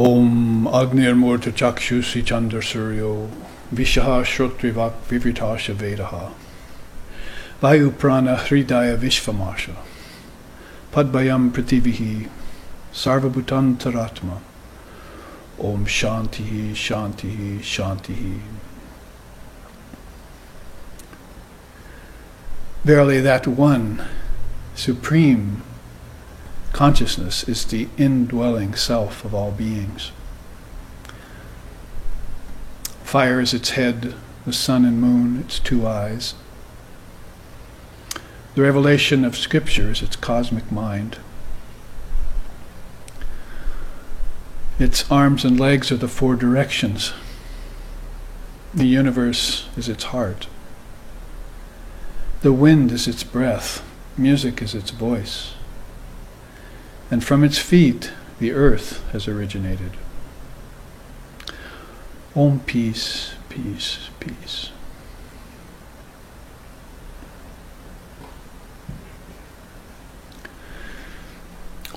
Om Agnir Murta Chakshusi Chandra Suryo Vishaha Shrotrivak Vivitasha Vedaha Vayu Prana Hridaya Vishvamasha Padbayam Prativihi Sarvabhutan Taratma Om Shantihi Shantihi Shantihi. Verily, that one supreme consciousness is the indwelling self of all beings. Fire is its head, the sun and moon its two eyes. The revelation of Scripture is its cosmic mind. Its arms and legs are the four directions. The universe is its heart. The wind is its breath. Music is its voice. And from its feet, the earth has originated. Om peace, peace, peace.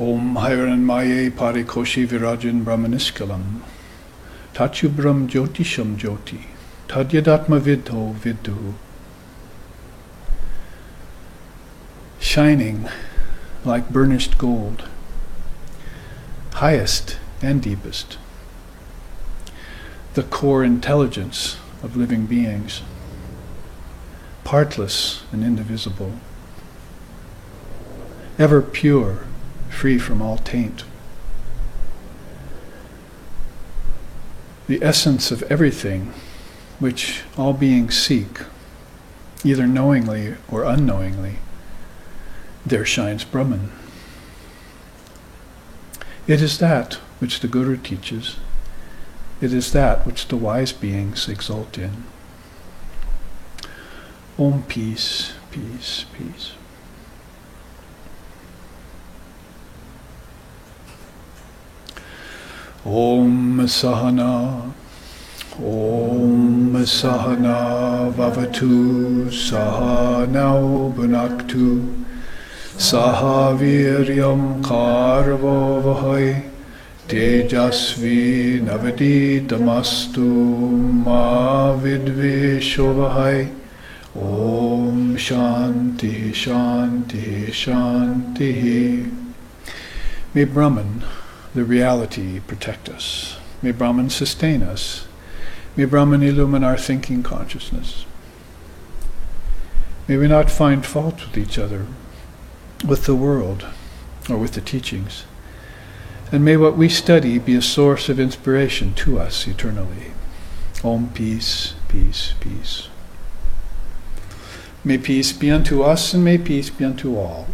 Om Hiranmaye Parikoshi Virajan Brahmaniskalam Tachubram Jyotisham Jyoti Tadyadatma Vidho Vidhu. Shining like burnished gold, highest and deepest, the core intelligence of living beings, partless and indivisible, ever pure, free from all taint. The essence of everything which all beings seek, either knowingly or unknowingly, there shines Brahman. It is that which the Guru teaches. It is that which the wise beings exult in. Om peace, peace, peace. Om Sahana, Om Sahana Vavatu, Sahanau Bhunaktu, Sahaviryam Karvo Vahai, Tejasvi Navadidamastu Ma Vidvisho Vahai. Om Shanti Shanti Shanti. May Brahman, the reality, protect us. May Brahman sustain us. May Brahman illumine our thinking consciousness. May we not find fault with each other, with the world, or with the teachings. And may what we study be a source of inspiration to us eternally. Om peace, peace, peace. May peace be unto us, and may peace be unto all.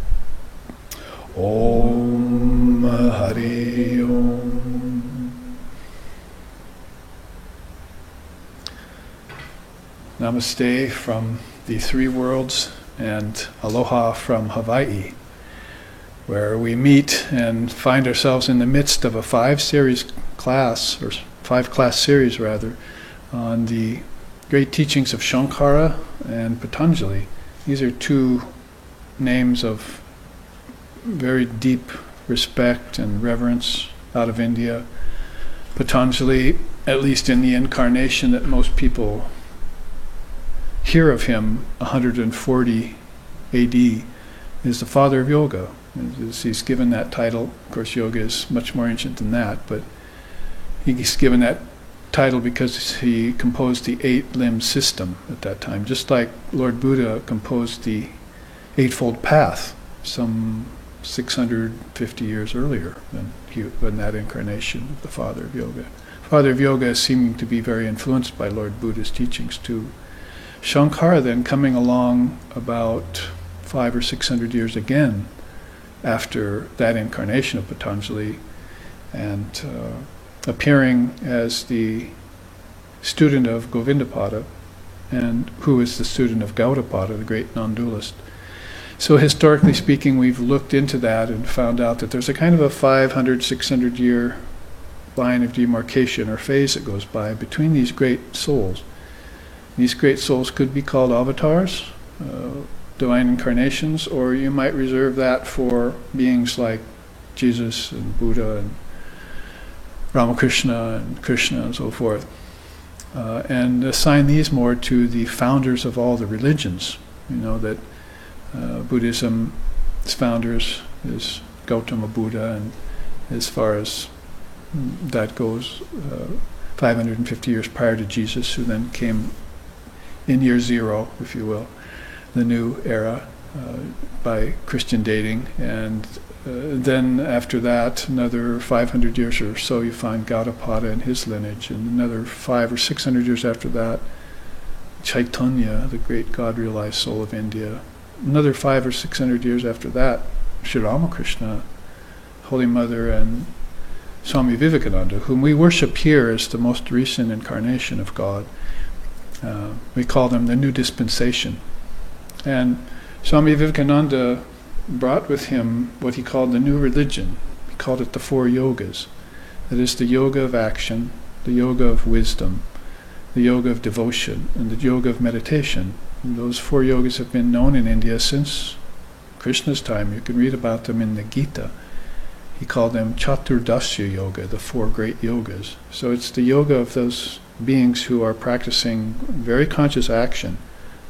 Om Hari Om. Namaste from the three worlds, and aloha from Hawaii, where we meet and find ourselves in the midst of a five-class series on the great teachings of Shankara and Patanjali. These are two names of very deep respect and reverence out of India. Patanjali, at least in the incarnation that most people hear of him, 140 AD, is the father of yoga. He's given that title. Of course, yoga is much more ancient than that, but he's given that title because he composed the eight-limb system at that time, just like Lord Buddha composed the Eightfold Path some 650 years earlier than that incarnation of the father of yoga. Father of yoga is seeming to be very influenced by Lord Buddha's teachings too. Shankara then coming along about 500 or 600 years again after that incarnation of Patanjali, and appearing as the student of Govindapada, and who is the student of Gaudapada, the great non-dualist. So historically speaking, we've looked into that and found out that there's a kind of a 500, 600 year line of demarcation or phase that goes by between these great souls. These great souls could be called avatars, divine incarnations, or you might reserve that for beings like Jesus and Buddha and Ramakrishna and Krishna and so forth, and assign these more to the founders of all the religions. You know that Buddhism's founders is Gautama Buddha, and as far as that goes, 550 years prior to Jesus, who then came in year zero, if you will, the new era, by Christian dating, and then after that, another 500 years or so, you find Gaudapada and his lineage, and another 500 or 600 years after that, Chaitanya, the great God-realized soul of India. Another 500 or 600 years after that, Sri Ramakrishna, Holy Mother, and Swami Vivekananda, whom we worship here as the most recent incarnation of God. We call them the new dispensation. And Swami Vivekananda brought with him what he called the new religion. He called it the 4 yogas. That is the yoga of action, the yoga of wisdom, the yoga of devotion, and the yoga of meditation. And those 4 yogas have been known in India since Krishna's time. You can read about them in the Gita. He called them Chaturdasya Yoga, the 4 great yogas. So it's the yoga of those beings who are practicing very conscious action,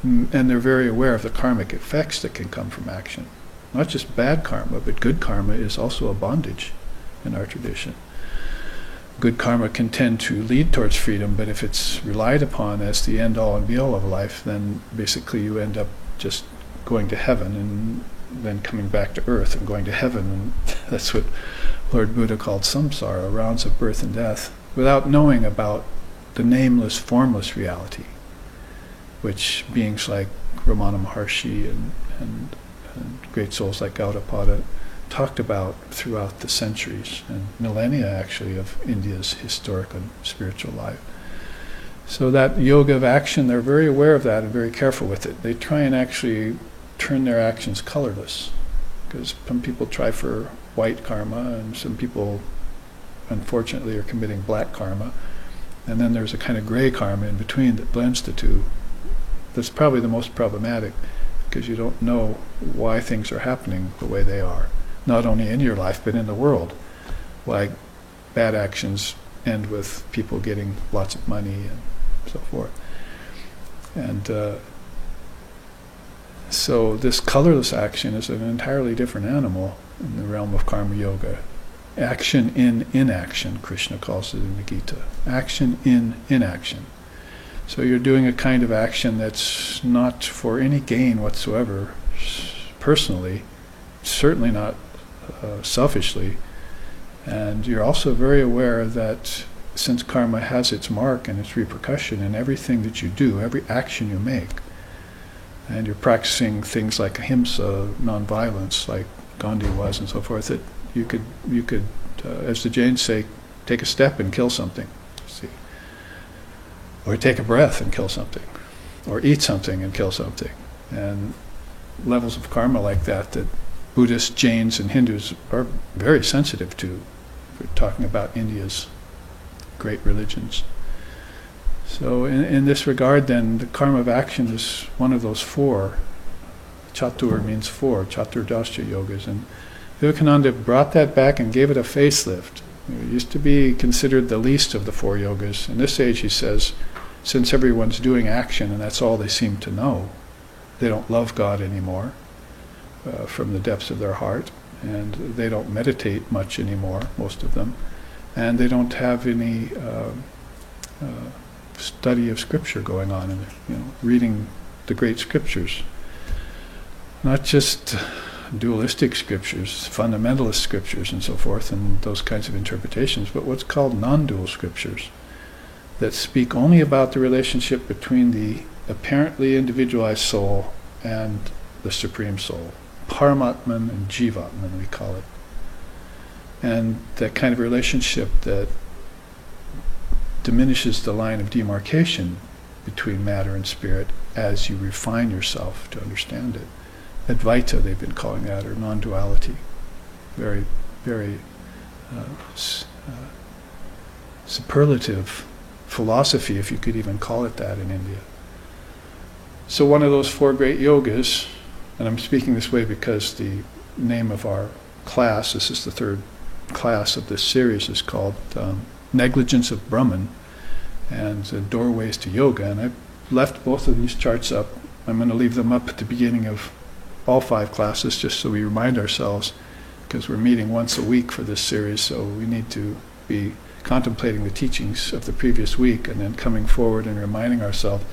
and they're very aware of the karmic effects that can come from action. Not just bad karma, but good karma is also a bondage in our tradition. Good karma can tend to lead towards freedom, but if it's relied upon as the end-all and be-all of life, then basically you end up just going to heaven and then coming back to earth and going to heaven, and that's what Lord Buddha called samsara, rounds of birth and death, without knowing about the nameless, formless reality, which beings like Ramana Maharshi and great souls like Gaudapada talked about throughout the centuries and millennia, actually, of India's historic and spiritual life. So that yoga of action, they're very aware of that and very careful with it. They try and actually turn their actions colorless, because some people try for white karma, and some people, unfortunately, are committing black karma. And then there's a kind of gray karma in between that blends the two. That's probably the most problematic, because you don't know why things are happening the way they are, not only in your life but in the world. Why bad actions end with people getting lots of money and so forth. And so this colorless action is an entirely different animal in the realm of karma yoga. Action in inaction, Krishna calls it in the Gita. Action in inaction. So you're doing a kind of action that's not for any gain whatsoever, personally, certainly not selfishly, and you're also very aware that since karma has its mark and its repercussion in everything that you do, every action you make, and you're practicing things like ahimsa, non-violence, like Gandhi was and so forth, that you could, as the Jains say, take a step and kill something. See, or take a breath and kill something, or eat something and kill something, and levels of karma like that Buddhists, Jains, and Hindus are very sensitive to. We're talking about India's great religions. So in this regard, then, the karma of action is one of those 4. Chatur means 4, Chaturdasya yogas, and Vivekananda brought that back and gave it a facelift. It used to be considered the least of the 4 yogas. In this age, he says, since everyone's doing action and that's all they seem to know, they don't love God anymore from the depths of their heart, and they don't meditate much anymore, most of them, and they don't have any study of scripture going on, and reading the great scriptures, not just dualistic scriptures, fundamentalist scriptures and so forth, and those kinds of interpretations, but what's called non-dual scriptures that speak only about the relationship between the apparently individualized soul and the Supreme Soul, Paramatman and Jivatman, we call it. And that kind of relationship that diminishes the line of demarcation between matter and spirit as you refine yourself to understand it. Advaita, they've been calling that, or non-duality. Very, very superlative philosophy, if you could even call it that, in India. So one of those 4 great yogas, and I'm speaking this way because the name of our class, this is the 3rd class of this series is called Negligence of Brahman and Doorways to Yoga. And I've left both of these charts up. I'm going to leave them up at the beginning of all 5 classes just so we remind ourselves, because we're meeting once a week for this series, so we need to be contemplating the teachings of the previous week and then coming forward and reminding ourselves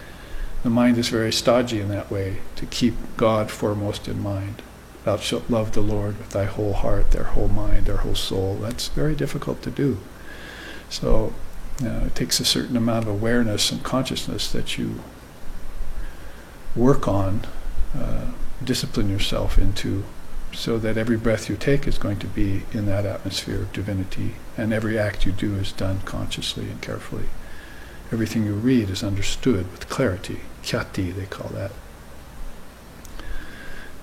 the mind is very stodgy in that way, to keep God foremost in mind. Thou shalt love the Lord with thy whole heart, their whole mind, their whole soul. That's very difficult to do. So it takes a certain amount of awareness and consciousness that you work on, discipline yourself into, so that every breath you take is going to be in that atmosphere of divinity, and every act you do is done consciously and carefully. Everything you read is understood with clarity. Khyati, they call that.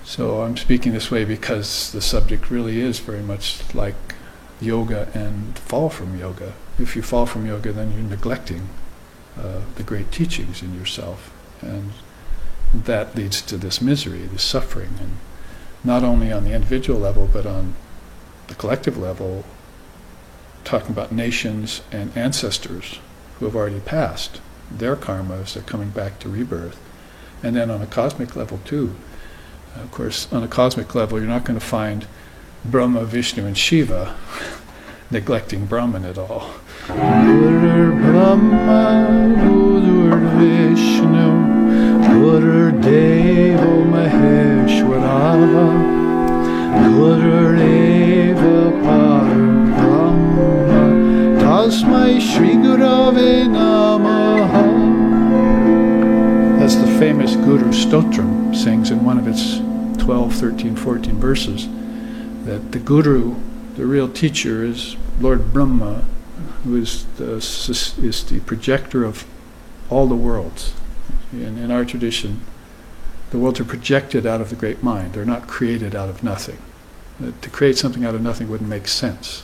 So I'm speaking this way because the subject really is very much like yoga and fall from yoga. If you fall from yoga, then you're neglecting the great teachings in yourself, and that leads to this misery, this suffering, and not only on the individual level, but on the collective level, talking about nations and ancestors who have already passed. Their karmas are coming back to rebirth. And then on a cosmic level too. Of course, on a cosmic level, you're not going to find Brahma, Vishnu, and Shiva neglecting Brahman at all. Guru Brahma, Guru Vishnu, Guru Devo Maheshwara, Guru Eva Param Brahma, Tasmai Shri Gurave Namaha. As the famous Guru Stotram sings in one of its 12, 13, 14 verses, that the Guru, the real teacher, is Lord Brahma, who is the projector of all the worlds. In our tradition, the worlds are projected out of the great mind. They're not created out of nothing. To create something out of nothing wouldn't make sense.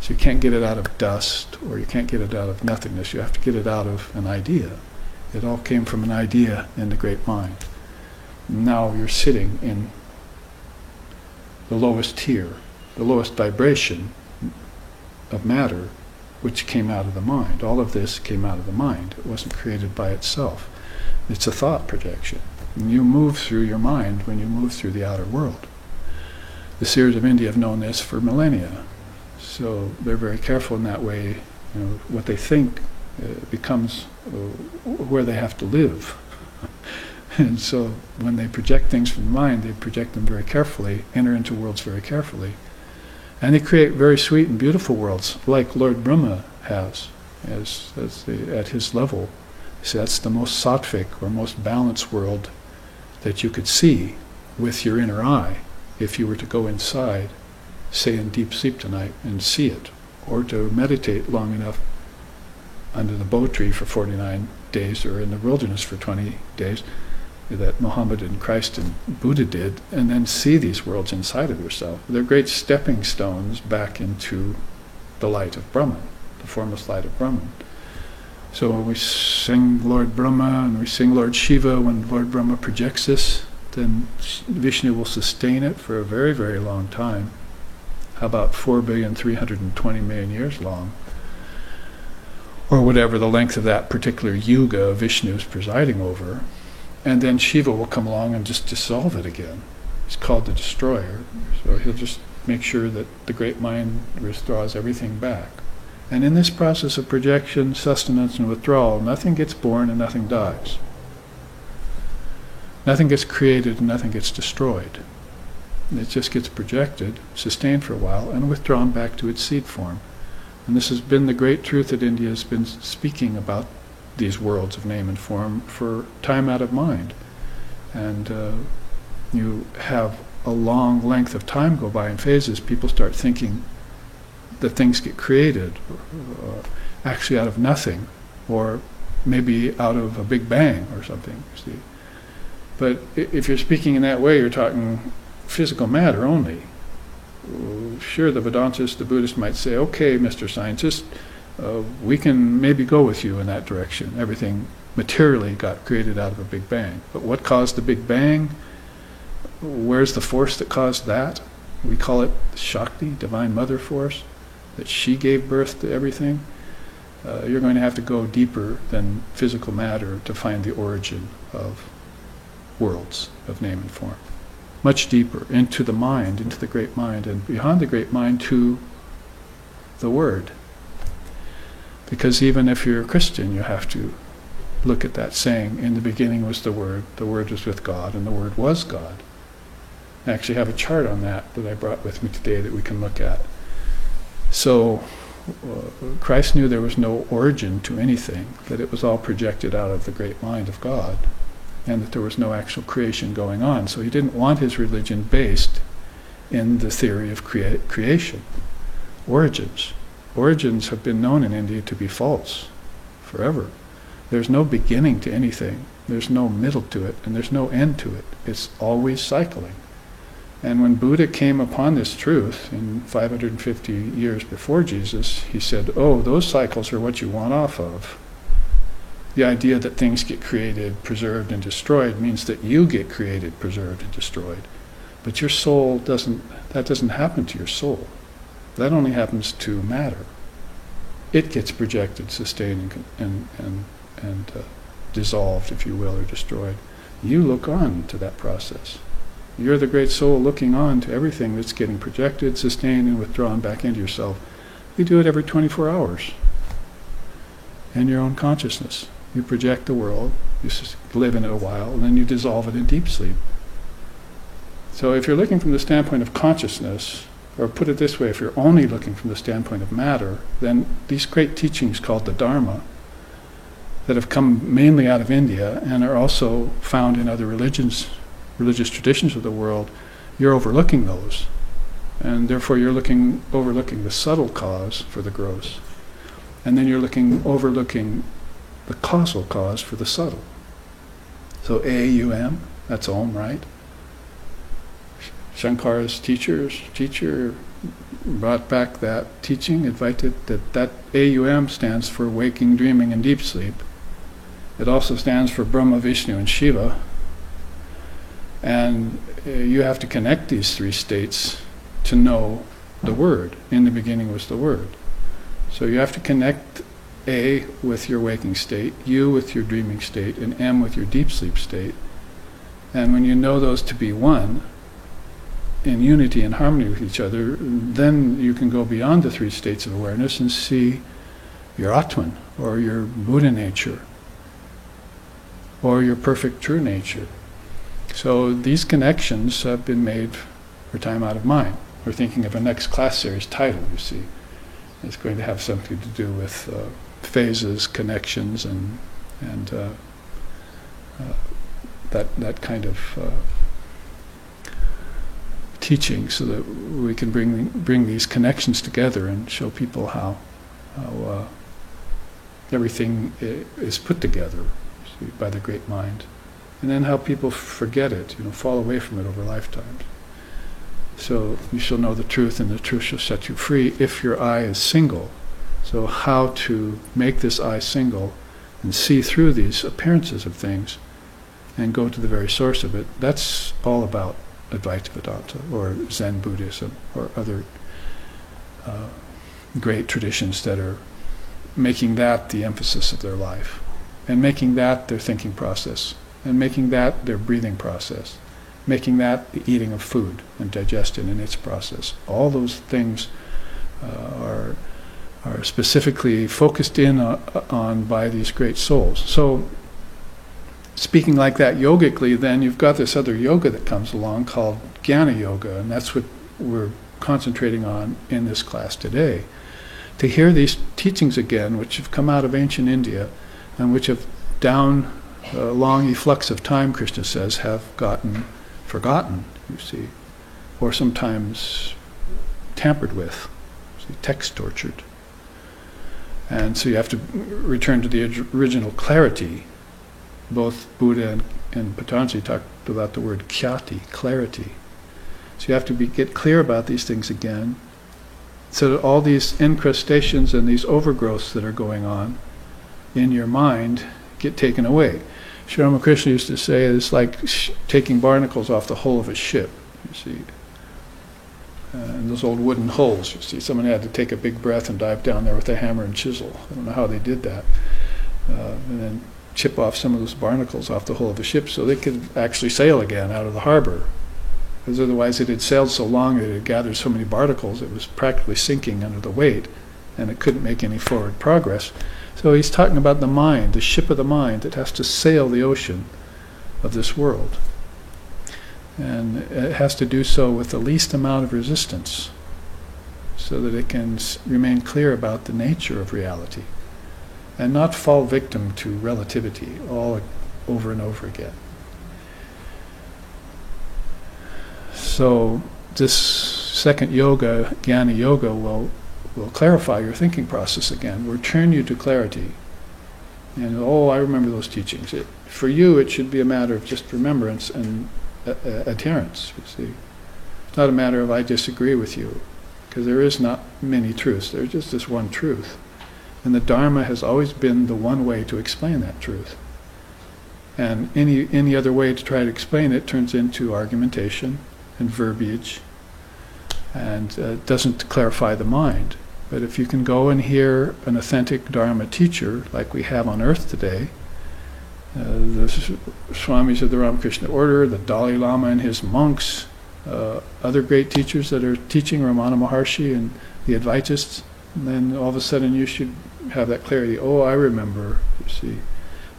So you can't get it out of dust, or you can't get it out of nothingness. You have to get it out of an idea. It all came from an idea in the great mind. Now you're sitting in the lowest tier, the lowest vibration of matter, which came out of the mind. All of this came out of the mind. It wasn't created by itself. It's a thought projection. And you move through your mind when you move through the outer world. The seers of India have known this for millennia. So they're very careful in that way. What they think becomes where they have to live. And so when they project things from the mind, they project them very carefully, enter into worlds very carefully. And they create very sweet and beautiful worlds, like Lord Brahma has, at his level. So that's the most sattvic, or most balanced world that you could see with your inner eye, if you were to go inside, say in deep sleep tonight, and see it, or to meditate long enough under the bo tree for 49 days, or in the wilderness for 20 days, that Muhammad and Christ and Buddha did, and then see these worlds inside of yourself. They're great stepping stones back into the light of Brahman, the formless light of Brahman. So when we sing Lord Brahma and we sing Lord Shiva, when Lord Brahma projects this, then Vishnu will sustain it for a very, very long time. How about 4,320,000,000 years long? Or whatever the length of that particular yuga Vishnu is presiding over. And then Shiva will come along and just dissolve it again. He's called the destroyer. So he'll just make sure that the great mind withdraws everything back. And in this process of projection, sustenance, and withdrawal, nothing gets born and nothing dies. Nothing gets created and nothing gets destroyed. It just gets projected, sustained for a while, and withdrawn back to its seed form. And this has been the great truth that India has been speaking about, these worlds of name and form, for time out of mind. And you have a long length of time go by in phases. People start thinking that things get created, actually out of nothing, or maybe out of a big bang or something, see. But if you're speaking in that way, you're talking physical matter only. Sure, the Vedantist, the Buddhist might say, okay, Mr. Scientist, we can maybe go with you in that direction. Everything materially got created out of a big bang. But what caused the big bang? Where's the force that caused that? We call it Shakti, Divine Mother Force. that she gave birth to everything, you're going to have to go deeper than physical matter to find the origin of worlds of name and form. Much deeper, into the mind, into the great mind, and beyond the great mind to the Word. Because even if you're a Christian, you have to look at that saying, in the beginning was the Word was with God, and the Word was God. I actually have a chart on that I brought with me today that we can look at. So Christ knew there was no origin to anything, that it was all projected out of the great mind of God, and that there was no actual creation going on. So he didn't want his religion based in the theory of creation. Origins. Origins have been known in India to be false forever. There's no beginning to anything. There's no middle to it, and there's no end to it. It's always cycling. And when Buddha came upon this truth in 550 years before Jesus, he said, oh, those cycles are what you want off of. The idea that things get created, preserved, and destroyed means that you get created, preserved, and destroyed. But your soul doesn't happen to your soul. That only happens to matter. It gets projected, sustained, and dissolved, if you will, or destroyed. You look on to that process. You're the great soul looking on to everything that's getting projected, sustained, and withdrawn back into yourself. You do it every 24 hours in your own consciousness. You project the world, you live in it a while, and then you dissolve it in deep sleep. So if you're looking from the standpoint of consciousness, or put it this way, if you're only looking from the standpoint of matter, then these great teachings called the Dharma, that have come mainly out of India and are also found in other religious traditions of the world, you're overlooking those. And therefore you're overlooking the subtle cause for the gross. And then you're overlooking the causal cause for the subtle. So A-U-M, that's Om, right? Shankara's teacher brought back that teaching, Advaita, that A-U-M stands for waking, dreaming, and deep sleep. It also stands for Brahma, Vishnu, and Shiva. And you have to connect these three states to know the Word. In the beginning was the Word. So you have to connect A with your waking state, U with your dreaming state, and M with your deep sleep state. And when you know those to be one, in unity and harmony with each other, then you can go beyond the three states of awareness and see your Atman, or your Buddha nature, or your perfect true nature. So these connections have been made for time out of mind. We're thinking of a next class series title, you see. It's going to have something to do with phases, connections, and that kind of teaching, so that we can bring these connections together and show people how everything is put together, see, by the great mind, and then how people forget it, fall away from it over lifetimes. So you shall know the truth, and the truth shall set you free if your eye is single. So how to make this eye single and see through these appearances of things and go to the very source of it, that's all about Advaita Vedanta or Zen Buddhism or other great traditions that are making that the emphasis of their life, and making that their thinking process, and making that their breathing process, making that the eating of food and digestion in its process. All those things are specifically focused in on by these great souls. So speaking like that yogically, then you've got this other yoga that comes along called Jnana Yoga, and that's what we're concentrating on in this class today. To hear these teachings again, which have come out of ancient India, and which have down a long efflux of time, Krishna says, have gotten forgotten, you see, or sometimes tampered with, see, text tortured. And so you have to return to the original clarity. Both Buddha and Patanjali talked about the word khyati, clarity. So you have to get clear about these things again, so that all these incrustations and these overgrowths that are going on in your mind get taken away. Sri Ramakrishna used to say it's like taking barnacles off the hull of a ship, you see. And those old wooden holes, you see, someone had to take a big breath and dive down there with a hammer and chisel. I don't know how they did that. And then chip off some of those barnacles off the hull of the ship so they could actually sail again out of the harbor. Because otherwise it had sailed so long that it had gathered so many barnacles it was practically sinking under the weight, and it couldn't make any forward progress. So he's talking about the mind, the ship of the mind that has to sail the ocean of this world. And it has to do so with the least amount of resistance so that it can remain clear about the nature of reality and not fall victim to relativity all over and over again. So this second yoga, Jnana Yoga, will clarify your thinking process again, will return you to clarity. And I remember those teachings. For you it should be a matter of just remembrance and adherence, you see. It's not a matter of I disagree with you, because there is not many truths. There's just this one truth. And the Dharma has always been the one way to explain that truth. And any other way to try to explain it turns into argumentation and verbiage, and doesn't clarify the mind. But if you can go and hear an authentic Dharma teacher, like we have on earth today, the Swamis of the Ramakrishna order, the Dalai Lama and his monks, other great teachers that are teaching, Ramana Maharshi and the Advaitists, and then all of a sudden you should have that clarity. I remember, you see.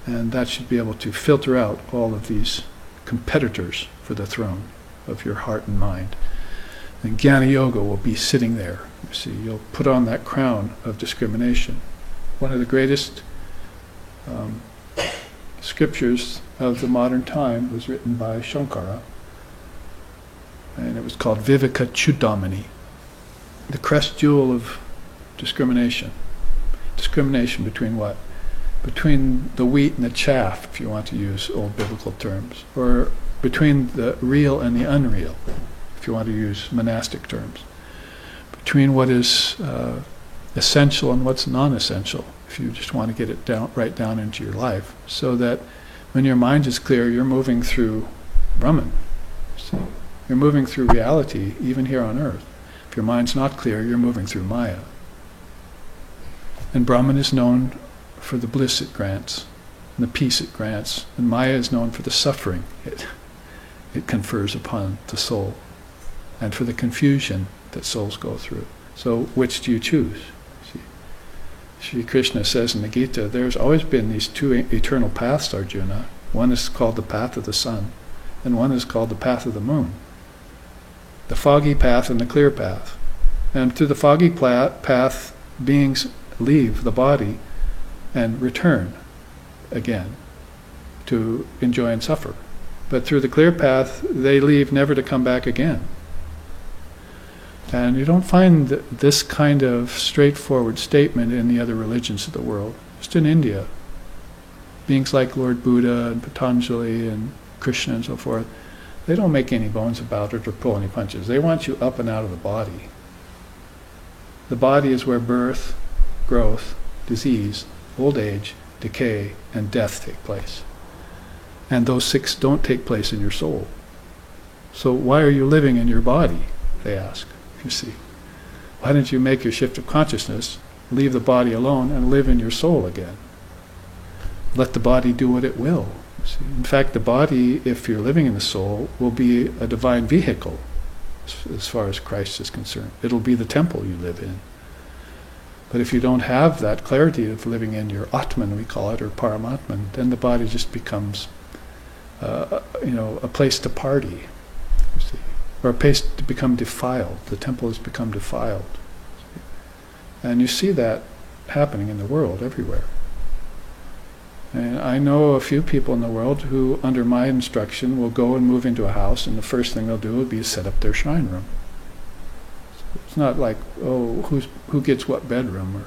And that should be able to filter out all of these competitors for the throne of your heart and mind. And Jnana Yoga will be sitting there. You see, you'll put on that crown of discrimination. One of the greatest scriptures of the modern time was written by Shankara, and it was called Viveka Chudamani, the crest jewel of discrimination. Discrimination between what? Between the wheat and the chaff, if you want to use old biblical terms, or between the real and the unreal, if you want to use monastic terms, between what is essential and what's non-essential, if you just want to get it right down into your life, so that when your mind is clear, you're moving through Brahman. So you're moving through reality, even here on earth. If your mind's not clear, you're moving through Maya. And Brahman is known for the bliss it grants, and the peace it grants, and Maya is known for the suffering it confers upon the soul, and for the confusion that souls go through. So which do you choose? Sri Krishna says in the Gita, there's always been these two eternal paths, Arjuna. One is called the path of the sun, and one is called the path of the moon. The foggy path and the clear path. And through the foggy path, beings leave the body and return again to enjoy and suffer. But through the clear path, they leave never to come back again. And you don't find this kind of straightforward statement in the other religions of the world. Just in India, beings like Lord Buddha and Patanjali and Krishna and so forth, they don't make any bones about it or pull any punches. They want you up and out of the body. The body is where birth, growth, disease, old age, decay, and death take place. And those six don't take place in your soul. So why are you living in your body, they ask. You see, why don't you make your shift of consciousness, leave the body alone, and live in your soul again? Let the body do what it will. You see. In fact, the body, if you're living in the soul, will be a divine vehicle as far as Christ is concerned. It'll be the temple you live in. But if you don't have that clarity of living in your Atman, we call it, or Paramatman, then the body just becomes a place to party, you see, or a place to become defiled. The temple has become defiled. And you see that happening in the world everywhere. And I know a few people in the world who, under my instruction, will go and move into a house, and the first thing they'll do will be set up their shrine room. It's not like, who gets what bedroom, or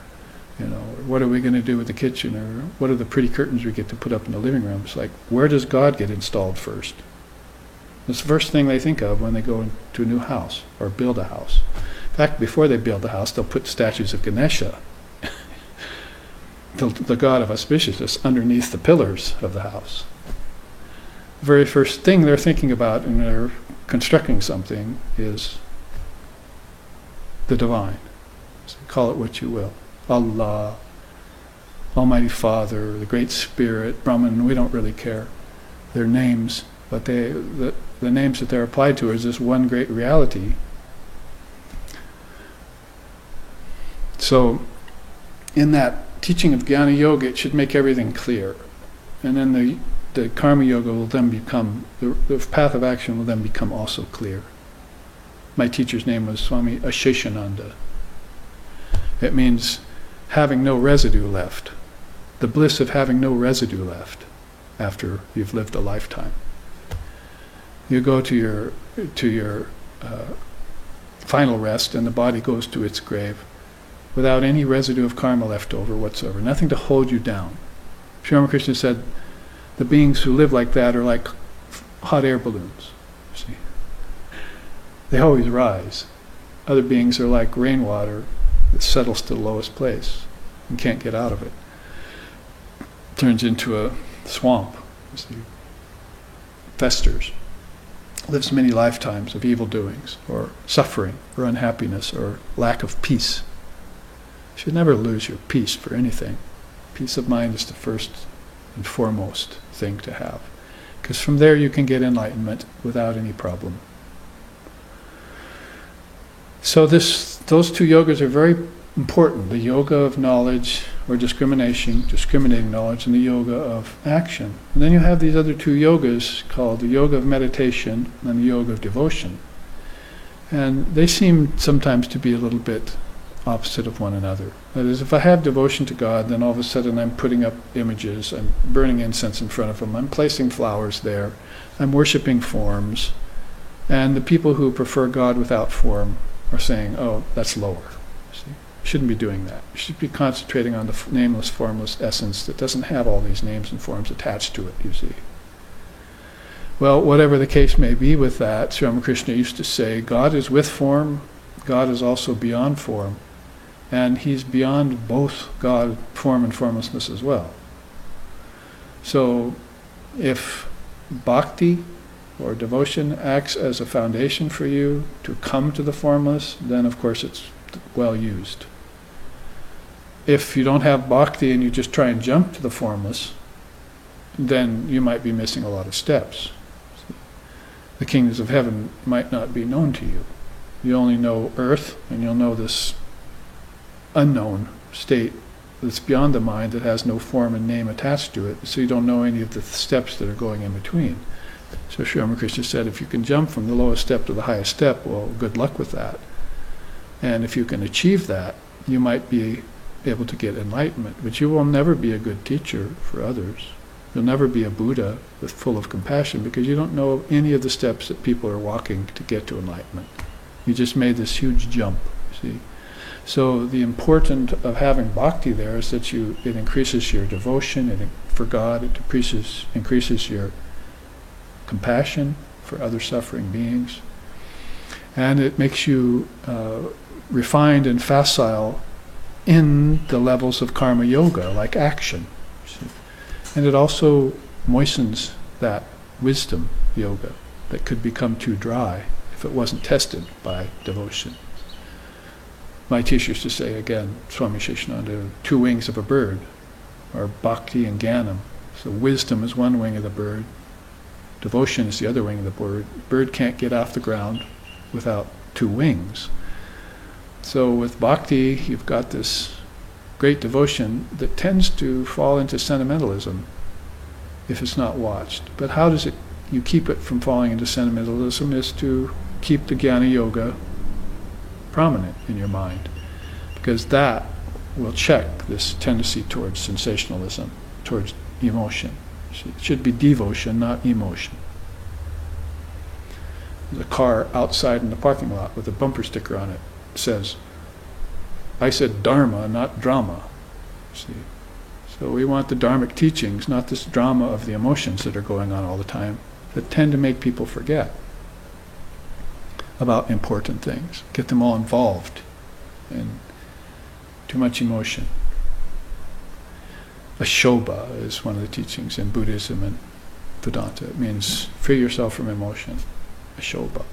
what are we going to do with the kitchen, or what are the pretty curtains we get to put up in the living room. It's like, where does God get installed first? It's the first thing they think of when they go into a new house or build a house. In fact, before they build the house, they'll put statues of Ganesha, the god of auspiciousness, underneath the pillars of the house. The very first thing they're thinking about when they're constructing something is the divine. So call it what you will. Allah, Almighty Father, the Great Spirit, Brahman, we don't really care. They're names, but the names that they're applied to is this one great reality. So, in that teaching of Jnana Yoga, it should make everything clear. And then the Karma Yoga will then become, the path of action will then become also clear. My teacher's name was Swami Asheshananda. It means having no residue left. The bliss of having no residue left after you've lived a lifetime. You go to your final rest, and the body goes to its grave without any residue of karma left over whatsoever, nothing to hold you down. Sri Ramakrishna said, the beings who live like that are like hot air balloons. See, they always rise. Other beings are like rainwater that settles to the lowest place and can't get out of it. Turns into a swamp. See, festers. Lives many lifetimes of evil doings, or suffering, or unhappiness, or lack of peace. You should never lose your peace for anything. Peace of mind is the first and foremost thing to have, because from there you can get enlightenment without any problem. So those two yogas are very important, the yoga of knowledge or discriminating knowledge, and the yoga of action. And then you have these other two yogas called the yoga of meditation and the yoga of devotion. And they seem sometimes to be a little bit opposite of one another. That is, if I have devotion to God, then all of a sudden I'm putting up images, I'm burning incense in front of Him, I'm placing flowers there, I'm worshipping forms, and the people who prefer God without form are saying, oh, that's lower. See? Shouldn't be doing that. You should be concentrating on the nameless, formless essence that doesn't have all these names and forms attached to it, you see. Well, whatever the case may be with that, Sri Ramakrishna used to say, God is with form, God is also beyond form, and He's beyond both God, form and formlessness as well. So, if bhakti or devotion acts as a foundation for you to come to the formless, then of course it's well used. If you don't have bhakti and you just try and jump to the formless, then you might be missing a lot of steps. The kingdoms of heaven might not be known to you. You only know earth, and you'll know this unknown state that's beyond the mind that has no form and name attached to it, so you don't know any of the steps that are going in between. So Sri Ramakrishna said, if you can jump from the lowest step to the highest step, well, good luck with that. And if you can achieve that, you might be able to get enlightenment, but you will never be a good teacher for others. You'll never be a Buddha with full of compassion, because you don't know any of the steps that people are walking to get to enlightenment. You just made this huge jump, see. So the importance of having bhakti there is that it increases your devotion for God, it increases your compassion for other suffering beings, and it makes you refined and facile in the levels of karma yoga, like action. See? And it also moistens that wisdom yoga that could become too dry if it wasn't tested by devotion. My teacher used to say, again, Swami Sheshananda, two wings of a bird, or bhakti and jnanam. So wisdom is one wing of the bird, devotion is the other wing of the bird. Bird can't get off the ground without two wings. So with bhakti, you've got this great devotion that tends to fall into sentimentalism if it's not watched. But how does you keep it from falling into sentimentalism is to keep the jnana yoga prominent in your mind, because that will check this tendency towards sensationalism, towards emotion. It should be devotion, not emotion. There's a car outside in the parking lot with a bumper sticker on it. It says, I said dharma, not drama. See? So we want the dharmic teachings, not this drama of the emotions that are going on all the time, that tend to make people forget about important things, get them all involved in too much emotion. Ashobha is one of the teachings in Buddhism and Vedanta. It means free yourself from emotion, Ashobha.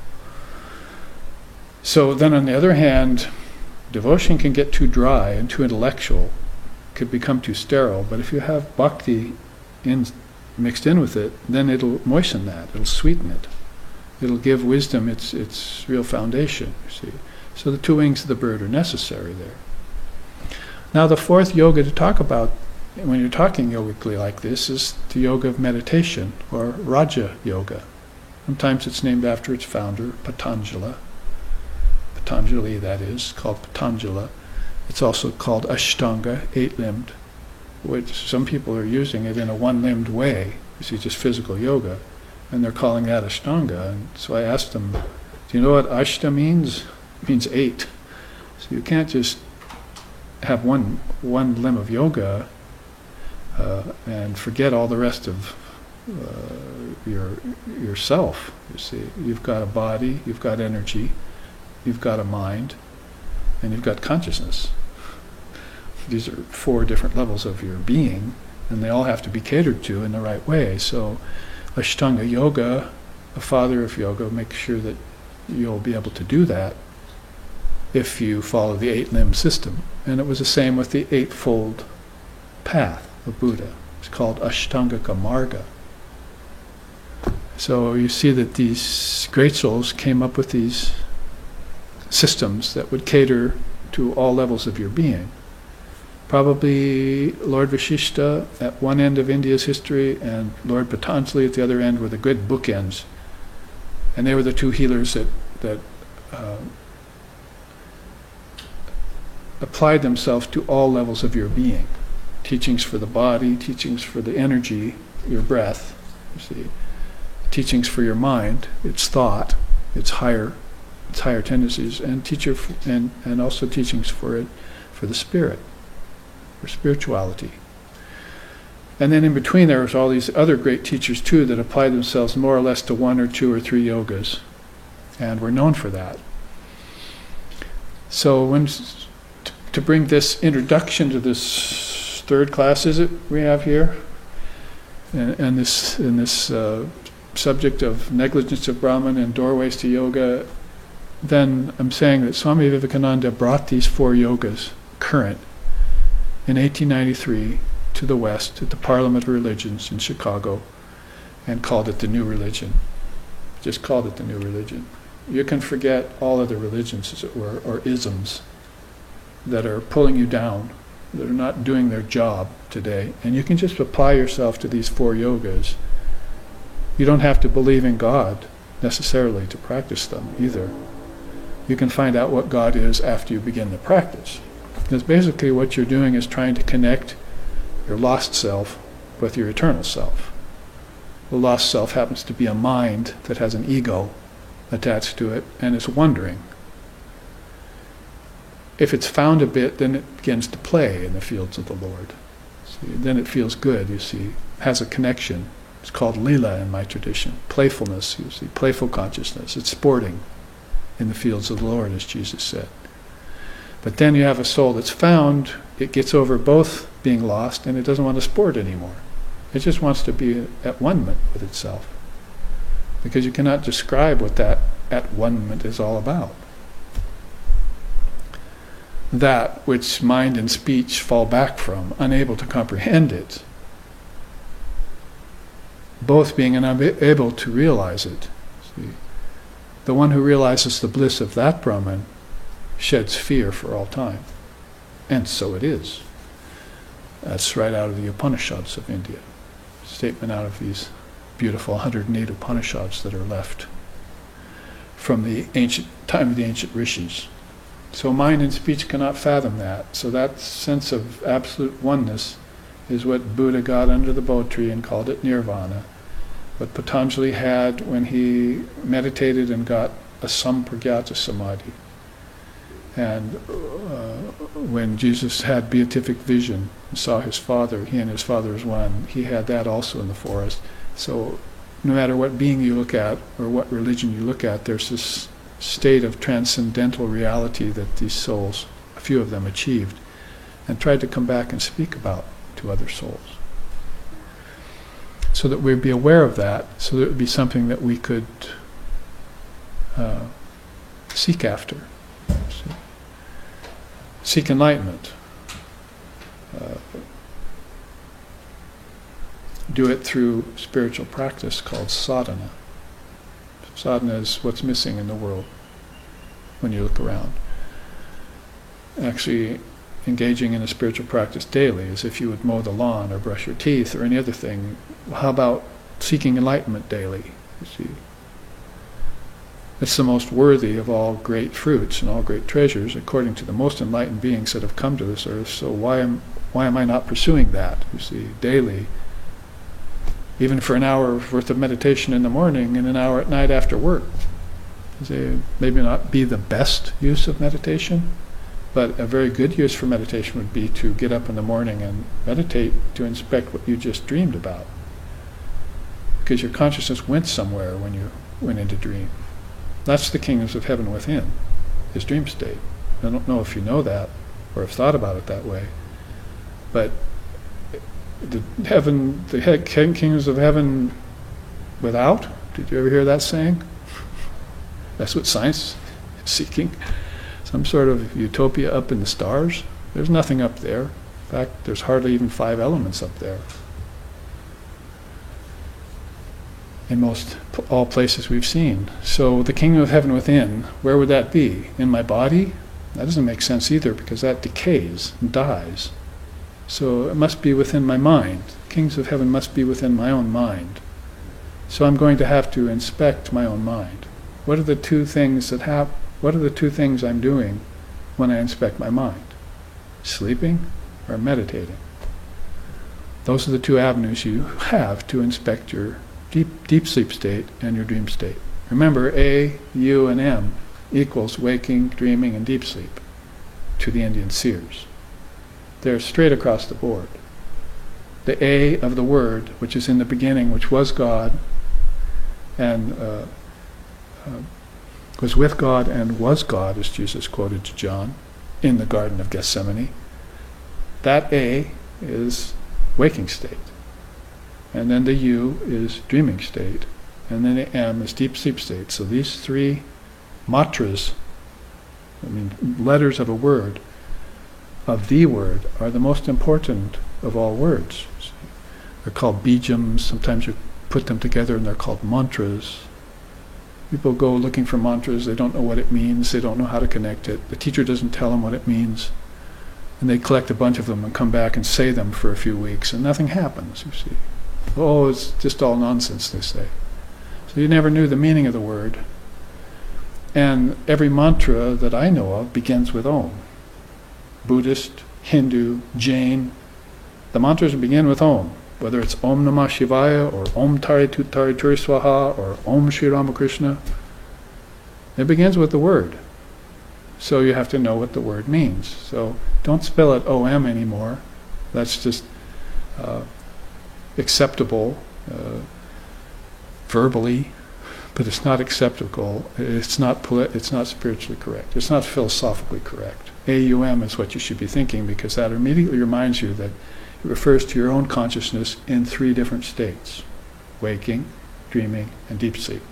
So then on the other hand, devotion can get too dry and too intellectual, could become too sterile, but if you have bhakti mixed in with it, then it'll moisten that, it'll sweeten it. It'll give wisdom its real foundation, you see. So the two wings of the bird are necessary there. Now the fourth yoga to talk about when you're talking yogically like this is the yoga of meditation, or Raja Yoga. Sometimes it's named after its founder, Patanjali, that is, called Patanjali. It's also called Ashtanga, eight-limbed, which some people are using it in a one-limbed way. You see, just physical yoga, and they're calling that Ashtanga. And so I asked them, do you know what Ashta means? It means eight. So you can't just have one limb of yoga and forget all the rest of yourself. You see, you've got a body, you've got energy, you've got a mind, and you've got consciousness. These are four different levels of your being, and they all have to be catered to in the right way. So Ashtanga Yoga, the father of yoga, makes sure that you'll be able to do that if you follow the eight-limb system. And it was the same with the eightfold path of Buddha. It's called Ashtangika Marga. So you see that these great souls came up with these systems that would cater to all levels of your being. Probably Lord Vashishta at one end of India's history and Lord Patanjali at the other end were the good bookends. And they were the two healers that applied themselves to all levels of your being. Teachings for the body, teachings for the energy, your breath, you see. Teachings for your mind, its thought, its higher tendencies, and also teachings for the spirit, for spirituality. And then in between there was all these other great teachers too that applied themselves more or less to one or two or three yogas, and were known for that. So to bring this introduction to this third class, is it we have here, and this subject of negligence of Brahman and doorways to yoga, then I'm saying that Swami Vivekananda brought these four yogas current in 1893 to the West at the Parliament of Religions in Chicago and called it the New Religion. Just called it the New Religion. You can forget all other religions, as it were, or isms that are pulling you down, that are not doing their job today, and you can just apply yourself to these four yogas. You don't have to believe in God necessarily to practice them either. You can find out what God is after you begin the practice. Because basically what you're doing is trying to connect your lost self with your eternal self. The lost self happens to be a mind that has an ego attached to it and is wandering. If it's found a bit, then it begins to play in the fields of the Lord. See, then it feels good, you see, has a connection. It's called lila in my tradition. Playfulness, you see, playful consciousness. It's sporting in the fields of the Lord, as Jesus said. But then you have a soul that's found, it gets over both being lost and it doesn't want to sport anymore. It just wants to be at one-ment with itself. Because you cannot describe what that at one-ment is all about. That which mind and speech fall back from, unable to comprehend it, both being unable to realize it. See? The one who realizes the bliss of that Brahman sheds fear for all time. And so it is. That's right out of the Upanishads of India. Statement out of these beautiful 108 Upanishads that are left from the ancient time of the ancient rishis. So mind and speech cannot fathom that. So that sense of absolute oneness is what Buddha got under the Bodhi tree and called it nirvana. What Patanjali had when he meditated and got a sampragyata samadhi. And when Jesus had beatific vision and saw his Father, he and his Father as one, he had that also in the forest. So no matter what being you look at or what religion you look at, there's this state of transcendental reality that these souls, a few of them, achieved and tried to come back and speak about to other souls. So that we'd be aware of that, so that it would be something that we could seek after. See? seek enlightenment. Do it through spiritual practice called sadhana. Sadhana is what's missing in the world when you look around. Actually, engaging in a spiritual practice daily, as if you would mow the lawn or brush your teeth or any other thing. How about seeking enlightenment daily? You see, it's the most worthy of all great fruits and all great treasures, according to the most enlightened beings that have come to this earth. So why am I not pursuing that? You see, daily, even for an hour worth of meditation in the morning and an hour at night after work. Maybe not be the best use of meditation, but a very good use for meditation would be to get up in the morning and meditate to inspect what you just dreamed about. Because your consciousness went somewhere when you went into dream. That's the kingdoms of heaven within, is dream state. I don't know if you know that or have thought about it that way, but the kingdoms of heaven without, did you ever hear that saying? That's what science is seeking. Some sort of utopia up in the stars. There's nothing up there. In fact, there's hardly even 5 elements up there. In all places we've seen. So the kingdom of heaven within, where would that be? In my body? That doesn't make sense either, because that decays and dies. So it must be within my mind. Kings of heaven must be within my own mind. So I'm going to have to inspect my own mind. What are the two things I'm doing when I inspect my mind? Sleeping or meditating? Those are the two avenues you have to inspect your deep sleep state and your dream state. Remember, A, U, and M equals waking, dreaming, and deep sleep to the Indian seers. They're straight across the board. The A of the Word, which is in the beginning, which was God, and was with God and was God, as Jesus quoted to John in the Garden of Gethsemane. That A is waking state. And then the U is dreaming state. And then the M is deep sleep state. So these 3 matras, letters of a word, of the word, are the most important of all words. They're called bijams. Sometimes you put them together and they're called mantras. People go looking for mantras, they don't know what it means, they don't know how to connect it. The teacher doesn't tell them what it means. And they collect a bunch of them and come back and say them for a few weeks, and nothing happens, you see. Oh, it's just all nonsense, they say. So you never knew the meaning of the word. And every mantra that I know of begins with Om. Buddhist, Hindu, Jain, the mantras begin with Om. Whether it's Om Namah Shivaya, or Om Tari Tari Turi Swaha, or Om Shri Ramakrishna, it begins with the word. So you have to know what the word means. So don't spell it O-M anymore. That's just acceptable verbally, but it's not acceptable. It's not spiritually correct. It's not philosophically correct. A-U-M is what you should be thinking, because that immediately reminds you that it refers to your own consciousness in 3 different states: waking, dreaming, and deep sleep.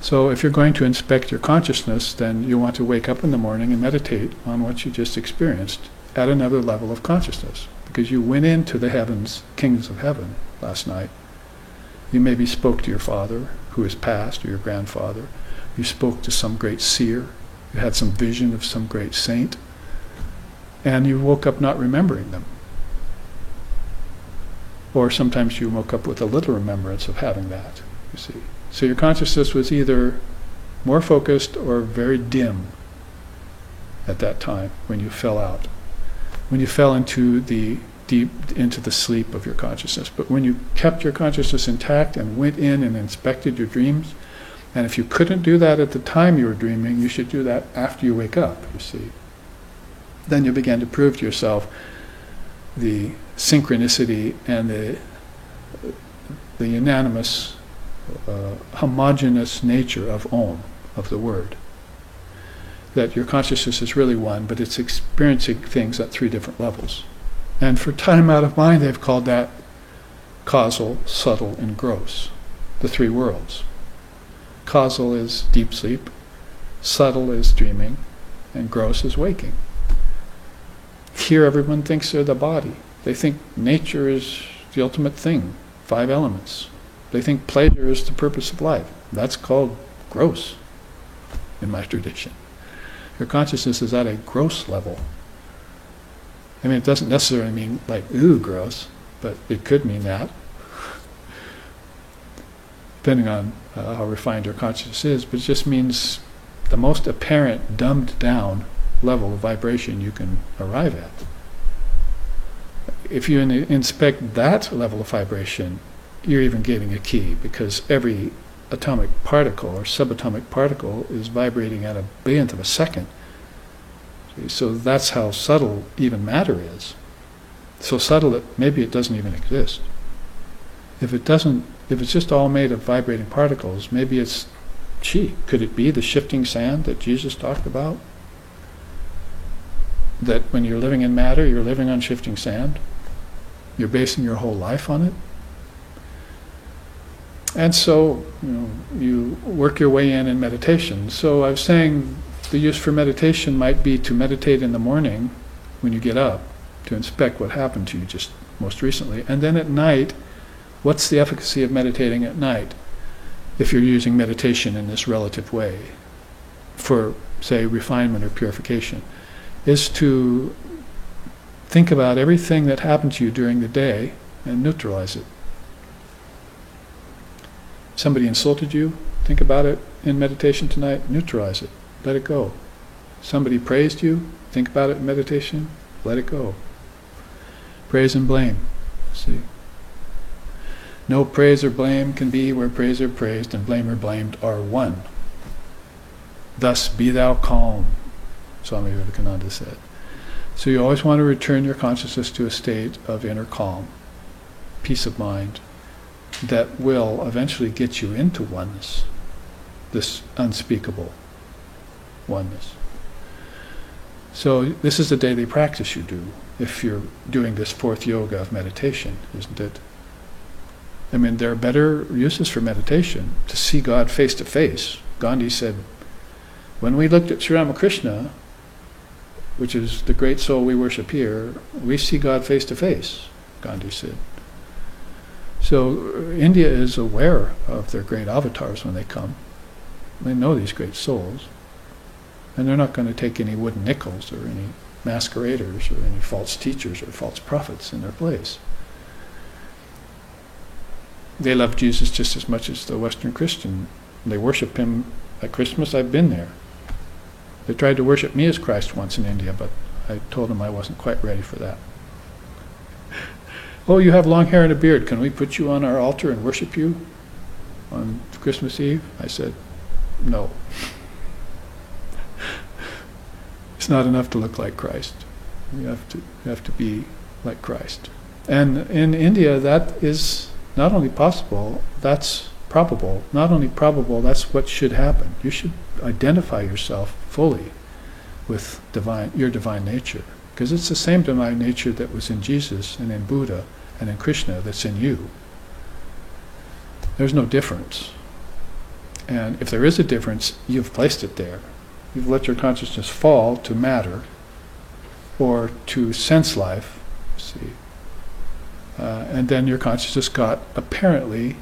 So if you're going to inspect your consciousness, then you want to wake up in the morning and meditate on what you just experienced at another level of consciousness, because you went into the heavens, kings of heaven, last night. You maybe spoke to your father, who is past, or your grandfather. You spoke to some great seer. You had some vision of some great saint. And you woke up not remembering them. Or sometimes you woke up with a little remembrance of having that, you see. So your consciousness was either more focused or very dim at that time when you fell out. When you fell into the sleep of your consciousness. But when you kept your consciousness intact and went in and inspected your dreams, and if you couldn't do that at the time you were dreaming, you should do that after you wake up, you see. Then you begin to prove to yourself the synchronicity and the unanimous, homogeneous nature of Om, of the word. That your consciousness is really one, but it's experiencing things at 3 different levels. And for time out of mind, they've called that causal, subtle, and gross, the 3 worlds. Causal is deep sleep, subtle is dreaming, and gross is waking. here everyone thinks they're the body. They think nature is the ultimate thing, 5 elements. They think pleasure is the purpose of life. That's called gross in my tradition. Your consciousness is at a gross level. I mean, it doesn't necessarily mean like, ooh, gross, but it could mean that, depending on how refined your consciousness is, but it just means the most apparent, dumbed down level of vibration you can arrive at. If you inspect that level of vibration, you're even getting a key, because every atomic particle or subatomic particle is vibrating at a billionth of a second. So that's how subtle even matter is. So subtle that maybe it doesn't even exist. If it's just all made of vibrating particles, maybe it's, could it be the shifting sand that Jesus talked about? That when you're living in matter, you're living on shifting sand? You're basing your whole life on it? And so, you work your way in meditation. So I was saying the use for meditation might be to meditate in the morning when you get up, to inspect what happened to you just most recently. And then at night, what's the efficacy of meditating at night, if you're using meditation in this relative way, for, say, refinement or purification, is to think about everything that happened to you during the day and neutralize it. Somebody insulted you, think about it in meditation tonight, neutralize it, let it go. Somebody praised you, think about it in meditation, let it go. Praise and blame, see. No praise or blame can be where praise or praised and blame or blamed are one. Thus be thou calm, Swami Vivekananda said. So you always want to return your consciousness to a state of inner calm, peace of mind, that will eventually get you into oneness, this unspeakable oneness. So this is a daily practice you do, if you're doing this 4th yoga of meditation, isn't it? I mean, there are better uses for meditation, to see God face to face. Gandhi said, when we looked at Sri Ramakrishna, which is the great soul we worship here, we see God face to face, Gandhi said. So India is aware of their great avatars when they come. They know these great souls. And they're not going to take any wooden nickels or any masqueraders or any false teachers or false prophets in their place. They love Jesus just as much as the Western Christian. They worship him at Christmas. I've been there. They tried to worship me as Christ once in India, but I told them I wasn't quite ready for that. Oh, you have long hair and a beard. Can we put you on our altar and worship you on Christmas Eve? I said, no. It's not enough to look like Christ. You have to be like Christ. And in India, that is not only possible, that's probable. Not only probable, that's what should happen. You should identify yourself fully with your divine nature, because it's the same divine nature that was in Jesus and in Buddha and in Krishna that's in you. There's no difference. And if there is a difference, you've placed it there. You've let your consciousness fall to matter or to sense life, see. And then your consciousness got apparently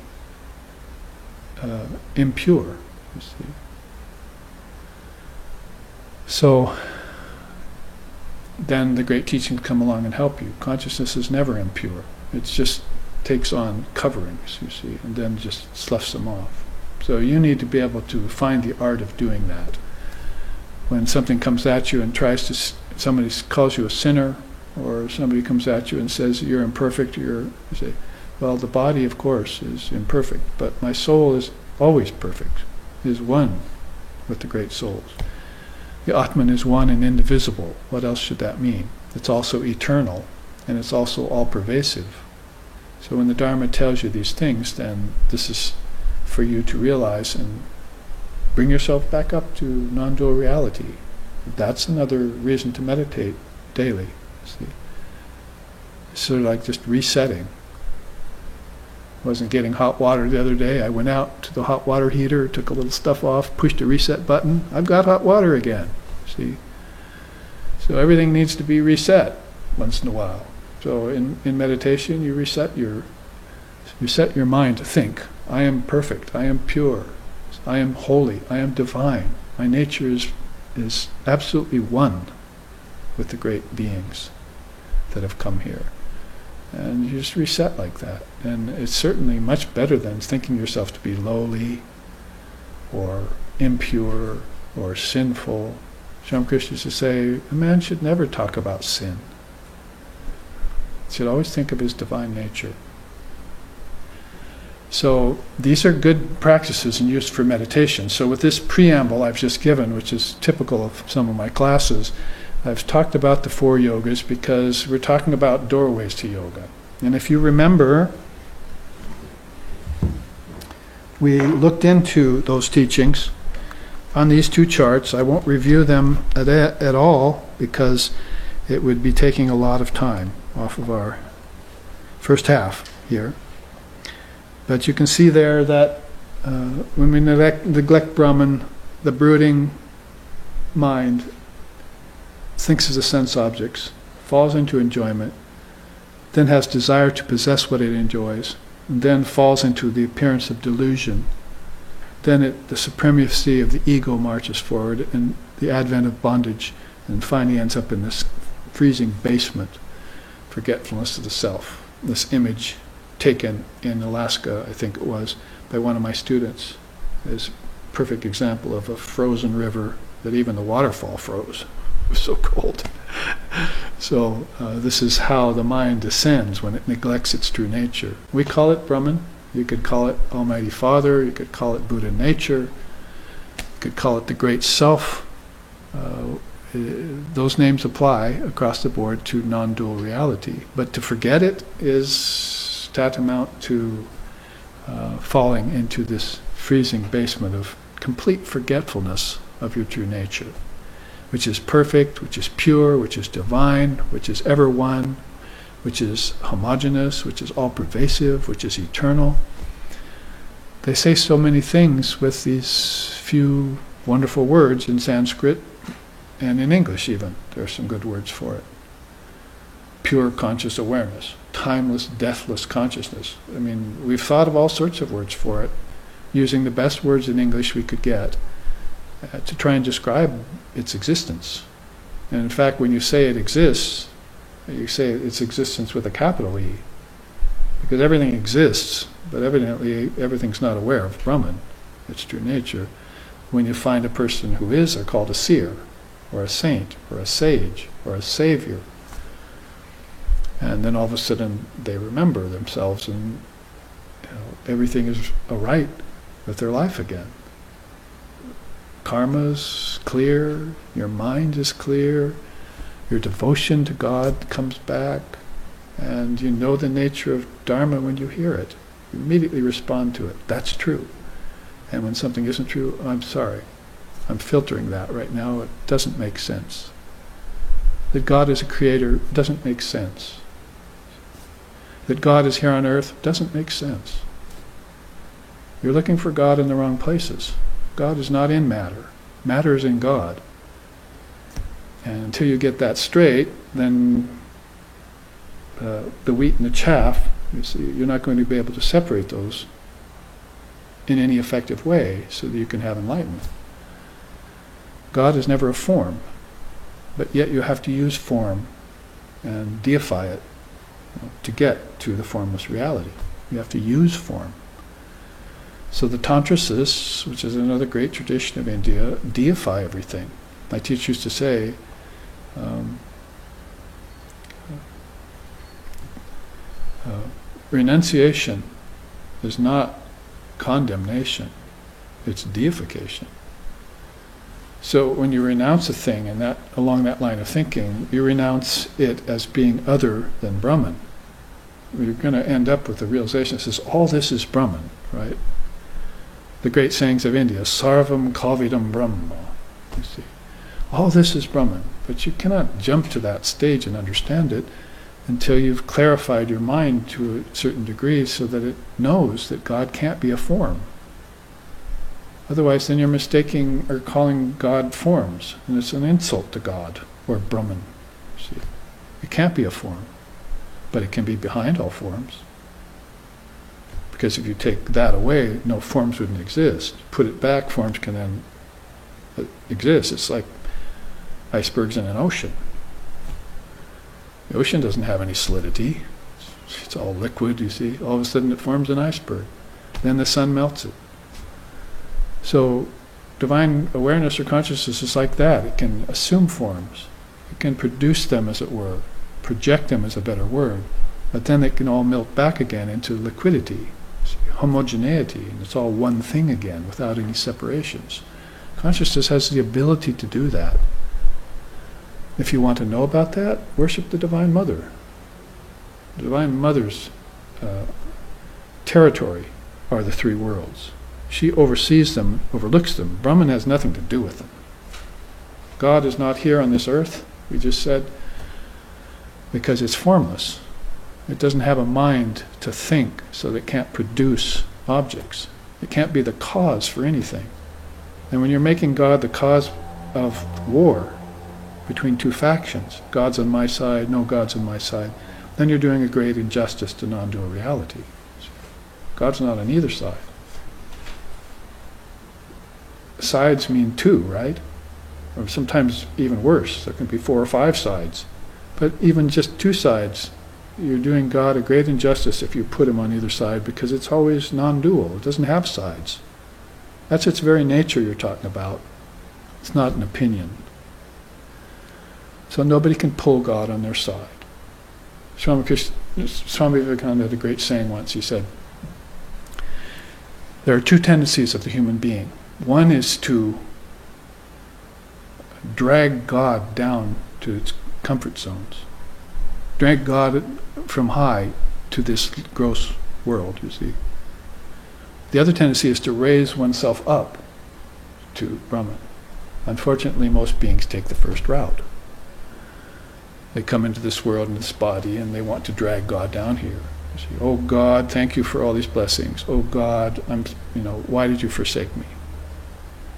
impure, you see. So then the great teachings come along and help you. Consciousness is never impure. It just takes on coverings, you see, and then just sloughs them off. So you need to be able to find the art of doing that. When something comes at you and somebody calls you a sinner, or somebody comes at you and says you're imperfect, you say, well, the body, of course, is imperfect, but my soul is always perfect, is one with the great souls. The Atman is one and indivisible. What else should that mean? It's also eternal, and it's also all-pervasive. So when the Dharma tells you these things, then this is for you to realize and bring yourself back up to non-dual reality. That's another reason to meditate daily. See? It's sort of like just resetting. I wasn't getting hot water the other day. I went out to the hot water heater, took a little stuff off, pushed a reset button. I've got hot water again. See? So everything needs to be reset. once in a while. So in meditation, you set your mind to think, I am perfect, I am pure, I am holy, I am divine. My nature is absolutely one with the great beings that have come here. And you just reset like that. And it's certainly much better than thinking yourself to be lowly or impure or sinful. Shamkrishna used to say, a man should never talk about sin. He should always think of his divine nature. So these are good practices and used for meditation. So with this preamble I've just given, which is typical of some of my classes, I've talked about the 4 yogas because we're talking about doorways to yoga. And if you remember, we looked into those teachings on these 2 charts. I won't review them at all because it would be taking a lot of time off of our first half here. But you can see there that when we neglect Brahman, the brooding mind thinks of the sense objects, falls into enjoyment, then has desire to possess what it enjoys, and then falls into the appearance of delusion. Then the supremacy of the ego marches forward, and the advent of bondage, and finally ends up in this freezing basement, forgetfulness of the self. This image taken in Alaska, I think it was, by one of my students, is a perfect example of a frozen river that even the waterfall froze. It was so cold. So this is how the mind descends when it neglects its true nature. We call it Brahman. You could call it Almighty Father. You could call it Buddha nature. You could call it the Great Self. Those names apply across the board to non-dual reality. But to forget it is tantamount to falling into this freezing basement of complete forgetfulness of your true nature, which is perfect, which is pure, which is divine, which is ever one, which is homogeneous, which is all-pervasive, which is eternal. They say so many things with these few wonderful words in Sanskrit and in English even. There are some good words for it. Pure conscious awareness, timeless, deathless consciousness. I mean, we've thought of all sorts of words for it, using the best words in English we could get to try and describe its existence. And in fact, when you say it exists, you say its existence with a capital E, because everything exists, but evidently everything's not aware of Brahman, its true nature. When you find a person who is, they're called a seer, or a saint, or a sage, or a savior. And then all of a sudden they remember themselves, and everything is aright with their life again. Karma's clear, your mind is clear, your devotion to God comes back, and you know the nature of Dharma when you hear it. You immediately respond to it. That's true. And when something isn't true, I'm sorry. I'm filtering that right now. It doesn't make sense. That God is a creator doesn't make sense. That God is here on earth doesn't make sense. You're looking for God in the wrong places. God is not in matter. Matter is in God. And until you get that straight, then the wheat and the chaff, you see, you're not going to be able to separate those in any effective way so that you can have enlightenment. God is never a form, but yet you have to use form and deify it to get to the formless reality. You have to use form. So the Tantrasists, which is another great tradition of India, deify everything. My teacher used to say, renunciation is not condemnation, it's deification. So when you renounce a thing, and that along that line of thinking, you renounce it as being other than Brahman. You're going to end up with the realization that says, all this is Brahman, right? The great sayings of India, Sarvam Kalvidam Brahma. You see, all this is Brahman, but you cannot jump to that stage and understand it until you've clarified your mind to a certain degree so that it knows that God can't be a form. Otherwise, then you're mistaking or calling God forms, and it's an insult to God, or Brahman. See? It can't be a form, but it can be behind all forms. Because if you take that away, no forms wouldn't exist. Put it back, forms can then exist. It's like icebergs in an ocean. The ocean doesn't have any solidity. It's all liquid, you see. All of a sudden it forms an iceberg. Then the sun melts it. So divine awareness or consciousness is like that. It can assume forms. It can produce them, as it were. Project them is a better word. But then it can all melt back again into liquidity, homogeneity, and it's all one thing again without any separations. Consciousness has the ability to do that. If you want to know about that, worship the Divine Mother. The Divine Mother's territory are the three worlds. She oversees them, overlooks them. Brahman has nothing to do with them. God is not here on this earth, we just said, because it's formless. It doesn't have a mind to think, so that it can't produce objects. It can't be the cause for anything. And when you're making God the cause of war between two factions, God's on my side, no God's on my side, then you're doing a great injustice to non-dual reality. God's not on either side. Sides mean two, right? Or sometimes even worse. There can be 4 or 5 sides. But even just 2 sides, you're doing God a great injustice if you put him on either side, because it's always non-dual. It doesn't have sides. That's its very nature you're talking about. It's not an opinion. So nobody can pull God on their side. Swami Vivekananda had a great saying once. He said, there are 2 tendencies of the human being. One is to drag God down to its comfort zones. Drag God from high to this gross world, you see. The other tendency is to raise oneself up to Brahman. Unfortunately, most beings take the first route. They come into this world, in this body, and they want to drag God down here. You see, oh God, thank you for all these blessings. Oh God, why did you forsake me?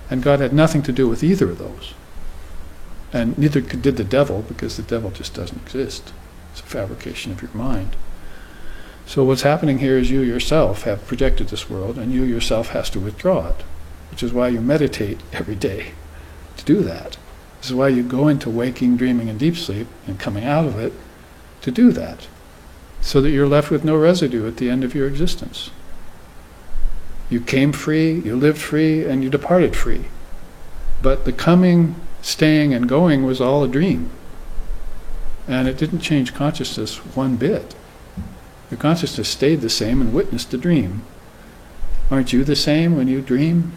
And God had nothing to do with either of those. And neither did the devil, because the devil just doesn't exist. It's a fabrication of your mind. So what's happening here is you yourself have projected this world, and you yourself has to withdraw it, which is why you meditate every day to do that. This is why you go into waking, dreaming, and deep sleep, and coming out of it to do that, so that you're left with no residue at the end of your existence. You came free, you lived free, and you departed free. But the coming, staying, and going was all a dream. And it didn't change consciousness one bit. Your consciousness stayed the same and witnessed the dream. Aren't you the same when you dream?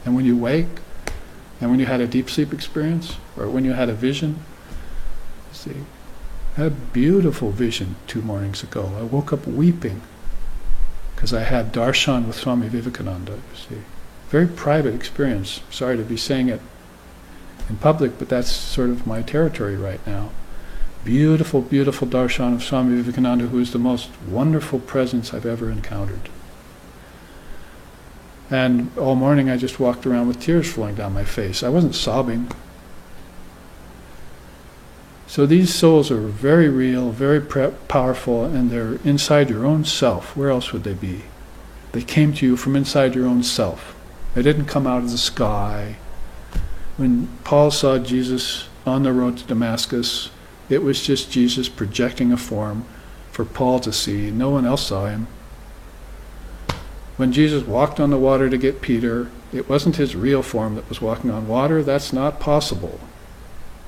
And when you wake? And when you had a deep sleep experience? Or when you had a vision? See, I had a beautiful vision 2 mornings ago. I woke up weeping because I had darshan with Swami Vivekananda, you see. Very private experience. Sorry to be saying it in public, but that's sort of my territory right now. Beautiful, beautiful darshan of Swami Vivekananda, who is the most wonderful presence I've ever encountered. And all morning I just walked around with tears flowing down my face. I wasn't sobbing. So these souls are very real, very powerful, and they're inside your own self. Where else would they be? They came to you from inside your own self. They didn't come out of the sky. When Paul saw Jesus on the road to Damascus, it was just Jesus projecting a form for Paul to see. No one else saw him. When Jesus walked on the water to get Peter, it wasn't his real form that was walking on water. That's not possible.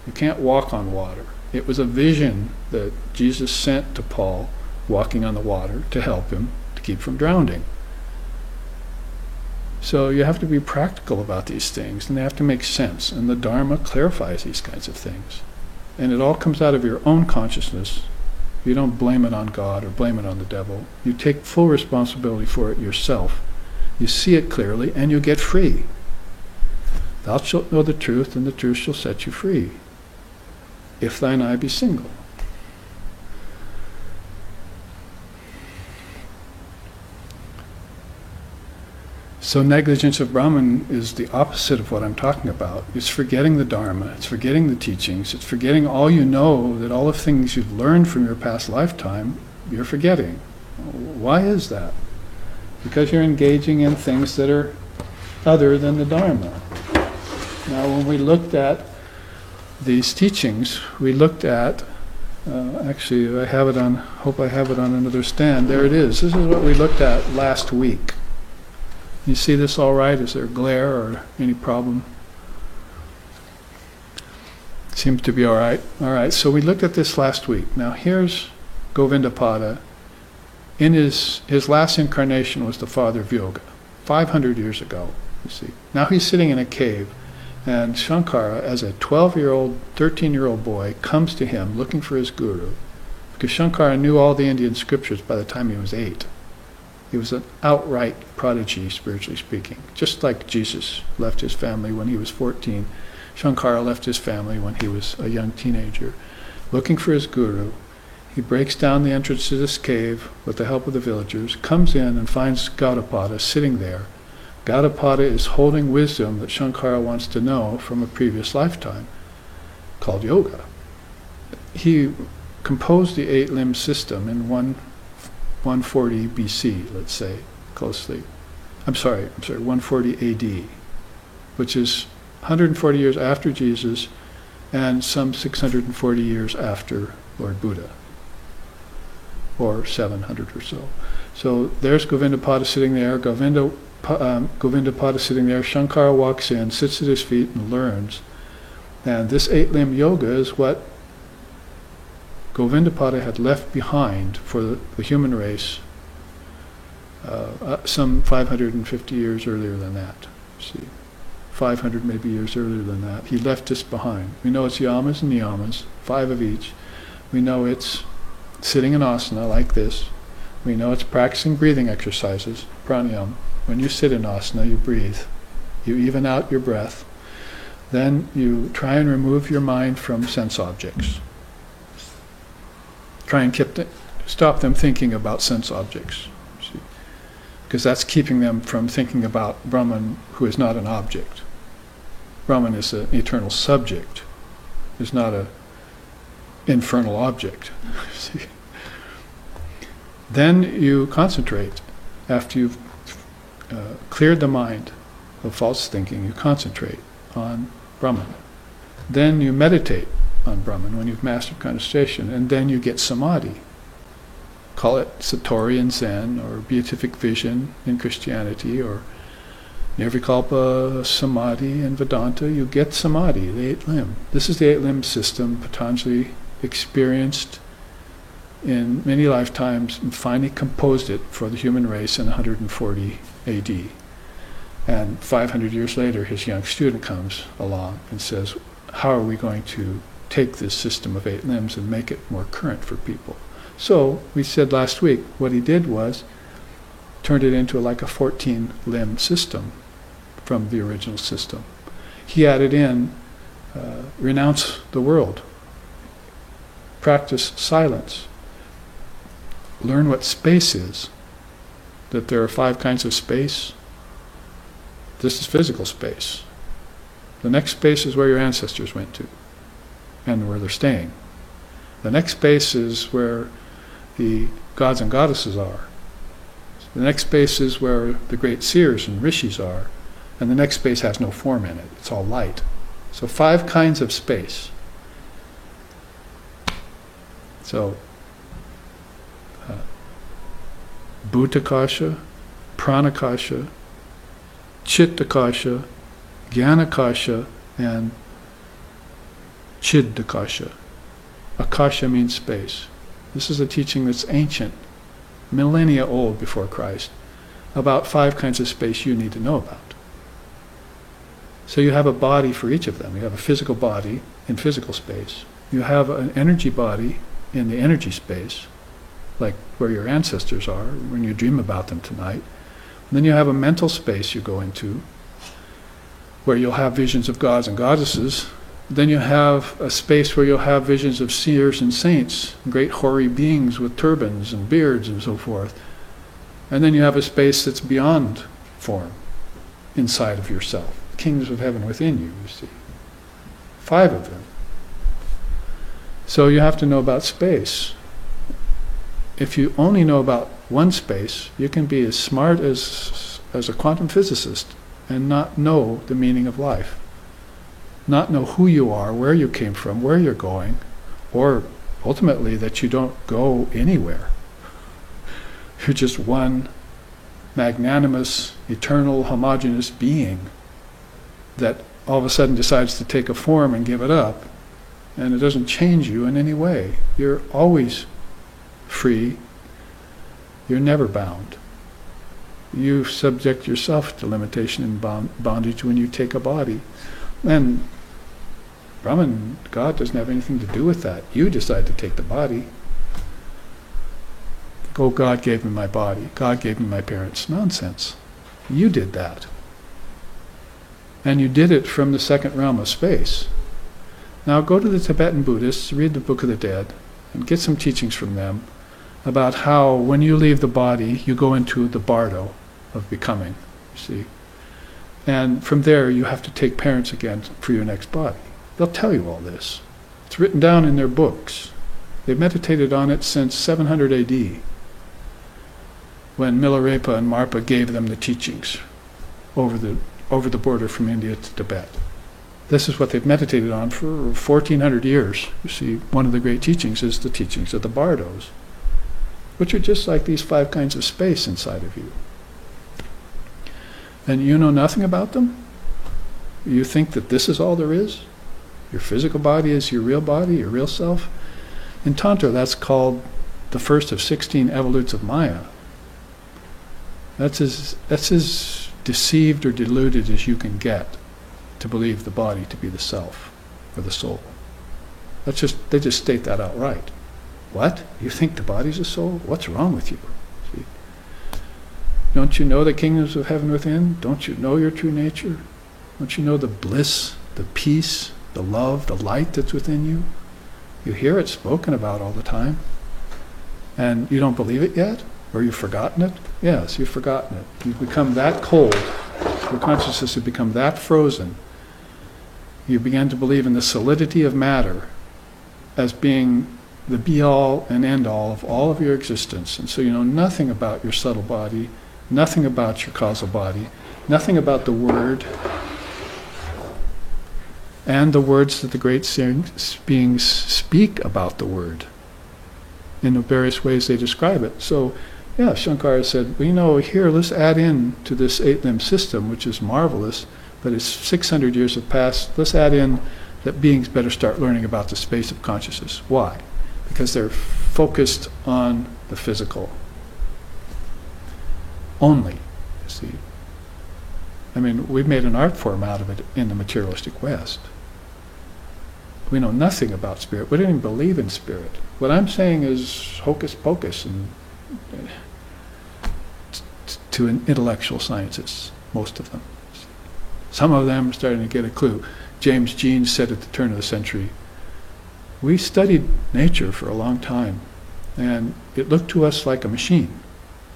You can't walk on water. It was a vision that Jesus sent to Paul, walking on the water, to help him to keep from drowning. So you have to be practical about these things, and they have to make sense. And the Dharma clarifies these kinds of things. And it all comes out of your own consciousness. You don't blame it on God or blame it on the devil. You take full responsibility for it yourself. You see it clearly, and you get free. Thou shalt know the truth, and the truth shall set you free. If thine eye be single. So negligence of Brahman is the opposite of what I'm talking about. It's forgetting the Dharma, it's forgetting the teachings, it's forgetting all you know, that all the things you've learned from your past lifetime, you're forgetting. Why is that? Because you're engaging in things that are other than the Dharma. Now when we looked at these teachings, we looked at, actually I have it on, hope I have it on another stand, there it is. This is what we looked at last week. You see this all right? Is there glare or any problem? Seems to be all right. All right, so we looked at this last week. Now here's Govindapada. In his last incarnation was the father of yoga, 500 years ago, you see. Now he's sitting in a cave, and Shankara, as a 12-year-old, 13-year-old boy, comes to him looking for his guru, because Shankara knew all the Indian scriptures by the time he was 8. He was an outright prodigy, spiritually speaking. Just like Jesus left his family when he was 14, Shankara left his family when he was a young teenager. Looking for his guru, he breaks down the entrance to this cave with the help of the villagers, comes in and finds Gaudapada sitting there. Gaudapada is holding wisdom that Shankara wants to know from a previous lifetime, called yoga. He composed the 8-limb system in 140 BC, let's say, closely. I'm sorry, 140 AD, which is 140 years after Jesus and some 640 years after Lord Buddha, or 700 or so. So there's Govindapada sitting there, Govindapada sitting there, Shankara walks in, sits at his feet and learns. And this 8-limb yoga is what Govindapada had left behind for the human race some 550 years earlier than that. See, 500 maybe years earlier than that. He left this behind. We know it's yamas and niyamas, 5 of each. We know it's sitting in asana like this. We know it's practicing breathing exercises, pranayama. When you sit in asana, you breathe. You even out your breath. Then you try and remove your mind from sense objects. Try and stop them thinking about sense objects, see? Because that's keeping them from thinking about Brahman, who is not an object. Brahman is an eternal subject, is not an infernal object. See? Then you concentrate. After you've cleared the mind of false thinking, you concentrate on Brahman. Then you meditate on Brahman when you've mastered concentration, and then you get samadhi. Call it Satori in Zen, or beatific vision in Christianity, or Nirvikalpa Samadhi in Vedanta. You get samadhi, the 8-limb. This is the 8-limb system Patanjali experienced in many lifetimes and finally composed it for the human race in 140 AD. And 500 years later, his young student comes along and says, how are we going to take this system of 8 limbs and make it more current for people? So we said last week, what he did was turned it into like a 14-limb system from the original system. He added in, renounce the world, practice silence, learn what space is, that there are 5 kinds of space. This is physical space. The next space is where your ancestors went to and where they're staying. The next space is where the gods and goddesses are. The next space is where the great seers and rishis are. And the next space has no form in it. It's all light. So 5 kinds of space. So Bhutakasha, Pranakasha, Chittakasha, Jnanakasha, and Chiddakasha. Akasha means space. This is a teaching that's ancient, millennia old before Christ, about 5 kinds of space you need to know about. So you have a body for each of them. You have a physical body in physical space. You have an energy body in the energy space, like where your ancestors are when you dream about them tonight. And then you have a mental space you go into, where you'll have visions of gods and goddesses. Then you have a space where you'll have visions of seers and saints, great hoary beings with turbans and beards and so forth. And then you have a space that's beyond form, inside of yourself. Kingdoms of heaven within you, you see. 5 of them. So you have to know about space. If you only know about one space, you can be as smart as a quantum physicist and not know the meaning of life. Not know who you are, where you came from, where you're going, or ultimately that you don't go anywhere. You're just one magnanimous, eternal, homogeneous being that all of a sudden decides to take a form and give it up, and it doesn't change you in any way. You're always free. You're never bound. You subject yourself to limitation and bondage when you take a body. And Brahman, God, doesn't have anything to do with that. You decide to take the body. Oh, God gave me my body. God gave me my parents. Nonsense. You did that. And you did it from the second realm of space. Now go to the Tibetan Buddhists, read the Book of the Dead, and get some teachings from them about how when you leave the body, you go into the bardo of becoming, you see. And from there, you have to take parents again for your next body. They'll tell you all this. It's written down in their books. They've meditated on it since 700 AD, when Milarepa and Marpa gave them the teachings over the border from India to Tibet. This is what they've meditated on for 1400 years. You see, one of the great teachings is the teachings of the bardos, which are just like these 5 kinds of space inside of you. And you know nothing about them? You think that this is all there is? Your physical body is your real body, your real self? In Tantra, that's called the first of 16 evolutes of Maya. That's as deceived or deluded as you can get to believe the body to be the self or the soul. They just state that outright. What? You think the body's a soul? What's wrong with you? See? Don't you know the kingdoms of heaven within? Don't you know your true nature? Don't you know the bliss, the peace, the love, the light that's within you? You hear it spoken about all the time. And you don't believe it yet? Or you've forgotten it? Yes, you've forgotten it. You've become that cold. Your consciousness has become that frozen. You began to believe in the solidity of matter as being the be-all and end-all of all of your existence. And so you know nothing about your subtle body, nothing about your causal body, nothing about the Word, and the words that the great beings speak about the Word in the various ways they describe it. So, yeah, Shankara said, well, you know, here, let's add in to this 8-limb system, which is marvelous, but it's 600 years have passed. Let's add in that beings better start learning about the space of consciousness. Why? Because they're focused on the physical only, you see. I mean, we've made an art form out of it in the materialistic West. We know nothing about spirit. We don't even believe in spirit. What I'm saying is hocus pocus and to intellectual scientists, most of them. Some of them are starting to get a clue. James Jean said at the turn of the century, we studied nature for a long time, and it looked to us like a machine.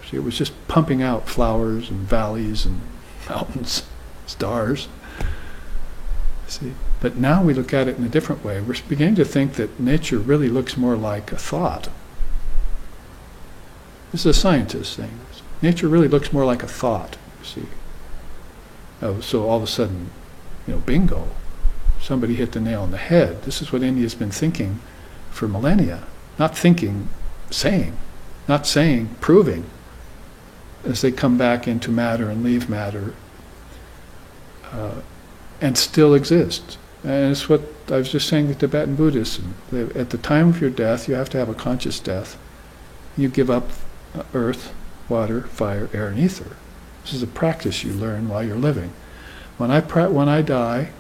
See, it was just pumping out flowers and valleys and mountains, stars. See, but now we look at it in a different way. We're beginning to think that nature really looks more like a thought. This is a scientist saying this. Nature really looks more like a thought, you see. Oh, so all of a sudden, bingo. Somebody hit the nail on the head. This is what India's been thinking for millennia. Not thinking, saying. Not saying, proving. As they come back into matter and leave matter and still exist. And it's what I was just saying to Tibetan Buddhism. At the time of your death, you have to have a conscious death. You give up earth, water, fire, air, and ether. This is a practice you learn while you're living. When I die,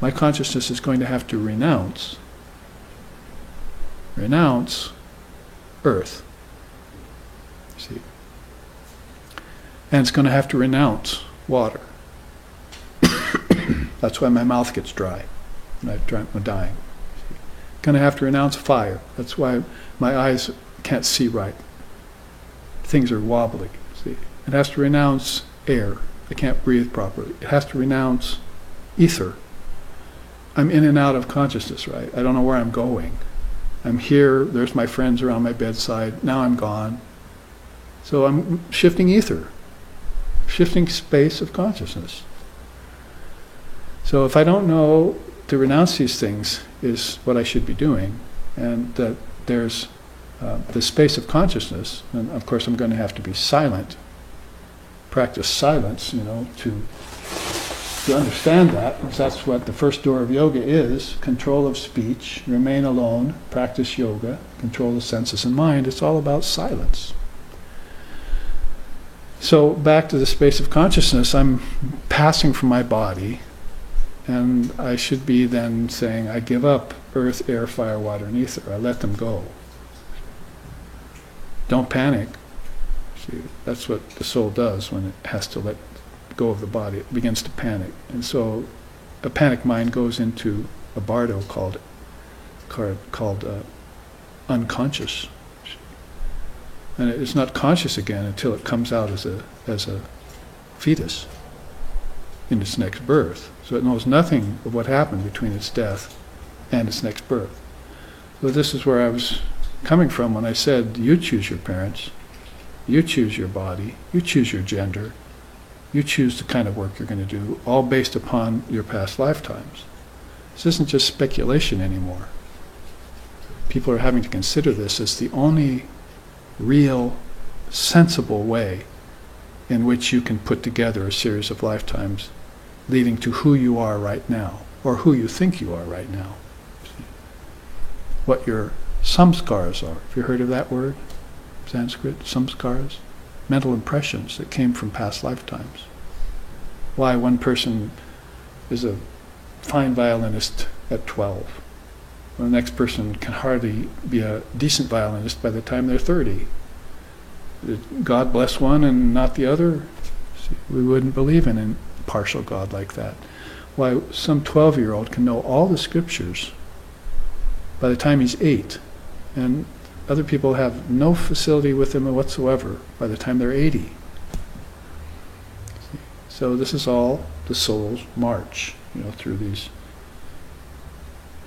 my consciousness is going to have to renounce earth. See? And it's going to have to renounce water. That's why my mouth gets dry when I'm dying. It's going to have to renounce fire. That's why my eyes can't see right. Things are wobbly. See? It has to renounce air. I can't breathe properly. It has to renounce ether. I'm in and out of consciousness, right? I don't know where I'm going. I'm here, there's my friends around my bedside, now I'm gone. So I'm shifting ether, shifting space of consciousness. So if I don't know to renounce these things is what I should be doing, and that there's the space of consciousness, and of course I'm going to have to be silent, practice silence, to understand that, because that's what the first door of yoga is: control of speech, remain alone, practice yoga, control the senses and mind. It's all about silence. So back to the space of consciousness, I'm passing from my body, and I should be then saying, I give up earth, air, fire, water, and ether. I let them go. Don't panic. See, that's what the soul does when it has to let go of the body. It begins to panic. And so a panic mind goes into a bardo called unconscious. And it's not conscious again until it comes out as a fetus in its next birth. So it knows nothing of what happened between its death and its next birth. So this is where I was coming from when I said, you choose your parents, you choose your body, you choose your gender, you choose the kind of work you're going to do, all based upon your past lifetimes. This isn't just speculation anymore. People are having to consider this as the only real, sensible way in which you can put together a series of lifetimes leading to who you are right now, or who you think you are right now. What your samskaras are. Have you heard of that word? Sanskrit, samskaras? Mental impressions that came from past lifetimes. Why one person is a fine violinist at 12. Well, the next person can hardly be a decent violinist by the time they're 30. Did God bless one and not the other? See, we wouldn't believe in a partial God like that. Why some 12-year-old can know all the scriptures by the time he's 8, and other people have no facility with them whatsoever by the time they're 80. So this is all the soul's march, through these,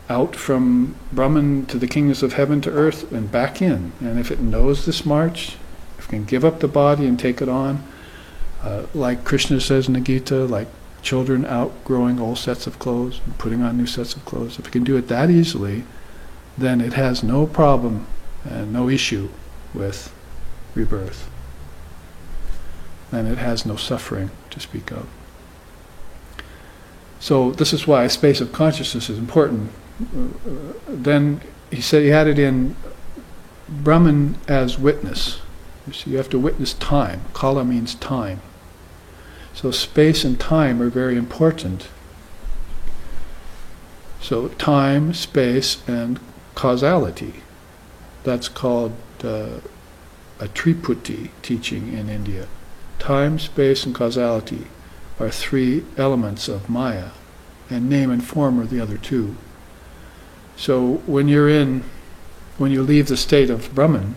out from Brahman to the kingdoms of heaven to earth and back in. And if it knows this march, if it can give up the body and take it on, like Krishna says in the Gita, like children outgrowing old sets of clothes and putting on new sets of clothes, if it can do it that easily, then it has no problem and no issue with rebirth. And it has no suffering to speak of. So this is why a space of consciousness is important. Then he said he had it in Brahman as witness. You see, you have to witness time. Kala means time. So space and time are very important. So time, space, and causality. That's called a Triputi teaching in India. Time, space, and causality are three elements of Maya, and name and form are the other two. So when you leave the state of Brahman,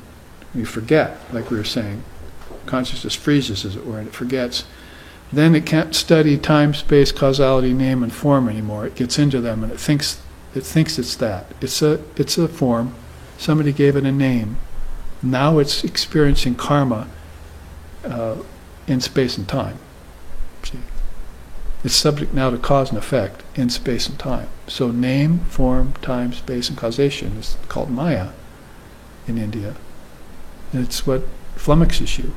you forget, like we were saying, consciousness freezes, as it were, and it forgets. Then it can't study time, space, causality, name, and form anymore. It gets into them, and it thinks it's that. It's a form. Somebody gave it a name. Now it's experiencing karma in space and time. See? It's subject now to cause and effect in space and time. So name, form, time, space, and causation is called Maya in India. And it's what flummoxes you.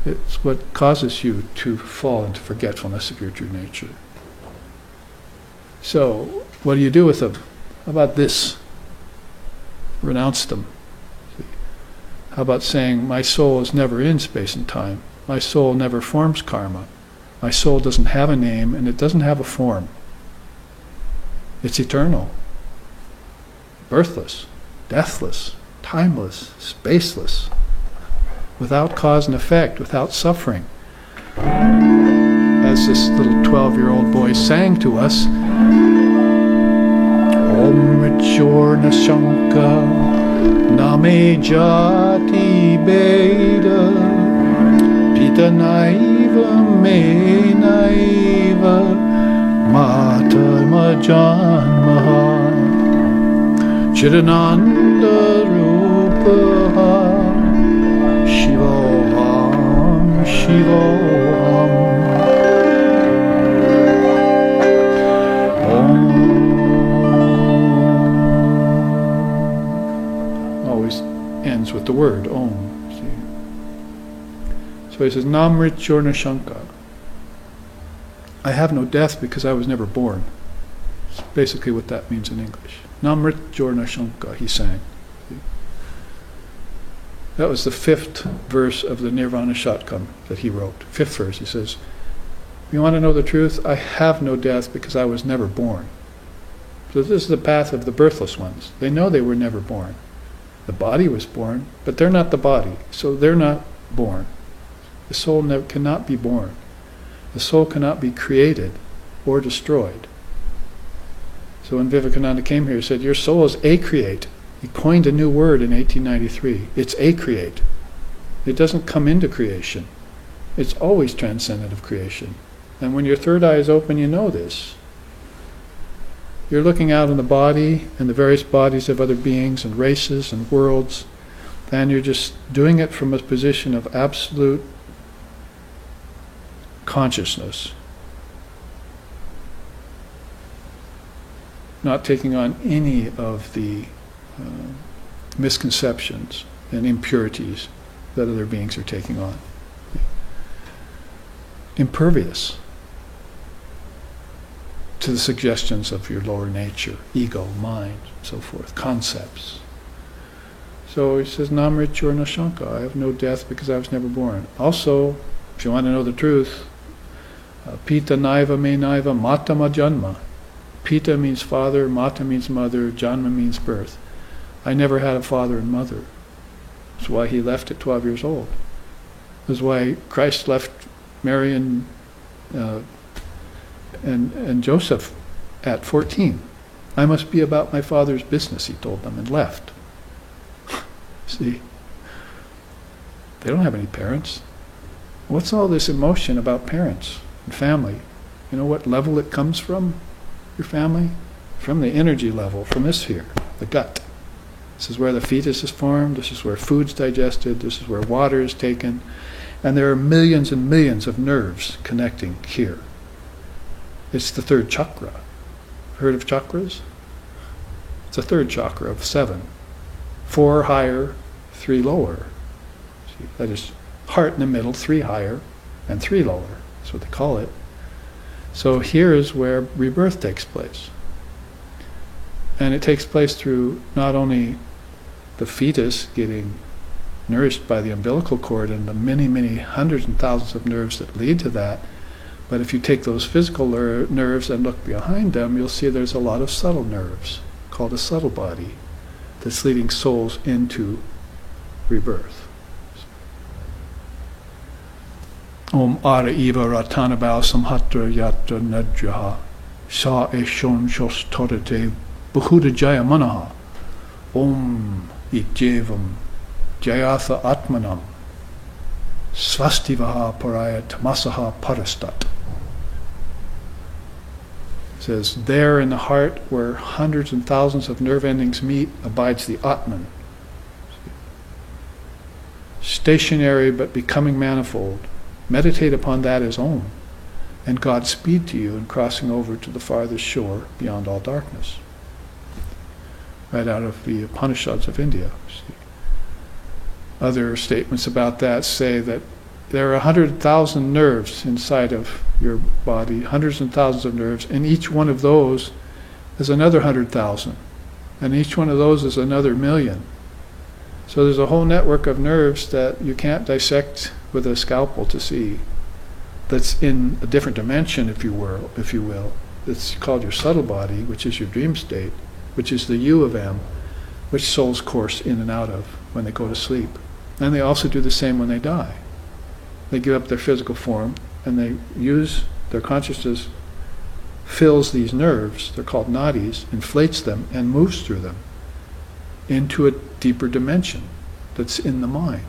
It's what causes you to fall into forgetfulness of your true nature. So, what do you do with them? How about this? Renounce them. See? How about saying, my soul is never in space and time. My soul never forms karma. My soul doesn't have a name, and it doesn't have a form. It's eternal, birthless, deathless, timeless, spaceless, without cause and effect, without suffering. As this little 12-year-old boy sang to us, Om Richorna Shanka Name Jati Beda Pita Naiva me naiva mata majanmaha Chidananda Rupaha Shivoham Shivoham Om. Always ends with the word Om. See? So he says, Namrit Jorna Shanka. I have no death because I was never born. That's basically what that means in English. Namrit Jorna Shanka, he sang. That was the 5th verse of the Nirvana Shotgun that he wrote. 5th verse, he says, you want to know the truth? I have no death because I was never born. So this is the path of the birthless ones. They know they were never born. The body was born, but they're not the body, so they're not born. The soul cannot be born. The soul cannot be created or destroyed. So when Vivekananda came here, he said, your soul is acreate. He coined a new word in 1893. It's acreate. It doesn't come into creation. It's always transcendent of creation. And when your third eye is open, you know this. You're looking out on the body and the various bodies of other beings and races and worlds, and you're just doing it from a position of absolute consciousness. Not taking on any of the misconceptions and impurities that other beings are taking on. Impervious to the suggestions of your lower nature, ego, mind, so forth, concepts. So he says, Namrit Jorna Shanka, I have no death because I was never born. Also, if you want to know the truth, Pita Naiva Me Naiva Mata Ma Janma. Pita means father, Mata means mother, Janma means birth. I never had a father and mother. That's why he left at 12 years old. That's why Christ left Mary and Joseph at 14. I must be about my father's business, he told them, and left. See? They don't have any parents. What's all this emotion about parents and family? You know what level it comes from? Your family? From the energy level, from this here, the gut. This is where the fetus is formed, this is where food's digested, this is where water is taken, and there are millions and millions of nerves connecting here. It's the 3rd chakra. Heard of chakras? It's the 3rd chakra of 7. 4 higher, 3 lower. See, that is heart in the middle, 3 higher, and 3 lower. That's what they call it. So here is where rebirth takes place. And it takes place through not only the fetus getting nourished by the umbilical cord and the many, many hundreds and thousands of nerves that lead to that, but if you take those physical nerves and look behind them, you'll see there's a lot of subtle nerves, called a subtle body, that's leading souls into rebirth. Om Ara Eva Ratanabal Samhatra Yatra Nadraha Sa Eshon Shos Torate Bhuda Jaya Manaha Om Itjevam Jayatha Atmanam Svastivaha Paraya Tamasaha Parastat. It says, there in the heart where hundreds and thousands of nerve endings meet abides the Atman. Stationary but becoming manifold. Meditate upon that as Om, and Godspeed to you in crossing over to the farthest shore beyond all darkness. Right out of the Upanishads of India. See? Other statements about that say that there are 100,000 nerves inside of your body, hundreds and thousands of nerves, and each one of those is another 100,000, and each one of those is another million. So there's a whole network of nerves that you can't dissect with a scalpel to see, that's in a different dimension, if you will. It's called your subtle body, which is your dream state, which is the U of M, which souls course in and out of when they go to sleep. And they also do the same when they die. They give up their physical form, and they use their consciousness, fills these nerves, they're called nadis, inflates them, and moves through them into a deeper dimension that's in the mind,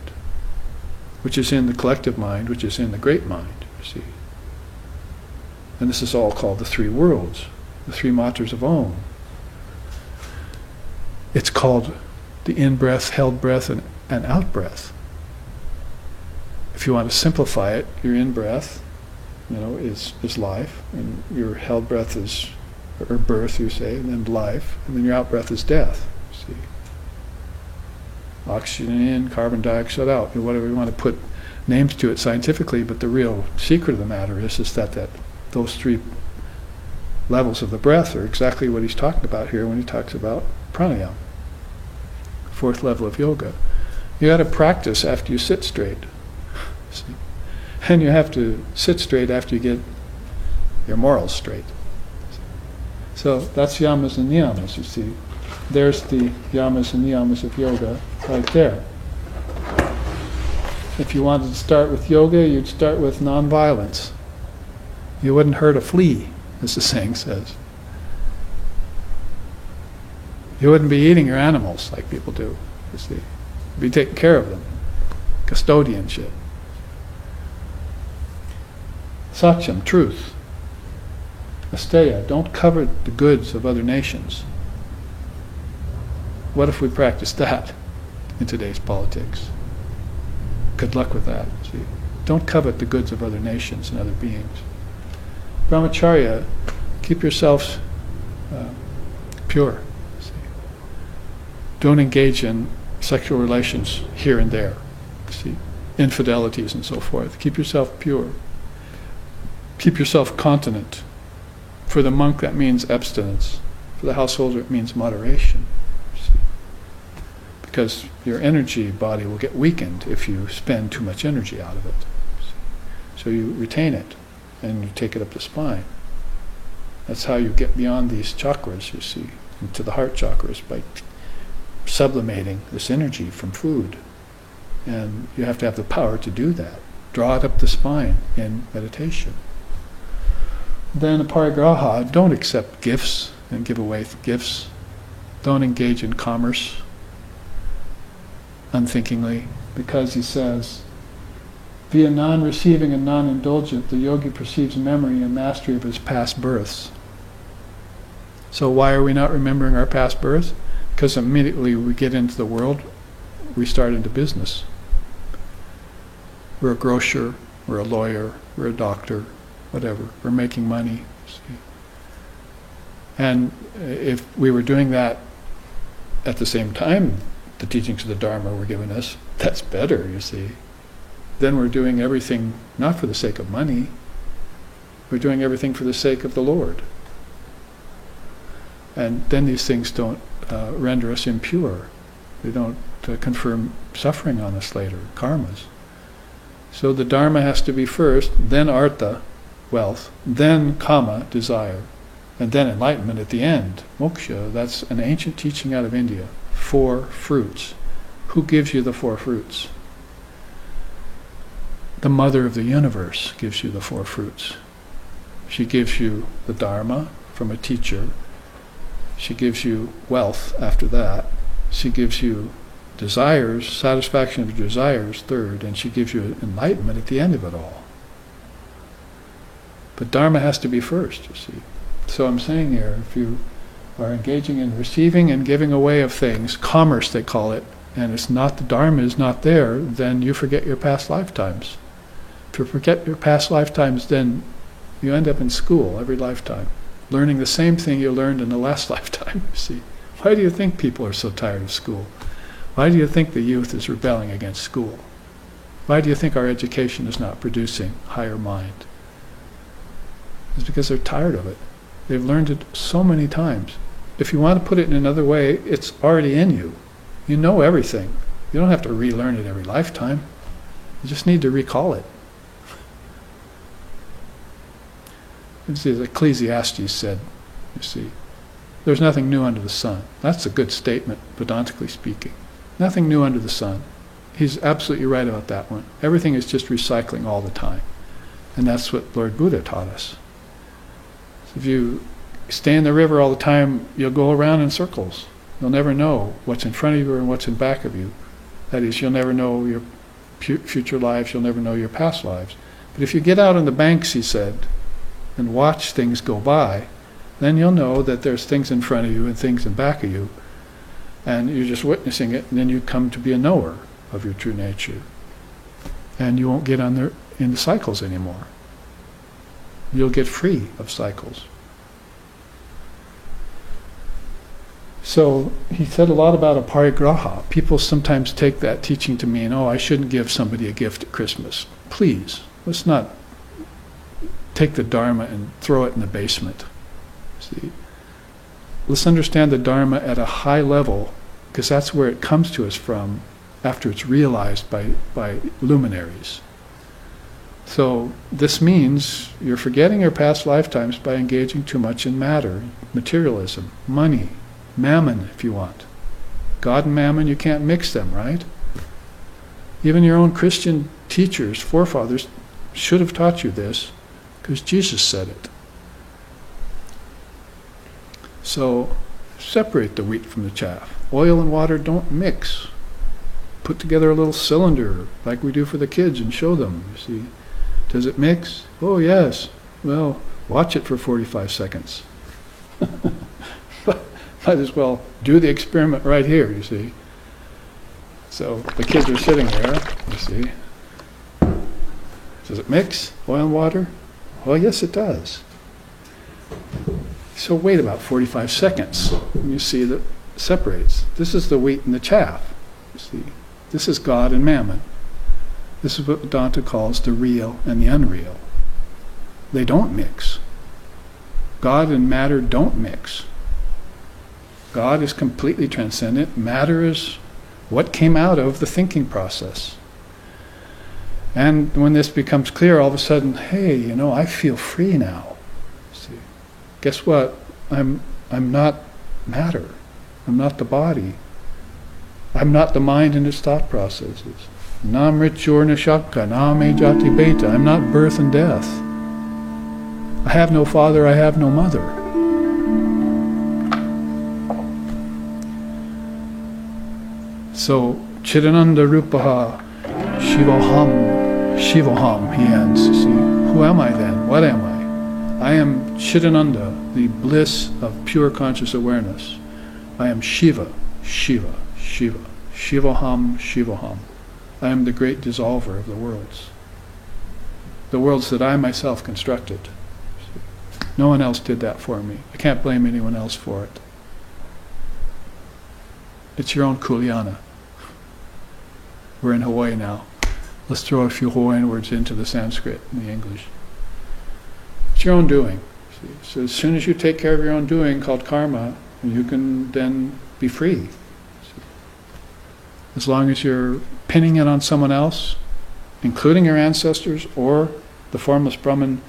which is in the collective mind, which is in the great mind. see. And this is all called the three worlds, the three matras of Om. It's called the in-breath, held breath, and out-breath. If you want to simplify it, your in-breath, is life, and your held breath is, or birth, you say, and then life, and then your out-breath is death. See, oxygen in, carbon dioxide out, whatever you want to put names to it scientifically, but the real secret of the matter is that those three levels of the breath are exactly what he's talking about here when he talks about pranayama. Fourth level of yoga. You got to practice after you sit straight. See? And you have to sit straight after you get your morals straight. So that's yamas and niyamas, you see. There's the yamas and niyamas of yoga right there. If you wanted to start with yoga, you'd start with non-violence. You wouldn't hurt a flea, as the saying says. You wouldn't be eating your animals like people do, you see. You'd be taking care of them. Custodianship. Satyam, truth. Asteya, don't covet the goods of other nations. What if we practiced that in today's politics? Good luck with that. See? Don't covet the goods of other nations and other beings. Brahmacharya, keep yourselves pure. See? Don't engage in sexual relations here and there. See? Infidelities and so forth. Keep yourself pure. Keep yourself continent. For the monk, that means abstinence. For the householder, it means moderation. See? Because your energy body will get weakened if you spend too much energy out of it. See? So you retain it, and you take it up the spine. That's how you get beyond these chakras, you see, into the heart chakras, by sublimating this energy from food. And you have to have the power to do that. Draw it up the spine in meditation. Then a parigraha, don't accept gifts and give away gifts. Don't engage in commerce unthinkingly, because he says, via non-receiving and non-indulgent, the yogi perceives memory and mastery of his past births. So why are we not remembering our past births? Because immediately we get into the world, we start into business. We're a grocer, we're a lawyer, we're a doctor, whatever. We're making money. See? And if we were doing that at the same time the teachings of the Dharma were giving us, that's better, you see. Then we're doing everything not for the sake of money, we're doing everything for the sake of the Lord. And then these things don't render us impure. They don't confer suffering on us later, karmas. So the Dharma has to be first, then artha, wealth, then kama, desire, and then enlightenment at the end, moksha. That's an ancient teaching out of India. 4 fruits. Who gives you the 4 fruits? The mother of the universe gives you the 4 fruits. She gives you the Dharma from a teacher. She gives you wealth after that. She gives you desires, satisfaction of desires, third, and she gives you enlightenment at the end of it all. But Dharma has to be first, you see. So I'm saying here, if you are engaging in receiving and giving away of things, commerce they call it, and it's not, the Dharma is not there, then you forget your past lifetimes. If you forget your past lifetimes, then you end up in school every lifetime, learning the same thing you learned in the last lifetime, you see. Why do you think people are so tired of school? Why do you think the youth is rebelling against school? Why do you think our education is not producing higher mind? It's because they're tired of it. They've learned it so many times. If you want to put it in another way, it's already in you. You know everything. You don't have to relearn it every lifetime. You just need to recall it. As Ecclesiastes said, you see, there's nothing new under the sun. That's a good statement, Vedantically speaking. Nothing new under the sun. He's absolutely right about that one. Everything is just recycling all the time. And that's what Lord Buddha taught us. If you stay in the river all the time, you'll go around in circles. You'll never know what's in front of you and what's in back of you. That is, you'll never know your future lives, you'll never know your past lives. But if you get out on the banks, he said, and watch things go by, then you'll know that there's things in front of you and things in back of you, and you're just witnessing it, and then you come to be a knower of your true nature. And you won't get in the cycles anymore. You'll get free of cycles. So he said a lot about aparigraha. People sometimes take that teaching to mean, I shouldn't give somebody a gift at Christmas. Please, let's not take the Dharma and throw it in the basement. See? Let's understand the Dharma at a high level, because that's where it comes to us from after it's realized by luminaries. So this means you're forgetting your past lifetimes by engaging too much in matter, materialism, money, mammon if you want. God and mammon, you can't mix them, right? Even your own Christian teachers, forefathers, should have taught you this, because Jesus said it. So separate the wheat from the chaff. Oil and water don't mix. Put together a little cylinder like we do for the kids and show them, you see. Does it mix? Oh yes. Well, watch it for 45 seconds. Might as well do the experiment right here, you see. So the kids are sitting there, you see. Does it mix, oil and water? Well, yes it does. So wait about 45 seconds, and you see that it separates. This is the wheat and the chaff, you see. This is God and mammon. This is what Vedanta calls the real and the unreal. They don't mix. God and matter don't mix. God is completely transcendent. Matter is what came out of the thinking process. And when this becomes clear, all of a sudden, hey, I feel free now. See, guess what? I'm not matter. I'm not the body. I'm not the mind and its thought processes. Nam ritur nashaka, nam jati beta. I'm not birth and death. I have no father, I have no mother. So, Chidananda Rupaha, Shivoham, he ends. See, who am I then? What am I? I am Chidananda, the bliss of pure conscious awareness. I am Shiva, Shiva, Shiva, Shivoham. I am the great dissolver of the worlds that I myself constructed. No one else did that for me. I can't blame anyone else for it. It's your own kulyana. We're in Hawaii now. Let's throw a few Hawaiian words into the Sanskrit and the English. It's your own doing. See? So as soon as you take care of your own doing, called karma, you can then be free. See? As long as you're pinning it on someone else, including your ancestors or the formless Brahman,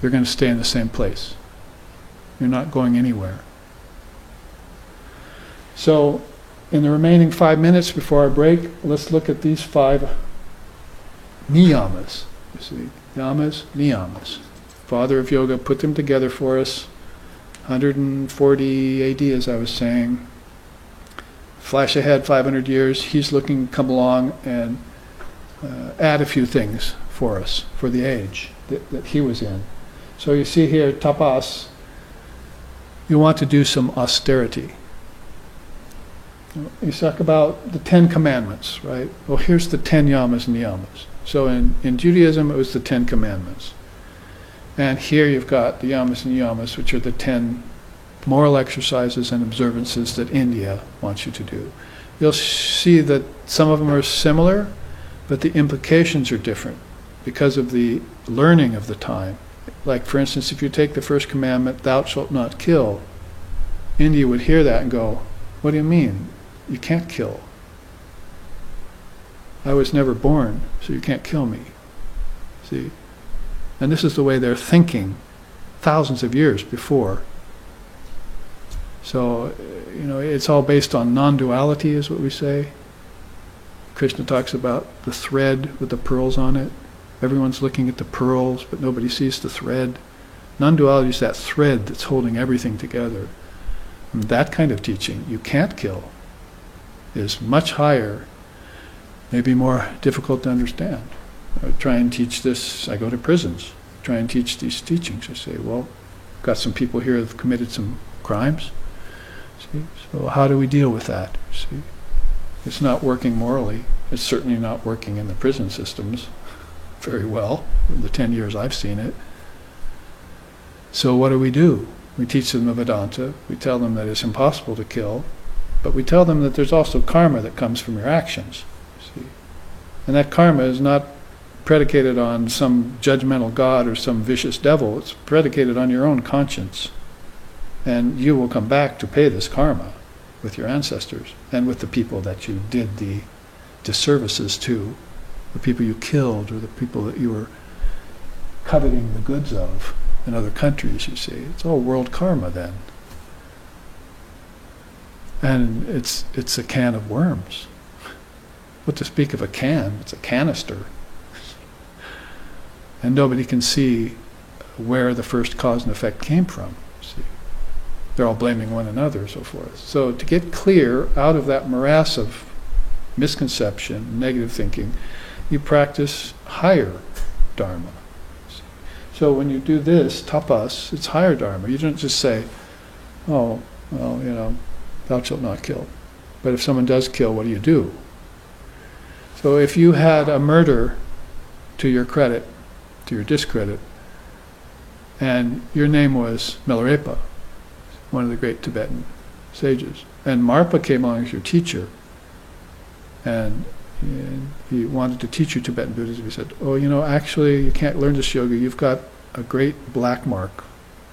you're going to stay in the same place. You're not going anywhere. So, in the remaining 5 minutes before our break, let's look at these 5 niyamas. You see, yamas, niyamas. Father of Yoga put them together for us. 140 AD, as I was saying. Flash ahead 500 years, he's looking to come along and add a few things for us, for the age that he was in. So you see here, tapas, you want to do some austerity. You talk about the 10 commandments, right? Well, here's the 10 yamas and niyamas. So in Judaism, it was the 10 commandments. And here you've got the yamas and niyamas, which are the 10 moral exercises and observances that India wants you to do. You'll see that some of them are similar, but the implications are different because of the learning of the time. Like, for instance, if you take the first commandment, thou shalt not kill, India would hear that and go, what do you mean? You can't kill. I was never born, so you can't kill me. See? And this is the way they're thinking thousands of years before. So, it's all based on non-duality, is what we say. Krishna talks about the thread with the pearls on it. Everyone's looking at the pearls, but nobody sees the thread. Non-duality is that thread that's holding everything together. And that kind of teaching, you can't kill, is much higher, maybe more difficult to understand. I try and teach this. I go to prisons, try and teach these teachings. I say, well, got some people here who've committed some crimes. See? So how do we deal with that? See? It's not working morally. It's certainly not working in the prison systems very well, in the 10 years I've seen it. So what do? We teach them the Vedanta. We tell them that it's impossible to kill, but we tell them that there's also karma that comes from your actions. See? And that karma is not predicated on some judgmental god or some vicious devil. It's predicated on your own conscience. And you will come back to pay this karma with your ancestors and with the people that you did the disservices to, the people you killed or the people that you were coveting the goods of in other countries, you see. It's all world karma then. And it's a can of worms. What to speak of a can? It's a canister. And nobody can see where the first cause and effect came from. See, they're all blaming one another and so forth. So to get clear out of that morass of misconception, negative thinking, you practice higher dharma. See? So when you do this, tapas, it's higher dharma. You don't just say, oh, well, thou shalt not kill. But if someone does kill, what do? So if you had a murder to your credit, to your discredit, and your name was Milarepa, one of the great Tibetan sages, and Marpa came along as your teacher, and he wanted to teach you Tibetan Buddhism. He said, oh, actually you can't learn this yoga, you've got a great black mark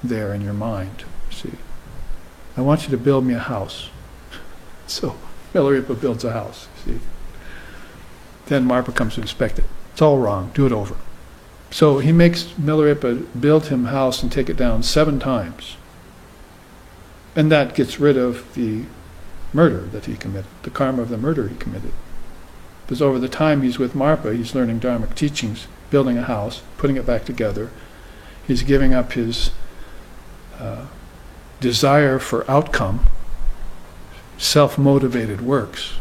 there in your mind, see. I want you to build me a house. So Milarepa builds a house, see. Then Marpa comes to inspect it. It's all wrong, do it over. So he makes Milarepa build him a house and take it down 7 times. And that gets rid of the murder that he committed, the karma of the murder he committed. Because over the time he's with Marpa, he's learning Dharmic teachings, building a house, putting it back together. He's giving up his desire for outcome, self-motivated works.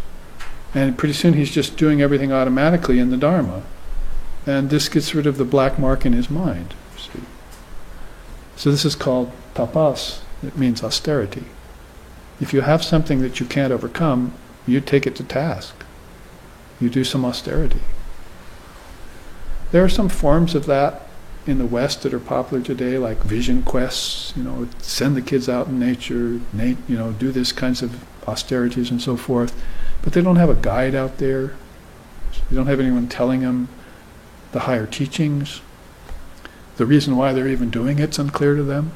And pretty soon he's just doing everything automatically in the Dharma. And this gets rid of the black mark in his mind. See? So this is called tapas. It means austerity. If you have something that you can't overcome, you take it to task. You do some austerity. There are some forms of that in the West that are popular today, like vision quests, send the kids out in nature, do this kinds of austerities and so forth. But they don't have a guide out there. They don't have anyone telling them the higher teachings. The reason why they're even doing it's unclear to them.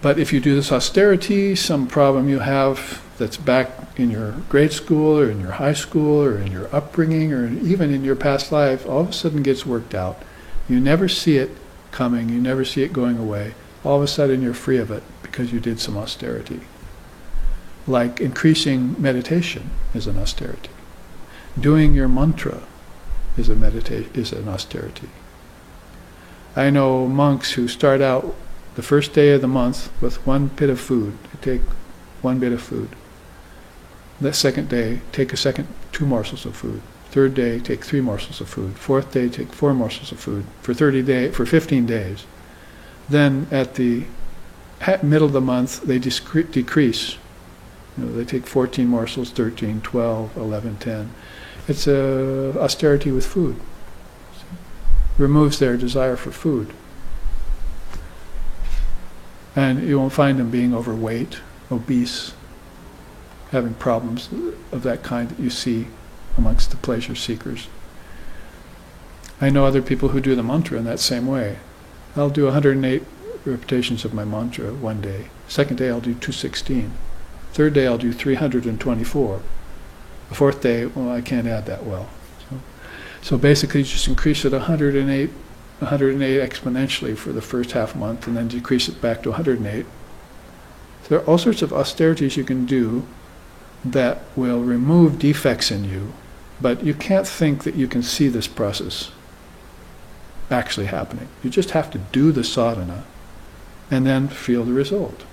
But if you do this austerity, some problem you have that's back in your grade school or in your high school or in your upbringing or even in your past life, all of a sudden gets worked out. You never see it coming, you never see it going away. All of a sudden you're free of it because you did some austerity. Like increasing meditation is an austerity. Doing your mantra is an austerity. I know monks who start out the first day of the month with 1 bit of food. They take 1 bit of food. The second day, take 2 morsels of food. Third day, take 3 morsels of food. Fourth day, take 4 morsels of food for 15 days. Then at the middle of the month, they decrease. They take 14 morsels, 13, 12, 11, 10. It's austerity with food. Removes their desire for food. And you won't find them being overweight, obese, having problems of that kind that you see amongst the pleasure seekers. I know other people who do the mantra in that same way. I'll do 108 repetitions of my mantra one day. Second day I'll do 216. Third day I'll do 324. The fourth day, I can't add that well. So basically just increase it 108 exponentially for the first half month and then decrease it back to 108. So there are all sorts of austerities you can do that will remove defects in you, but you can't think that you can see this process actually happening. You just have to do the sadhana and then feel the result.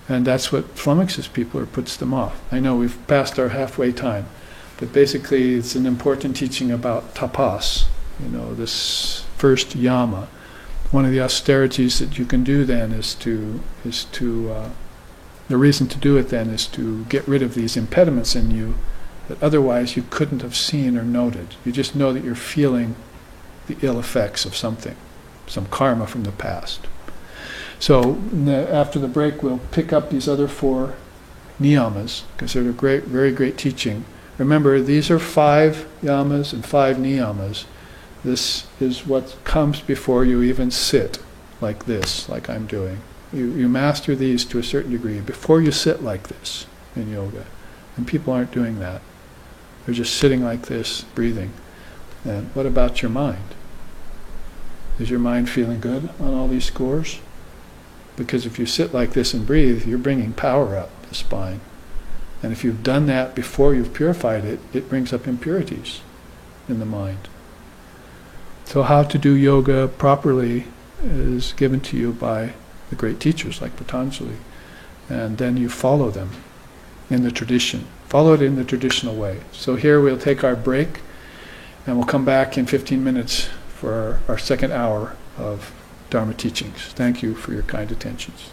And that's what flummoxes people or puts them off. I know we've passed our halfway time. But basically, it's an important teaching about tapas, this first yama. One of the austerities that you can do then is to the reason to do it then is to get rid of these impediments in you that otherwise you couldn't have seen or noted. You just know that you're feeling the ill effects of something, some karma from the past. So after the break, we'll pick up these other 4 niyamas, because they're a great, very great teaching. Remember, these are 5 yamas and 5 niyamas. This is what comes before you even sit like this, like I'm doing. You master these to a certain degree before you sit like this in yoga. And people aren't doing that. They're just sitting like this, breathing. And what about your mind? Is your mind feeling good on all these scores? Because if you sit like this and breathe, you're bringing power up the spine. And if you've done that before you've purified it, it brings up impurities in the mind. So how to do yoga properly is given to you by the great teachers like Patanjali. And then you follow them in the tradition. Follow it in the traditional way. So here we'll take our break, and we'll come back in 15 minutes for our second hour of Dharma teachings. Thank you for your kind attentions.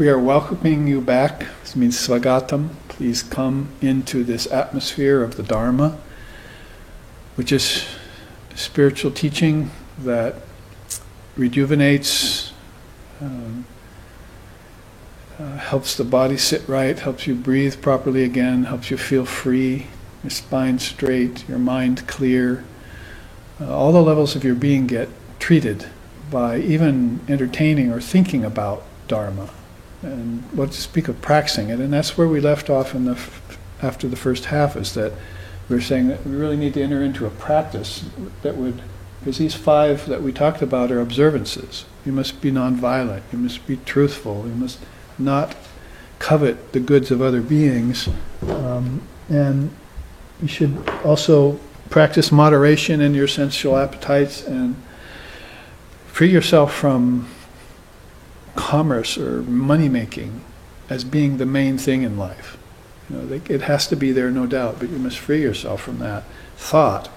we are welcoming you back. This means swagatam. Please come into this atmosphere of the Dharma, which is spiritual teaching that rejuvenates, helps the body sit right, helps you breathe properly again, helps you feel free, your spine straight, your mind clear. All the levels of your being get treated by even entertaining or thinking about Dharma. And let's speak of practicing it. And that's where we left off after the first half, is that we're saying that we really need to enter into a practice that would, because these 5 that we talked about are observances. You must be nonviolent, you must be truthful, you must not covet the goods of other beings, and you should also practice moderation in your sensual appetites and free yourself from commerce or money making as being the main thing in life. It has to be there, no doubt, but you must free yourself from that thought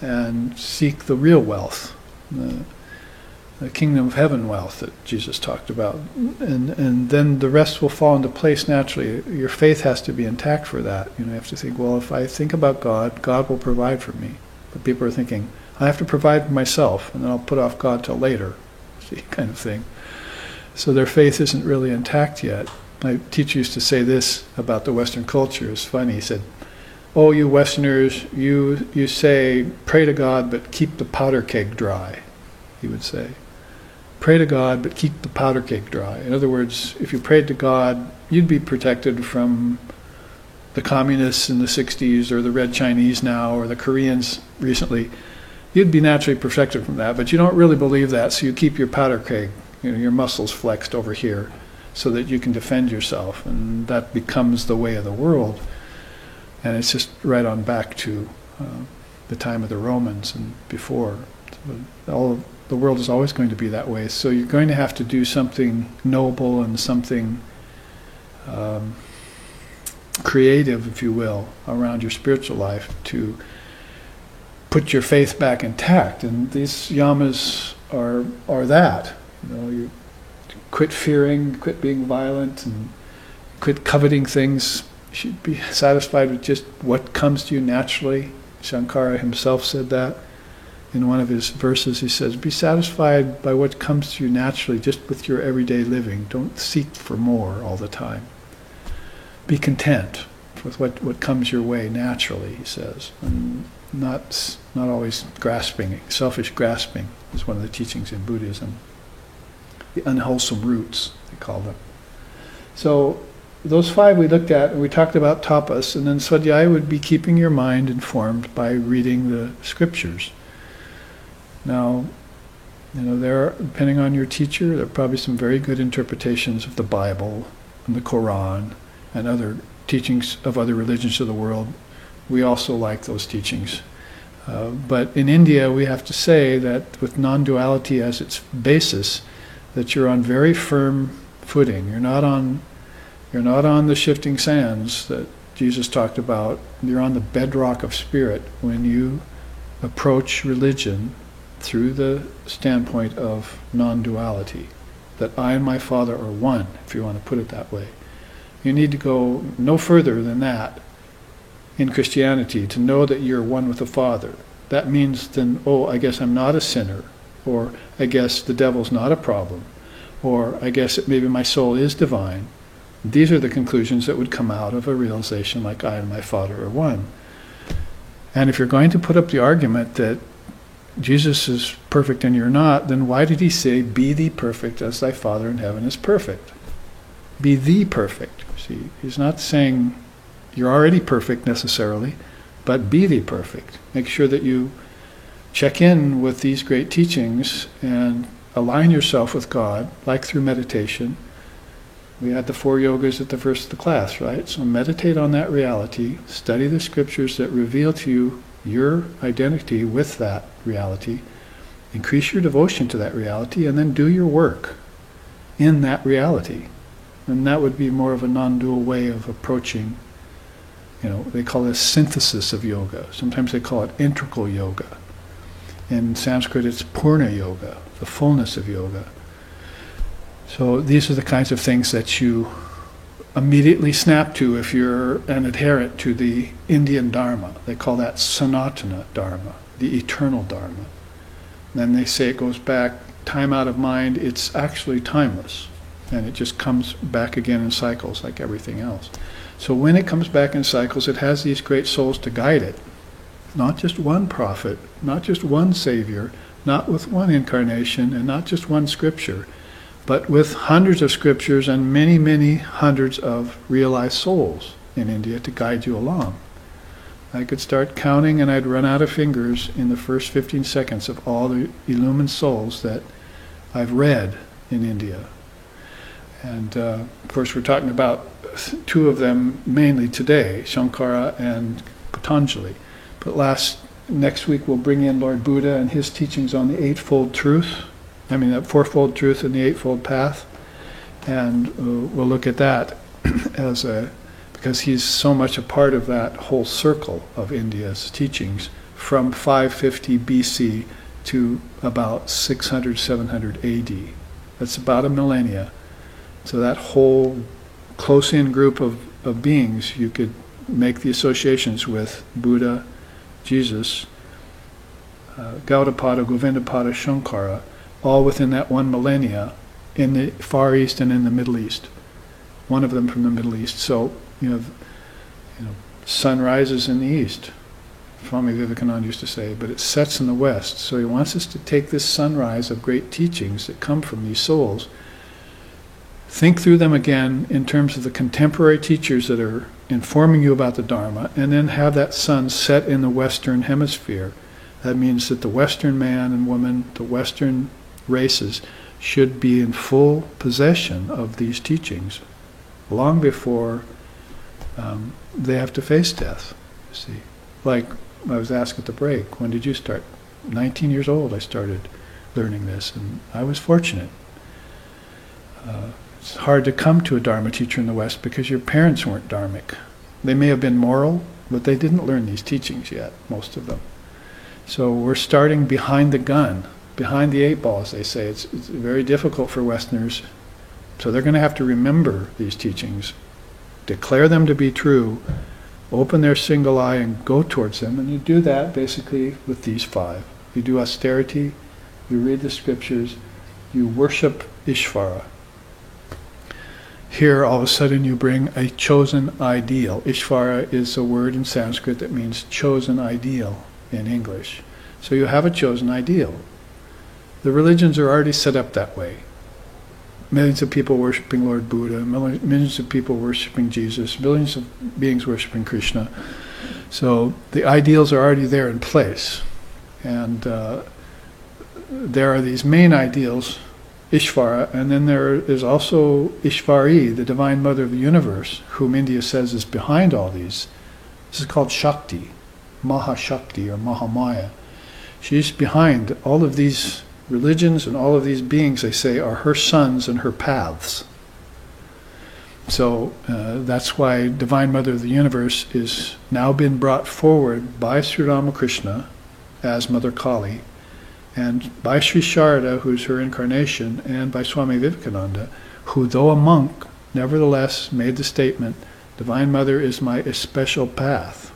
and seek the real wealth, the kingdom of heaven wealth that Jesus talked about. And then the rest will fall into place naturally. Your faith has to be intact for that. You have to think, well, if I think about God, God will provide for me. But people are thinking, I have to provide for myself, and then I'll put off God till later, see, kind of thing. So their faith isn't really intact yet. My teacher used to say this about the Western culture. It's funny. He said, oh, you Westerners, you say, pray to God, but keep the powder keg dry, he would say. Pray to God, but keep the powder keg dry. In other words, if you prayed to God, you'd be protected from the communists in the 60s, or the Red Chinese now, or the Koreans recently. You'd be naturally protected from that, but you don't really believe that, so you keep your powder keg, your muscles flexed over here, so that you can defend yourself, and that becomes the way of the world. And it's just right on back to the time of the Romans and before. The world is always going to be that way. So you're going to have to do something noble and something creative, if you will, around your spiritual life to put your faith back intact. And these yamas are that. You quit fearing, quit being violent, and quit coveting things. You should be satisfied with just what comes to you naturally. Shankara himself said that. In one of his verses, he says, be satisfied by what comes to you naturally, just with your everyday living. Don't seek for more all the time. Be content with what comes your way naturally, he says, and not always grasping. Selfish grasping is one of the teachings in Buddhism. The unwholesome roots, they call them. So those 5 we looked at, and we talked about tapas, and then Swadhyaya would be keeping your mind informed by reading the scriptures. Now, there are, depending on your teacher, there are probably some very good interpretations of the Bible and the Quran and other teachings of other religions of the world. We also like those teachings. But in India, we have to say that with non-duality as its basis, that you're on very firm footing. You're not on the shifting sands that Jesus talked about. You're on the bedrock of spirit when you approach religion through the standpoint of non-duality, that I and my Father are one, if you want to put it that way. You need to go no further than that in Christianity to know that you're one with the Father. That means then, I guess I'm not a sinner, or I guess the devil's not a problem, or I guess maybe my soul is divine. These are the conclusions that would come out of a realization like I and my Father are one. And if you're going to put up the argument that Jesus is perfect and you're not, then why did he say, be thee perfect as thy Father in heaven is perfect? Be thee perfect. See, he's not saying you're already perfect necessarily, but be thee perfect. Make sure that you check in with these great teachings and align yourself with God, like through meditation. We had the 4 yogas at the first of the class, right? So meditate on that reality, study the scriptures that reveal to you your identity with that reality, increase your devotion to that reality, and then do your work in that reality. And that would be more of a non-dual way of approaching, they call it a synthesis of yoga. Sometimes they call it integral yoga. In Sanskrit it's Purna yoga, the fullness of yoga. So these are the kinds of things that you immediately snap to if you're an adherent to the Indian Dharma. They call that Sanatana Dharma, the eternal Dharma. Then they say it goes back, time out of mind, it's actually timeless. And it just comes back again in cycles like everything else. So when it comes back in cycles, it has these great souls to guide it. Not just one prophet, not just one savior, not with one incarnation, and not just one scripture, but with hundreds of scriptures and many, many hundreds of realized souls in India to guide you along. I could start counting and I'd run out of fingers in the first 15 seconds of all the illumined souls that I've read in India. And of course we're talking about two of them mainly today, Shankara and Patanjali. But next week we'll bring in Lord Buddha and his teachings on the Eightfold Truth. That Fourfold Truth and the Eightfold Path. And we'll look at that because he's so much a part of that whole circle of India's teachings from 550 BC to about 600, 700 AD. That's about a millennia. So that whole close-in group of beings, you could make the associations with Buddha, Jesus, Gaudapada, Govindapada, Shankara, all within that one millennia in the Far East and in the Middle East. One of them from the Middle East. So, sun rises in the east, Swami Vivekananda used to say, but it sets in the west. So he wants us to take this sunrise of great teachings that come from these souls, think through them again in terms of the contemporary teachers that are informing you about the Dharma, and then have that sun set in the Western Hemisphere. That means that the Western man and woman, the Western races, should be in full possession of these teachings long before they have to face death. You see, like I was asked at the break, when did you start? 19 years old I started learning this, and I was fortunate. It's hard to come to a Dharma teacher in the West because your parents weren't Dharmic. They may have been moral, but they didn't learn these teachings yet, most of them. So we're starting behind the gun, behind the 8 ball, as they say. It's very difficult for Westerners. So they're going to have to remember these teachings, declare them to be true, open their single eye and go towards them. And you do that basically with these 5. You do austerity, you read the scriptures, you worship Ishvara. Here, all of a sudden, you bring a chosen ideal. Ishvara is a word in Sanskrit that means chosen ideal in English. So you have a chosen ideal. The religions are already set up that way. Millions of people worshipping Lord Buddha, millions of people worshipping Jesus, billions of beings worshipping Krishna. So the ideals are already there in place. And there are these main ideals, Ishvara, and then there is also Ishvari, the Divine Mother of the Universe, whom India says is behind all these. This is called Shakti, Mahashakti or Mahamaya. She's behind all of these religions, and all of these beings, they say, are her sons and her paths. So that's why Divine Mother of the Universe is now been brought forward by Sri Ramakrishna as Mother Kali, and by Sri Sharada, who's her incarnation, and by Swami Vivekananda, who, though a monk, nevertheless made the statement, Divine Mother is my especial path.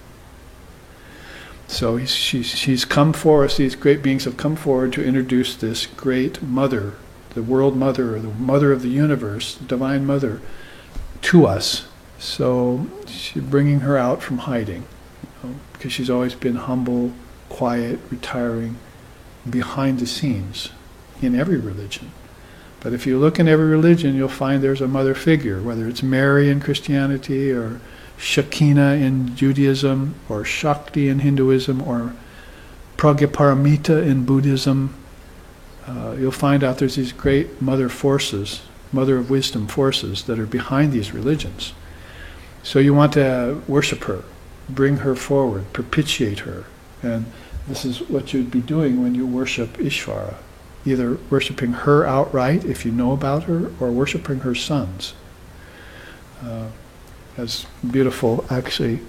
So she's come for us, these great beings have come forward to introduce this great Mother, the World Mother, or the Mother of the Universe, Divine Mother, to us. So she's bringing her out from hiding, because she's always been humble, quiet, retiring, behind the scenes in every religion. But if you look in every religion, you'll find there's a mother figure, whether it's Mary in Christianity, or Shekinah in Judaism, or Shakti in Hinduism, or Pragyaparamita in Buddhism. You'll find out there's these great mother forces, mother of wisdom forces that are behind these religions. So you want to worship her, bring her forward, propitiate her. And this is what you'd be doing when you worship Ishvara. Either worshiping her outright, if you know about her, or worshiping her sons. Has beautiful, actually,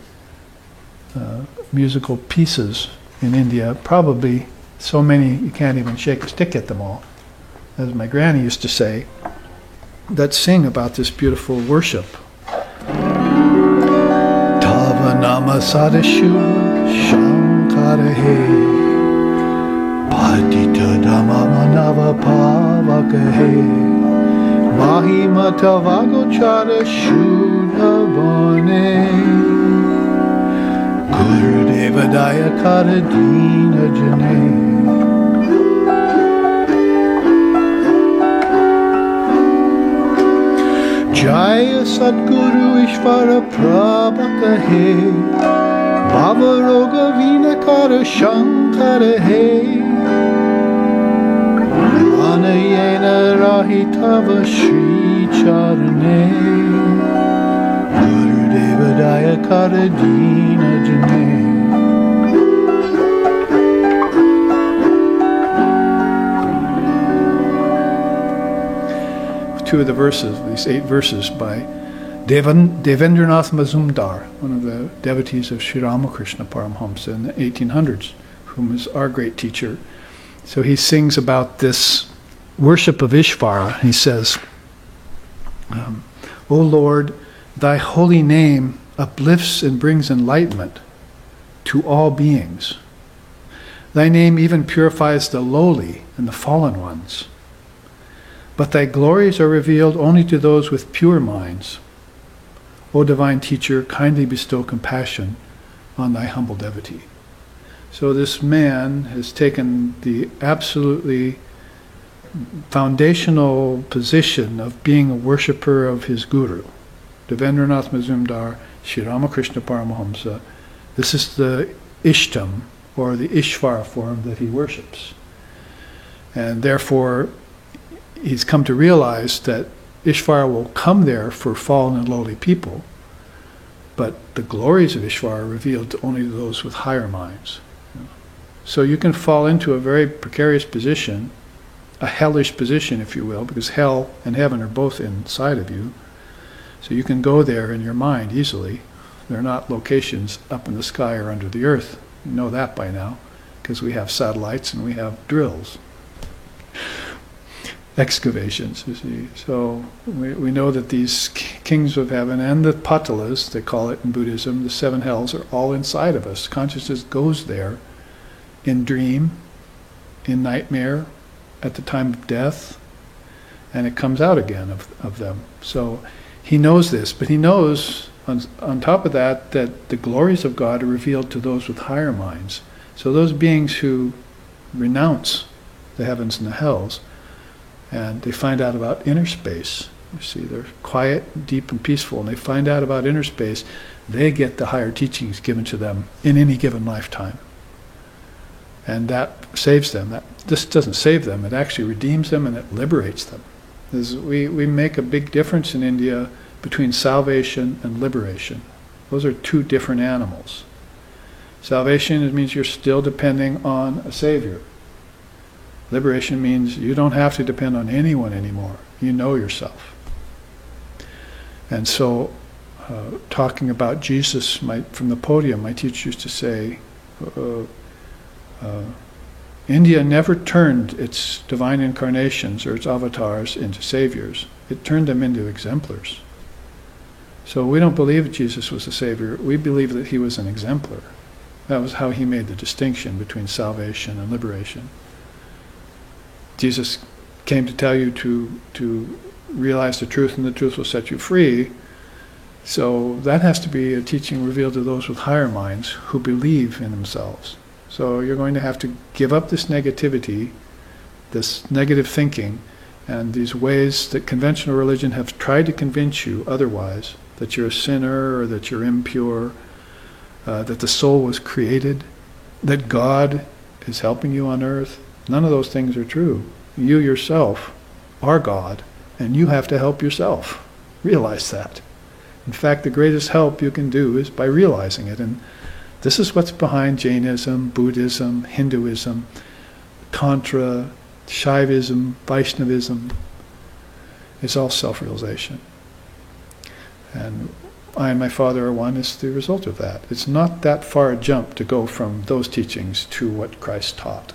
musical pieces in India. Probably so many you can't even shake a stick at them all. As my granny used to say, that sing about this beautiful worship. Tava nama sadashu shankara he patita dhamma manava pavaka he mahima tavago chara shudavane Guru Devadaya Karadina Jane Jaya Sadguru Ishvara Prabhaka He Bhavaroga Vinakara Shankara He Anayena Rahitava Shri Charane Guru Devadaya Karadina Jane Two of the verses, these 8 verses by Devendranath Mazumdar, one of the devotees of Sri Ramakrishna Paramhamsa in the 1800s, whom is our great teacher. So he sings about this worship of Ishvara. He says, O Lord, thy holy name uplifts and brings enlightenment to all beings. Thy name even purifies the lowly and the fallen ones. But thy glories are revealed only to those with pure minds. O divine teacher, kindly bestow compassion on thy humble devotee. So this man has taken the absolutely foundational position of being a worshipper of his guru. Devendranath Mazumdar, Sri Ramakrishna Paramahamsa. This is the Ishtam, or the Ishvara form that he worships. And therefore, he's come to realize that Ishvara will come there for fallen and lowly people, but the glories of Ishvara are revealed only to those with higher minds. So you can fall into a very precarious position, a hellish position, if you will, because hell and heaven are both inside of you. So you can go there in your mind easily. They're not locations up in the sky or under the earth. You know that by now, because we have satellites and we have drills. Excavations, you see. So we know that these kings of heaven and the patalas, they call it in Buddhism, the 7 hells, are all inside of us. Consciousness goes there in dream, in nightmare, at the time of death, and it comes out again of them. So he knows this, but he knows on top of that the glories of God are revealed to those with higher minds. So those beings who renounce the heavens and the hells, and they find out about inner space. You see, they're quiet, deep, and peaceful, and they find out about inner space. They get the higher teachings given to them in any given lifetime. And that saves them. This doesn't save them, it actually redeems them and it liberates them. We make a big difference in India between salvation and liberation. Those are 2 different animals. Salvation means you're still depending on a savior. Liberation means you don't have to depend on anyone anymore. You know yourself. And so, talking about Jesus, from the podium, my teacher used to say, India never turned its divine incarnations or its avatars into saviors. It turned them into exemplars. So we don't believe that Jesus was a savior. We believe that he was an exemplar. That was how he made the distinction between salvation and liberation. Jesus came to tell you to realize the truth, and the truth will set you free. So that has to be a teaching revealed to those with higher minds who believe in themselves. So you're going to have to give up this negativity, this negative thinking, and these ways that conventional religion have tried to convince you otherwise, that you're a sinner or that you're impure, that the soul was created, that God is helping you on earth. None of those things are true. You yourself are God, and you have to help yourself. Realize that. In fact, the greatest help you can do is by realizing it. And this is what's behind Jainism, Buddhism, Hinduism, Tantra, Shaivism, Vaishnavism. It's all self-realization. And I and my Father are one is the result of that. It's not that far a jump to go from those teachings to what Christ taught.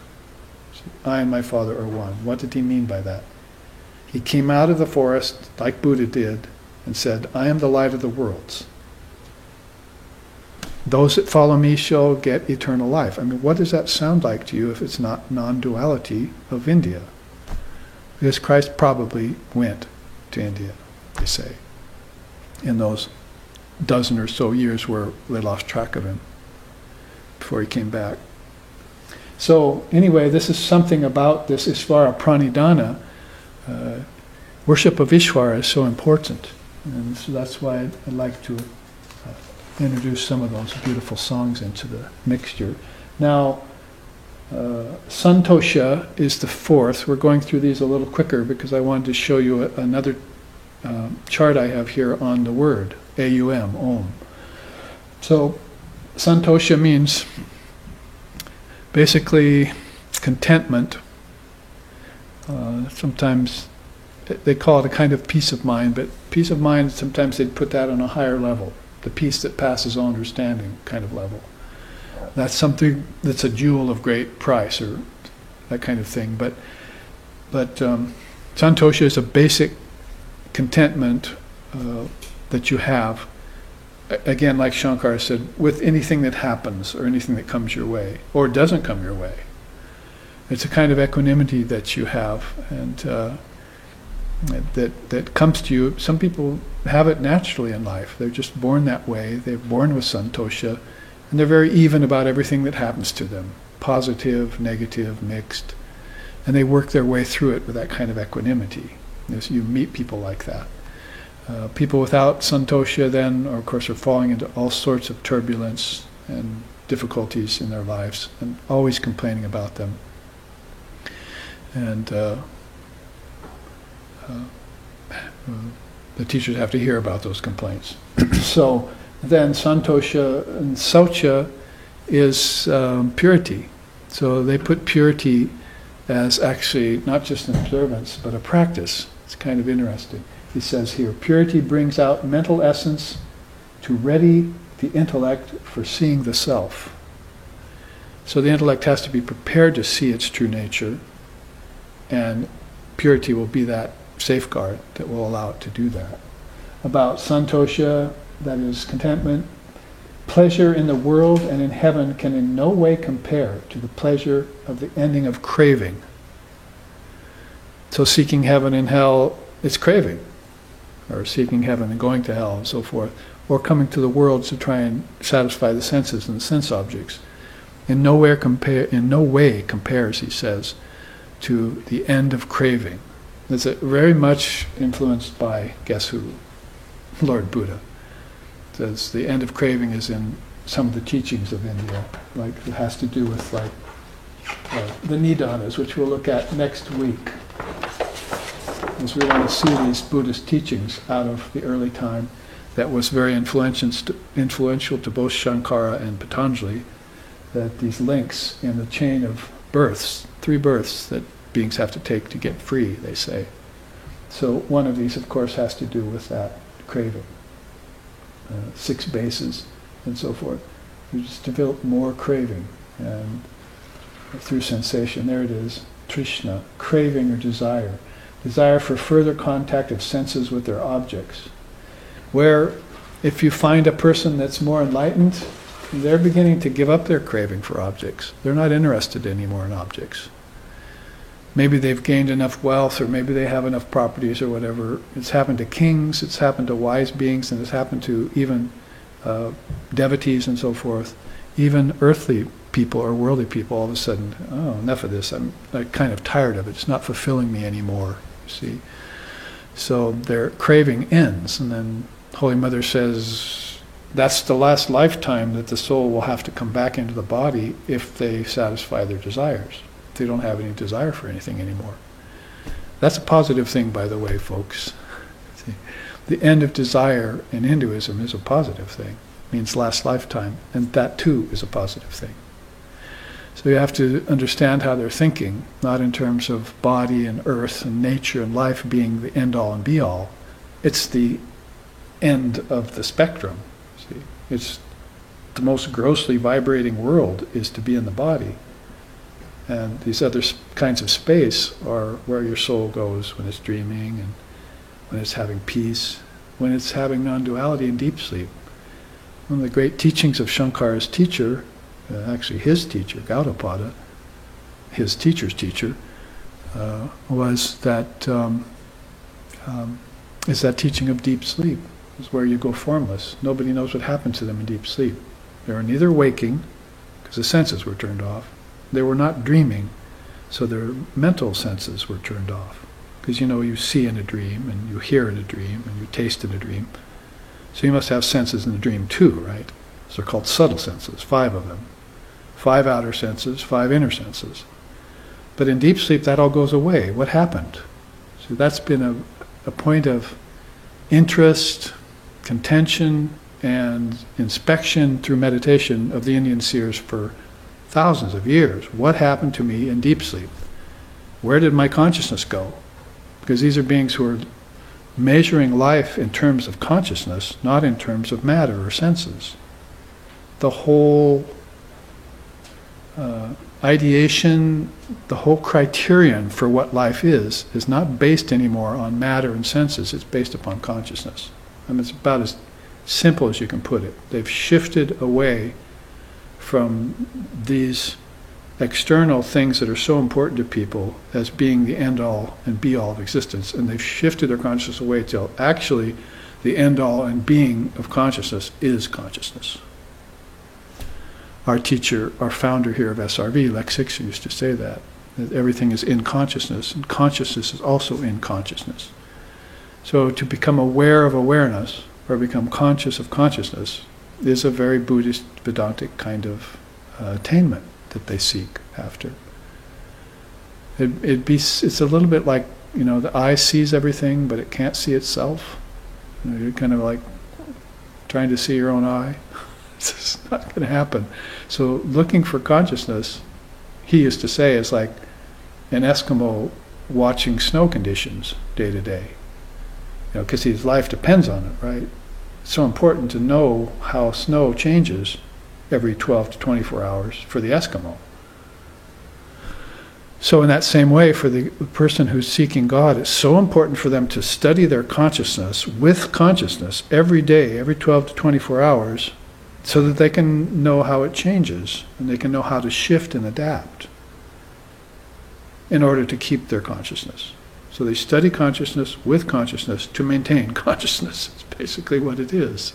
I and my Father are one. What did he mean by that? He came out of the forest, like Buddha did, and said, I am the light of the worlds. Those that follow me shall get eternal life. I mean, what does that sound like to you if it's not non-duality of India? Because Christ probably went to India, they say, in those dozen or so years where they lost track of him before he came back. So anyway, this is something about this Ishvara Pranidhana. Worship of Ishvara is so important. And so that's why I'd like to introduce some of those beautiful songs into the mixture. Now, Santosha is the fourth. We're going through these a little quicker because I wanted to show you another chart I have here on the word, A-U-M, Om. So, Santosha means basically contentment. Sometimes they call it a kind of peace of mind, but peace of mind, sometimes they'd put that on a higher level, the peace that passes all understanding kind of level. That's something that's a jewel of great price, or that kind of thing. But Santosha is a basic contentment that you have, again, like Shankara said, with anything that happens or anything that comes your way or doesn't come your way. It's a kind of equanimity that you have, and that comes to you. Some people have it naturally in life. They're just born that way. They're born with Santosha, and they're very even about everything that happens to them, positive, negative, mixed, and they work their way through it with that kind of equanimity. You meet people like that. People without Santosha then, of course, are falling into all sorts of turbulence and difficulties in their lives, and always complaining about them. And the teachers have to hear about those complaints. So then Santosha and Saucha is purity. So they put purity as actually not just an observance, but a practice. It's kind of interesting. He says here, purity brings out mental essence to ready the intellect for seeing the self. So the intellect has to be prepared to see its true nature, and purity will be that safeguard that will allow it to do that. About Santosha, that is contentment, pleasure in the world and in heaven can in no way compare to the pleasure of the ending of craving. So seeking heaven and hell is craving, or seeking heaven and going to hell and so forth, or coming to the world to try and satisfy the senses and the sense objects. In no way compares, he says, to the end of craving. It's very much influenced by, guess who? Lord Buddha. It says the end of craving is in some of the teachings of India, like it has to do with the Nidanas, which we'll look at next week, as we want to see these Buddhist teachings out of the early time that was very influential to both Shankara and Patanjali, that these links in the chain of births, 3 births that beings have to take to get free, they say. So one of these, of course, has to do with that craving. 6 bases and so forth. You just develop more craving, and through sensation, there it is, Trishna, craving or desire. Desire for further contact of senses with their objects. Where if you find a person that's more enlightened, they're beginning to give up their craving for objects. They're not interested anymore in objects. Maybe they've gained enough wealth, or maybe they have enough properties or whatever. It's happened to kings, it's happened to wise beings, and it's happened to even devotees and so forth. Even earthly people or worldly people, all of a sudden, oh, enough of this. I'm kind of tired of it. It's not fulfilling me anymore, you see. So their craving ends, and then Holy Mother says that's the last lifetime that the soul will have to come back into the body if they satisfy their desires. They don't have any desire for anything anymore. That's a positive thing, by the way, folks. See, the end of desire in Hinduism is a positive thing. It means last lifetime, and that too is a positive thing. So you have to understand how they're thinking, not in terms of body and earth and nature and life being the end-all and be-all. It's the end of the spectrum. See, it's the most grossly vibrating world is to be in the body. And these other kinds of space are where your soul goes when it's dreaming and when it's having peace, when it's having non-duality and deep sleep. One of the great teachings of Shankara's teacher, actually his teacher, Gaudapada, his teacher's teacher, was that is that teaching of deep sleep. It's where you go formless. Nobody knows what happened to them in deep sleep. They were neither waking, because the senses were turned off. They were not dreaming, so their mental senses were turned off. Because you see in a dream, and you hear in a dream, and you taste in a dream. So you must have senses in the dream too, right? So they're called subtle senses, 5 of them. 5 outer senses, 5 inner senses. But in deep sleep, that all goes away. What happened? So that's been a point of interest, contention, and inspection through meditation of the Indian seers for thousands of years. What happened to me in deep sleep? Where did my consciousness go? Because these are beings who are measuring life in terms of consciousness, not in terms of matter or senses. The whole ideation, the whole criterion for what life is not based anymore on matter and senses, it's based upon consciousness. I mean, it's about as simple as you can put it. They've shifted away from these external things that are so important to people as being the end-all and be-all of existence, and they've shifted their consciousness away till actually the end-all and being of consciousness is consciousness. Our teacher, our founder here of SRV, Lex Sixer, used to say that everything is in consciousness, and consciousness is also in consciousness. So to become aware of awareness, or become conscious of consciousness, is a very Buddhist, Vedantic kind of attainment that they seek after. It's a little bit like, the eye sees everything, but it can't see itself. You're kind of like trying to see your own eye. It's just not going to happen. So looking for consciousness, he used to say, is like an Eskimo watching snow conditions day to day. Because his life depends on it, right? It's so important to know how snow changes every 12 to 24 hours for the Eskimo. So in that same way, for the person who's seeking God, it's so important for them to study their consciousness with consciousness every day, every 12 to 24 hours, so that they can know how it changes, and they can know how to shift and adapt in order to keep their consciousness. So they study consciousness with consciousness to maintain consciousness. It's basically what it is.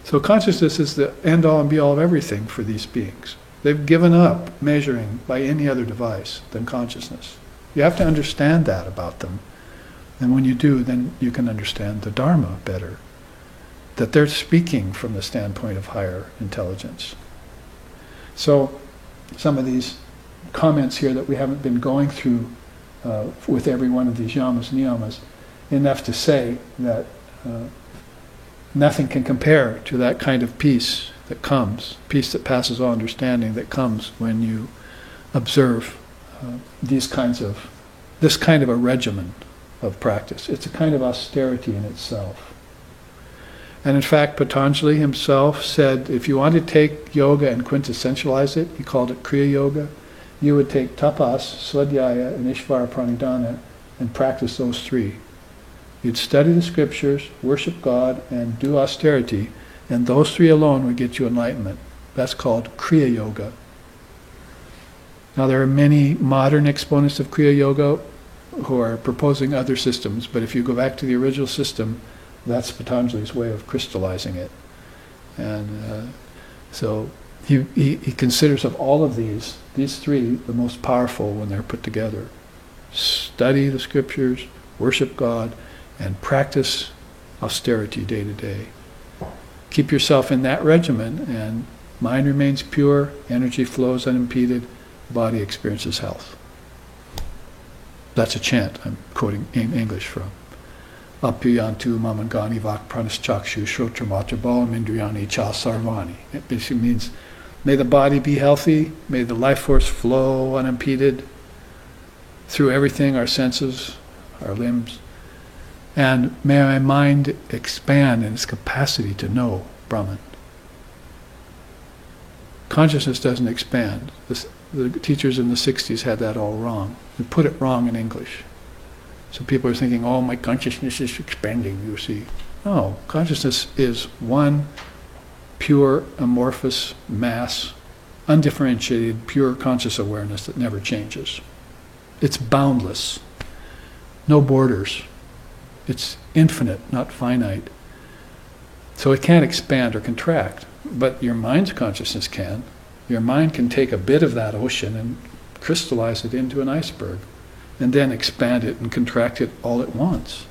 So consciousness is the end-all and be-all of everything for these beings. They've given up measuring by any other device than consciousness. You have to understand that about them. And when you do, then you can understand the Dharma better. That they're speaking from the standpoint of higher intelligence. So some of these comments here that we haven't been going through with every one of these yamas and niyamas, enough to say that nothing can compare to that kind of peace that comes, peace that passes all understanding, that comes when you observe this kind of a regimen of practice. It's a kind of austerity in itself. And in fact, Patanjali himself said, if you want to take yoga and quintessentialize it, he called it Kriya Yoga, you would take tapas, svadhyaya, and Ishvara pranidhana and practice those 3. You'd study the scriptures, worship God, and do austerity, and those 3 alone would get you enlightenment. That's called Kriya Yoga. Now there are many modern exponents of Kriya Yoga who are proposing other systems, but if you go back to the original system, that's Patanjali's way of crystallizing it. And so he considers of all of these 3 the most powerful when they're put together. Study the scriptures, worship God, and practice austerity day to day. Keep yourself in that regimen, and mind remains pure, energy flows unimpeded, body experiences health. That's a chant I'm quoting in English from. Apyayantu mamangani vak pranaschakshu shotramatra balam indriyani cha sarvani. It basically means, may the body be healthy, may the life force flow unimpeded through everything, our senses, our limbs, and may my mind expand in its capacity to know Brahman. Consciousness doesn't expand. The teachers in the 60s had that all wrong. They put it wrong in English. So people are thinking, oh, my consciousness is expanding, you see. No, consciousness is one pure, amorphous mass, undifferentiated, pure conscious awareness that never changes. It's boundless, no borders. It's infinite, not finite. So it can't expand or contract, but your mind's consciousness can. Your mind can take a bit of that ocean and crystallize it into an iceberg, and then expand it and contract it all at once.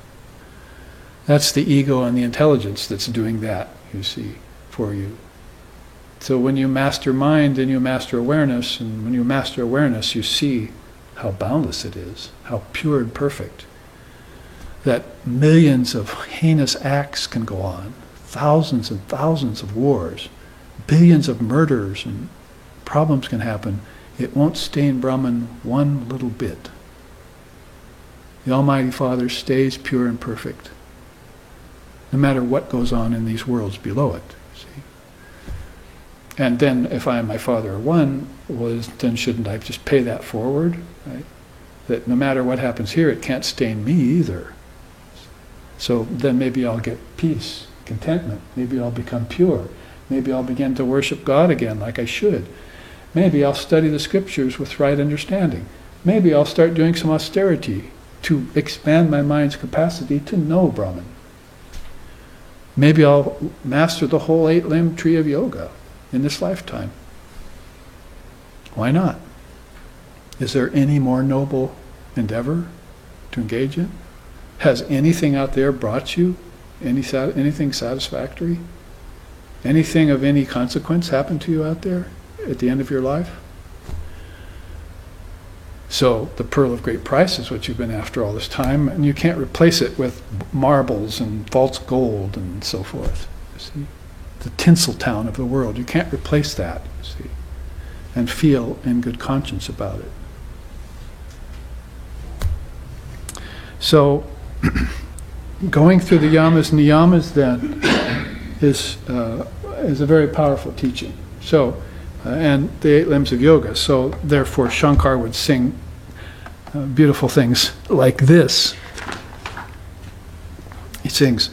That's the ego and the intelligence that's doing that, you see, for you. So when you master mind, then you master awareness, and when you master awareness, you see how boundless it is, how pure and perfect. That millions of heinous acts can go on, thousands and thousands of wars, billions of murders and problems can happen. It won't stain Brahman one little bit. The Almighty Father stays pure and perfect, no matter what goes on in these worlds below it. See? And then if I and my Father are one, then shouldn't I just pay that forward? Right? That no matter what happens here, it can't stain me either. So then maybe I'll get peace, contentment. Maybe I'll become pure. Maybe I'll begin to worship God again like I should. Maybe I'll study the scriptures with right understanding. Maybe I'll start doing some austerity to expand my mind's capacity to know Brahman. Maybe I'll master the whole 8-limb tree of yoga in this lifetime. Why not? Is there any more noble endeavor to engage in? Has anything out there brought you anything satisfactory? Anything of any consequence happened to you out there at the end of your life? So the pearl of great price is what you've been after all this time, and you can't replace it with marbles and false gold and so forth. You see, the tinsel town of the world, you can't replace that. You see, and feel in good conscience about it. So, going through the yamas and niyamas then is a very powerful teaching. So, and the 8 limbs of yoga. So, therefore, Shankar would sing beautiful things like this. He sings,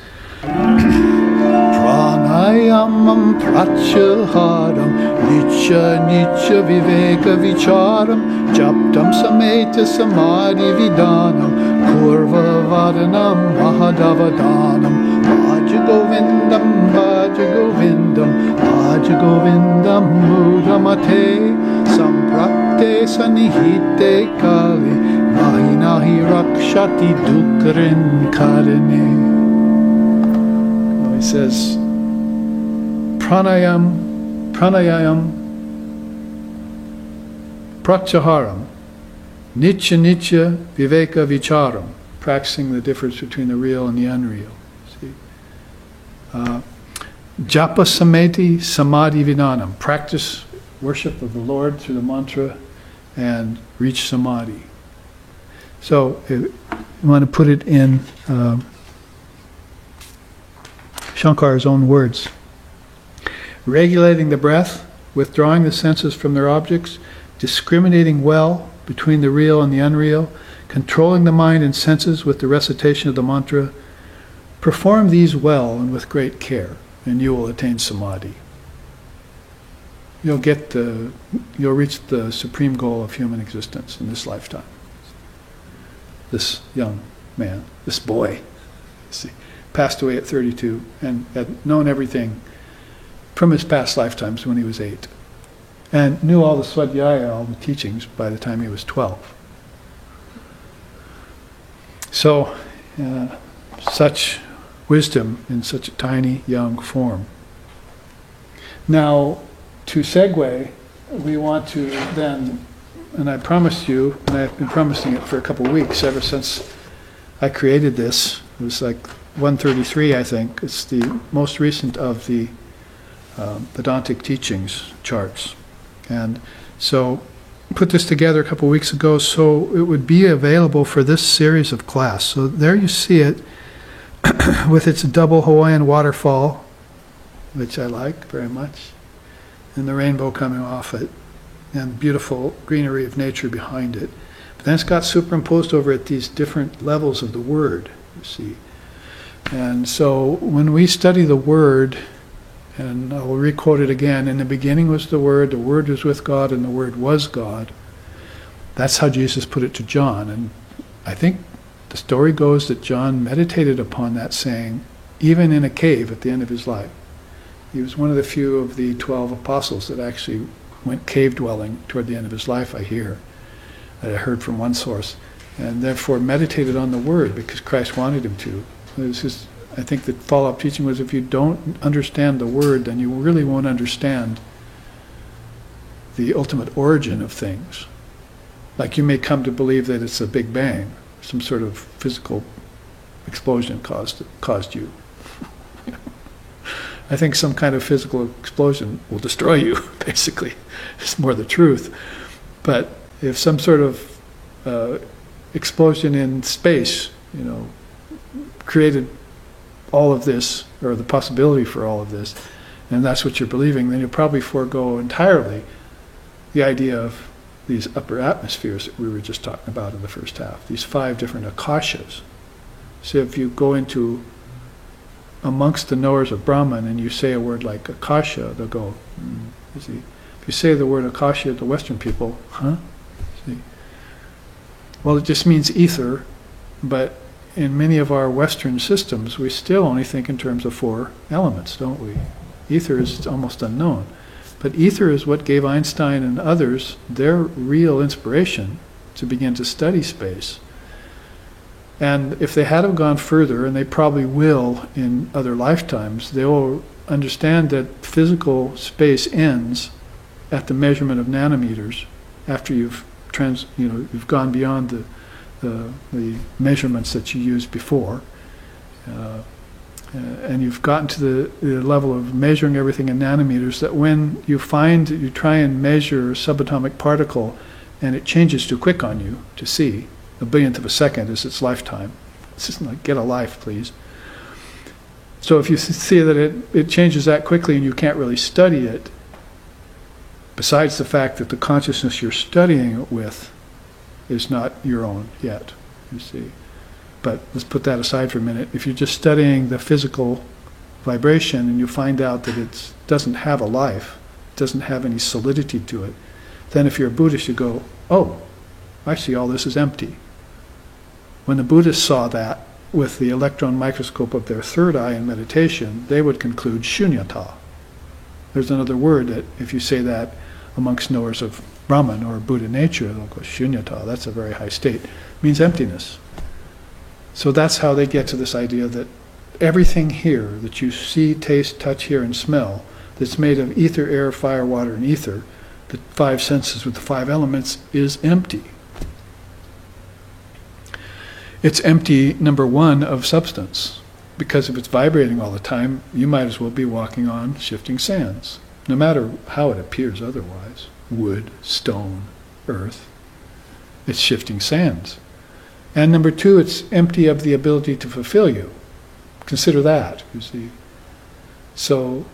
Pranayamam prachaharam Nitya nitya viveka vicharam Japtam sameta samadhi vidanam Purva vadanam mahadavadanam Bhaja govindam Bhaja govindam mudamate Samprakte sanihite kali Nahi nahi rakshati dukrin karine. He says, pranayam, prachaharam, nitya viveka vicharam, practicing the difference between the real and the unreal. See, japa sameti samadhi vinanam, practice worship of the Lord through the mantra and reach samadhi. So, you want to put it in Shankar's own words. Regulating the breath, withdrawing the senses from their objects, discriminating well between the real and the unreal, controlling the mind and senses with the recitation of the mantra. Perform these well and with great care, and you will attain samadhi. You'll reach the supreme goal of human existence in this lifetime. This young man, this boy, see, passed away at 32 and had known everything from his past lifetimes when he was 8, and knew all the swadhyaya, all the teachings, by the time he was 12. So, such wisdom in such a tiny, young form. Now, to segue, we want to then, and I promised you, and I've been promising it for a couple of weeks, ever since I created this. It was like 133, I think. It's the most recent of the Vedantic teachings charts. And so, put this together a couple of weeks ago so it would be available for this series of class. So there you see it with its double Hawaiian waterfall, which I like very much, and the rainbow coming off it. and beautiful greenery of nature behind it. But then it's got superimposed over it these different levels of the word, you see. And so when we study the word, and I will re-quote it again, in the beginning was the Word was with God, and the Word was God. That's how Jesus put it to John. And I think the story goes that John meditated upon that saying, even in a cave at the end of his life. He was one of the few of the 12 apostles that actually went cave dwelling toward the end of his life, I heard from one source, and therefore meditated on the Word because Christ wanted him to. I think the follow-up teaching was, if you don't understand the Word, then you really won't understand the ultimate origin of things. Like you may come to believe that it's a Big Bang, some sort of physical explosion caused you. I think some kind of physical explosion will destroy you, basically. It's more the truth. But if some sort of explosion in space, created all of this, or the possibility for all of this, and that's what you're believing, then you'll probably forego entirely the idea of these upper atmospheres that we were just talking about in the first half, these 5 different akashas. So if you go into amongst the knowers of Brahman and you say a word like akasha, they'll go, you see. If you say the word akasha to Western people, see. Well, it just means ether, but in many of our Western systems, we still only think in terms of 4 elements, don't we? Ether is almost unknown. But ether is what gave Einstein and others their real inspiration to begin to study space. And if they had have gone further, and they probably will in other lifetimes, they will understand that physical space ends at the measurement of nanometers after you've gone beyond the measurements that you used before, and you've gotten to the level of measuring everything in nanometers, that when you find that you try and measure a subatomic particle and it changes too quick on you to see, a billionth of a second is its lifetime. It's just like, get a life, please. So if you see that it changes that quickly and you can't really study it, besides the fact that the consciousness you're studying it with is not your own yet, you see. But let's put that aside for a minute. If you're just studying the physical vibration and you find out that it doesn't have a life, doesn't have any solidity to it, then if you're a Buddhist, you go, oh, I see all this is empty. When the Buddhists saw that with the electron microscope of their third eye in meditation, they would conclude shunyata. There's another word that if you say that amongst knowers of Brahman or Buddha nature, they'll go shunyata, that's a very high state. It means emptiness. So that's how they get to this idea that everything here that you see, taste, touch, hear, and smell, that's made of ether, air, fire, water, and ether, the 5 senses with the 5 elements, is empty. It's empty, number 1, of substance. Because if it's vibrating all the time, you might as well be walking on shifting sands, no matter how it appears otherwise. Wood, stone, earth. It's shifting sands. And number 2, it's empty of the ability to fulfill you. Consider that, you see. So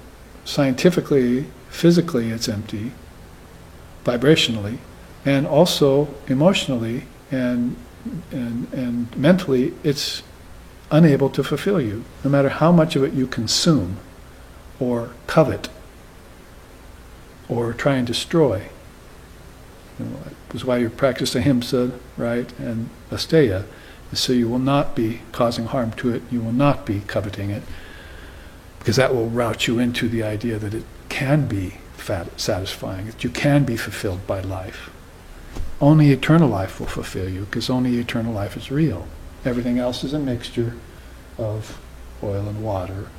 scientifically, physically, it's empty, vibrationally, and also emotionally and mentally, it's unable to fulfill you, no matter how much of it you consume or covet or try and destroy. That's why you practice ahimsa, right, and asteya, so you will not be causing harm to it, you will not be coveting it, because that will route you into the idea that it can be satisfying, that you can be fulfilled by life. Only eternal life will fulfill you, because only eternal life is real. Everything else is a mixture of oil and water,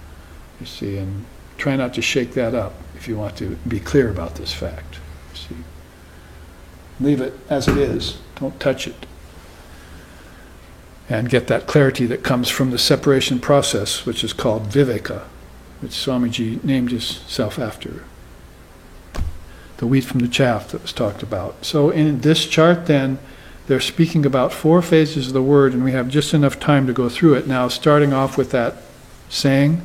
you see, and try not to shake that up if you want to be clear about this fact, you see. Leave it as it is, don't touch it. And get that clarity that comes from the separation process, which is called viveka, which Swamiji named himself after. The wheat from the chaff that was talked about. So in this chart then, they're speaking about 4 phases of the word, and we have just enough time to go through it now, starting off with that saying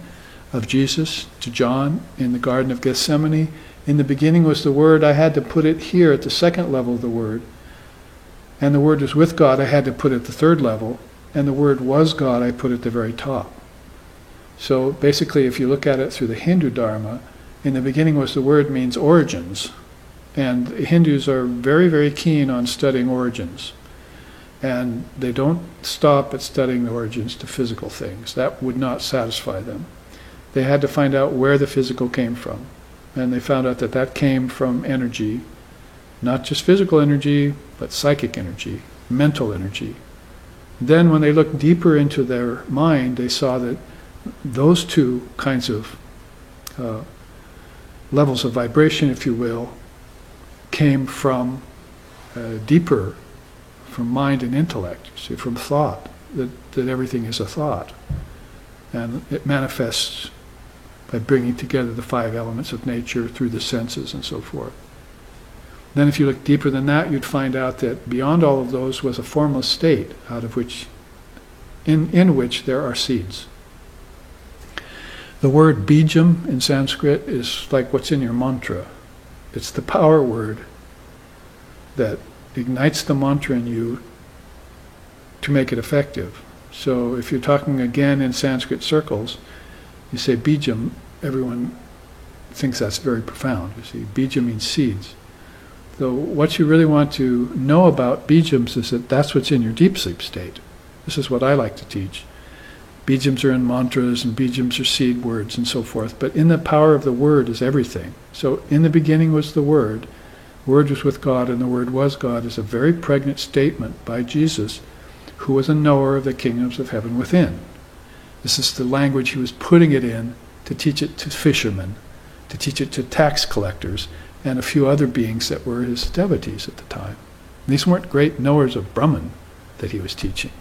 of Jesus to John in the Garden of Gethsemane, In the beginning was the Word, I had to put it here at the second level of the Word. And the Word was with God, I had to put it at the third level. And the Word was God, I put it at the very top. So basically, if you look at it through the Hindu Dharma, in the beginning was the Word means origins. And Hindus are very, very keen on studying origins. And they don't stop at studying the origins to physical things. That would not satisfy them. They had to find out where the physical came from. And they found out that that came from energy, not just physical energy, but psychic energy, mental energy. Then when they looked deeper into their mind, they saw that those two kinds of levels of vibration, if you will, came from deeper, from mind and intellect, see, from thought, that everything is a thought. And it manifests by bringing together the 5 elements of nature through the senses and so forth. Then if you look deeper than that, you'd find out that beyond all of those was a formless state, out of which, in which there are seeds. The word bijam in Sanskrit is like what's in your mantra. It's the power word that ignites the mantra in you to make it effective. So if you're talking again in Sanskrit circles, you say bijam, everyone thinks that's very profound. You see, bija means seeds. So what you really want to know about bijams is that that's what's in your deep sleep state. This is what I like to teach. Bijams are in mantras and bijams are seed words and so forth, but in the power of the Word is everything. So in the beginning was the Word was with God, and the Word was God is a very pregnant statement by Jesus, who was a knower of the kingdoms of heaven within. This is the language he was putting it in to teach it to fishermen, to teach it to tax collectors, and a few other beings that were his devotees at the time. These weren't great knowers of Brahman that he was teaching.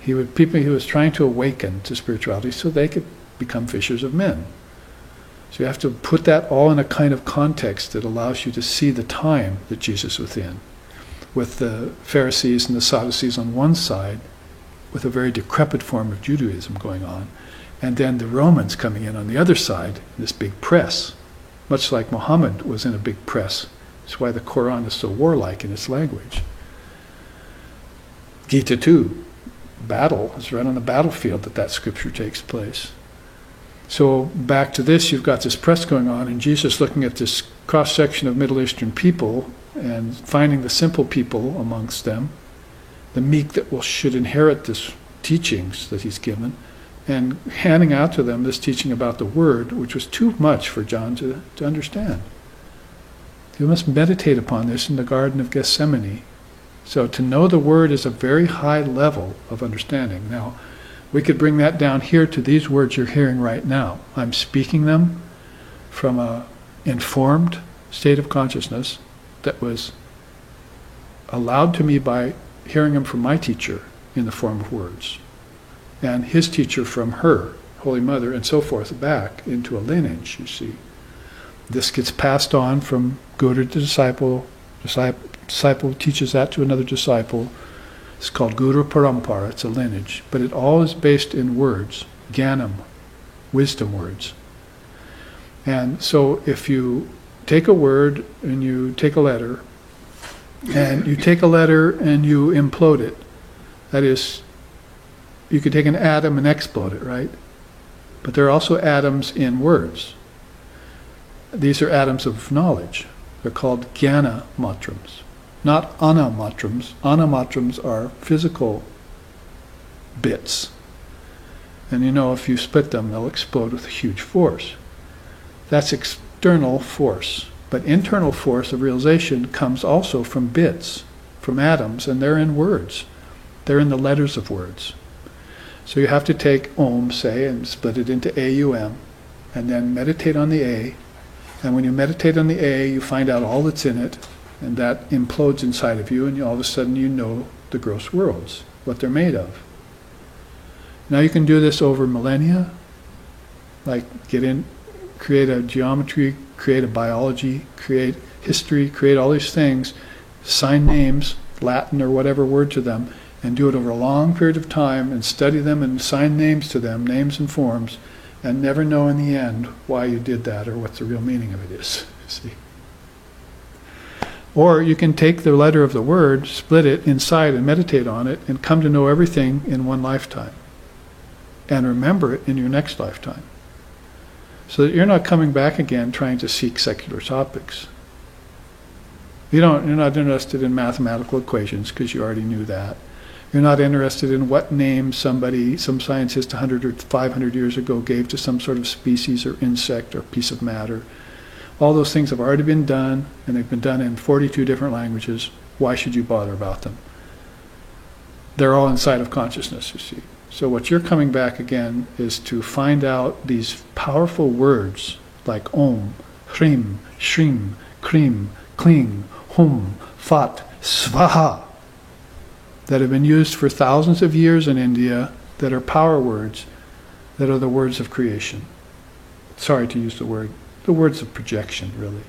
People he was trying to awaken to spirituality so they could become fishers of men. So you have to put that all in a kind of context that allows you to see the time that Jesus was in, with the Pharisees and the Sadducees on one side, with a very decrepit form of Judaism going on, and then the Romans coming in on the other side, this big press, much like Muhammad was in a big press. That's why the Quran is so warlike in its language. Gita too, battle, is right on the battlefield that scripture takes place. So back to this, you've got this press going on, and Jesus looking at this cross-section of Middle Eastern people and finding the simple people amongst them, the meek that should inherit this teachings that he's given, and handing out to them this teaching about the Word, which was too much for John to understand. You must meditate upon this in the Garden of Gethsemane. So to know the Word is a very high level of understanding. Now, we could bring that down here to these words you're hearing right now. I'm speaking them from an informed state of consciousness that was allowed to me by hearing them from my teacher in the form of words, and his teacher from her, Holy Mother, and so forth, back into a lineage, you see. This gets passed on from guru to disciple. Disciple teaches that to another disciple. It's called Guru Parampara, it's a lineage, but it all is based in words, Jnanam, wisdom words. And so if you take a word and you take a letter, and you take a letter and you implode it, that is, you could take an atom and explode it, right? But there are also atoms in words. These are atoms of knowledge. They're called Jnana matrams. Not anamatrams. Anamatrams are physical bits. And if you split them, they'll explode with a huge force. That's external force. But internal force of realization comes also from bits, from atoms, and they're in words. They're in the letters of words. So you have to take Om, say, and split it into A-U-M, and then meditate on the A. And when you meditate on the A, you find out all that's in it, and that implodes inside of you, and all of a sudden you know the gross worlds, what they're made of. Now you can do this over millennia, like create a geometry, create a biology, create history, create all these things, assign names, Latin or whatever word to them, and do it over a long period of time and study them and assign names to them, names and forms, and never know in the end why you did that or what the real meaning of it is. See? Or you can take the letter of the word, split it inside and meditate on it, and come to know everything in one lifetime. And remember it in your next lifetime. So that you're not coming back again trying to seek secular topics. You're not interested in mathematical equations because you already knew that. You're not interested in what name some scientist 100 or 500 years ago gave to some sort of species or insect or piece of matter. All those things have already been done, and they've been done in 42 different languages. Why should you bother about them? They're all inside of consciousness, you see. So what you're coming back again is to find out these powerful words like Om, Hrim, Shrim, Krim, Kling, Hum, Fat, Svaha, that have been used for thousands of years in India, that are power words, that are the words of creation. Sorry to use the words of projection, really,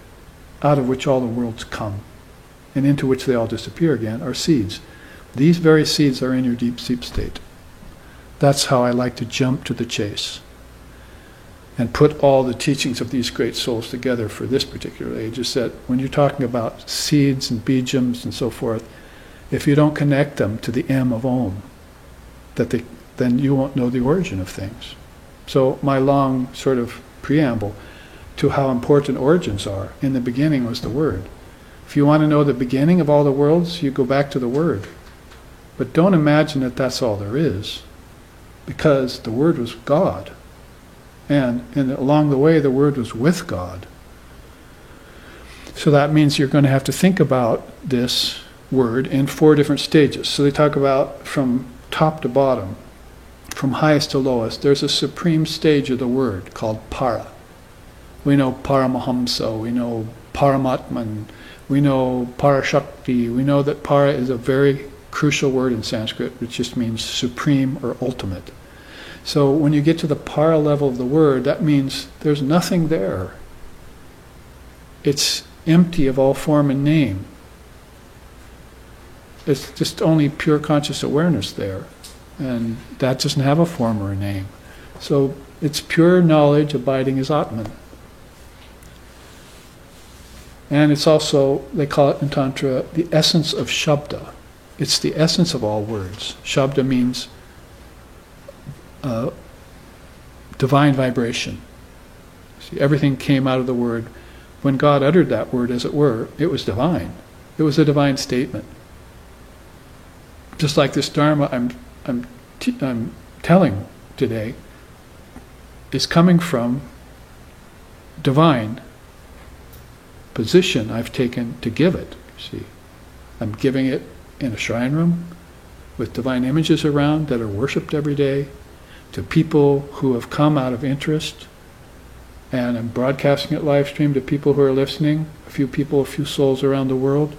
out of which all the worlds come, and into which they all disappear again, are seeds. These very seeds are in your deep sleep state. That's how I like to jump to the chase and put all the teachings of these great souls together for this particular age, is that when you're talking about seeds and bijams and so forth, if you don't connect them to the M of Om, then you won't know the origin of things. So my long sort of preamble to how important origins are, in the beginning was the Word. If you want to know the beginning of all the worlds, you go back to the Word. But don't imagine that that's all there is, because the Word was God. And along the way, the Word was with God. So that means you're going to have to think about this Word in 4 different stages. So they talk about from top to bottom, from highest to lowest. There's a supreme stage of the Word called Para. We know Paramahamsa, we know Paramatman, we know Parashakti. We know that Para is a very crucial word in Sanskrit, which just means supreme or ultimate. So when you get to the Para level of the word, that means there's nothing there. It's empty of all form and name. It's just only pure conscious awareness there. And that doesn't have a form or a name. So it's pure knowledge abiding as Atman. And it's also, they call it in Tantra, the essence of Shabda. It's the essence of all words. Shabda means divine vibration. See, everything came out of the word. When God uttered that word, as it were, it was divine. It was a divine statement. Just like this Dharma I'm telling today is coming from divine position I've taken to give it. See, I'm giving it in a shrine room with divine images around that are worshipped every day, to people who have come out of interest, and I'm broadcasting it live stream to people who are listening, a few souls around the world.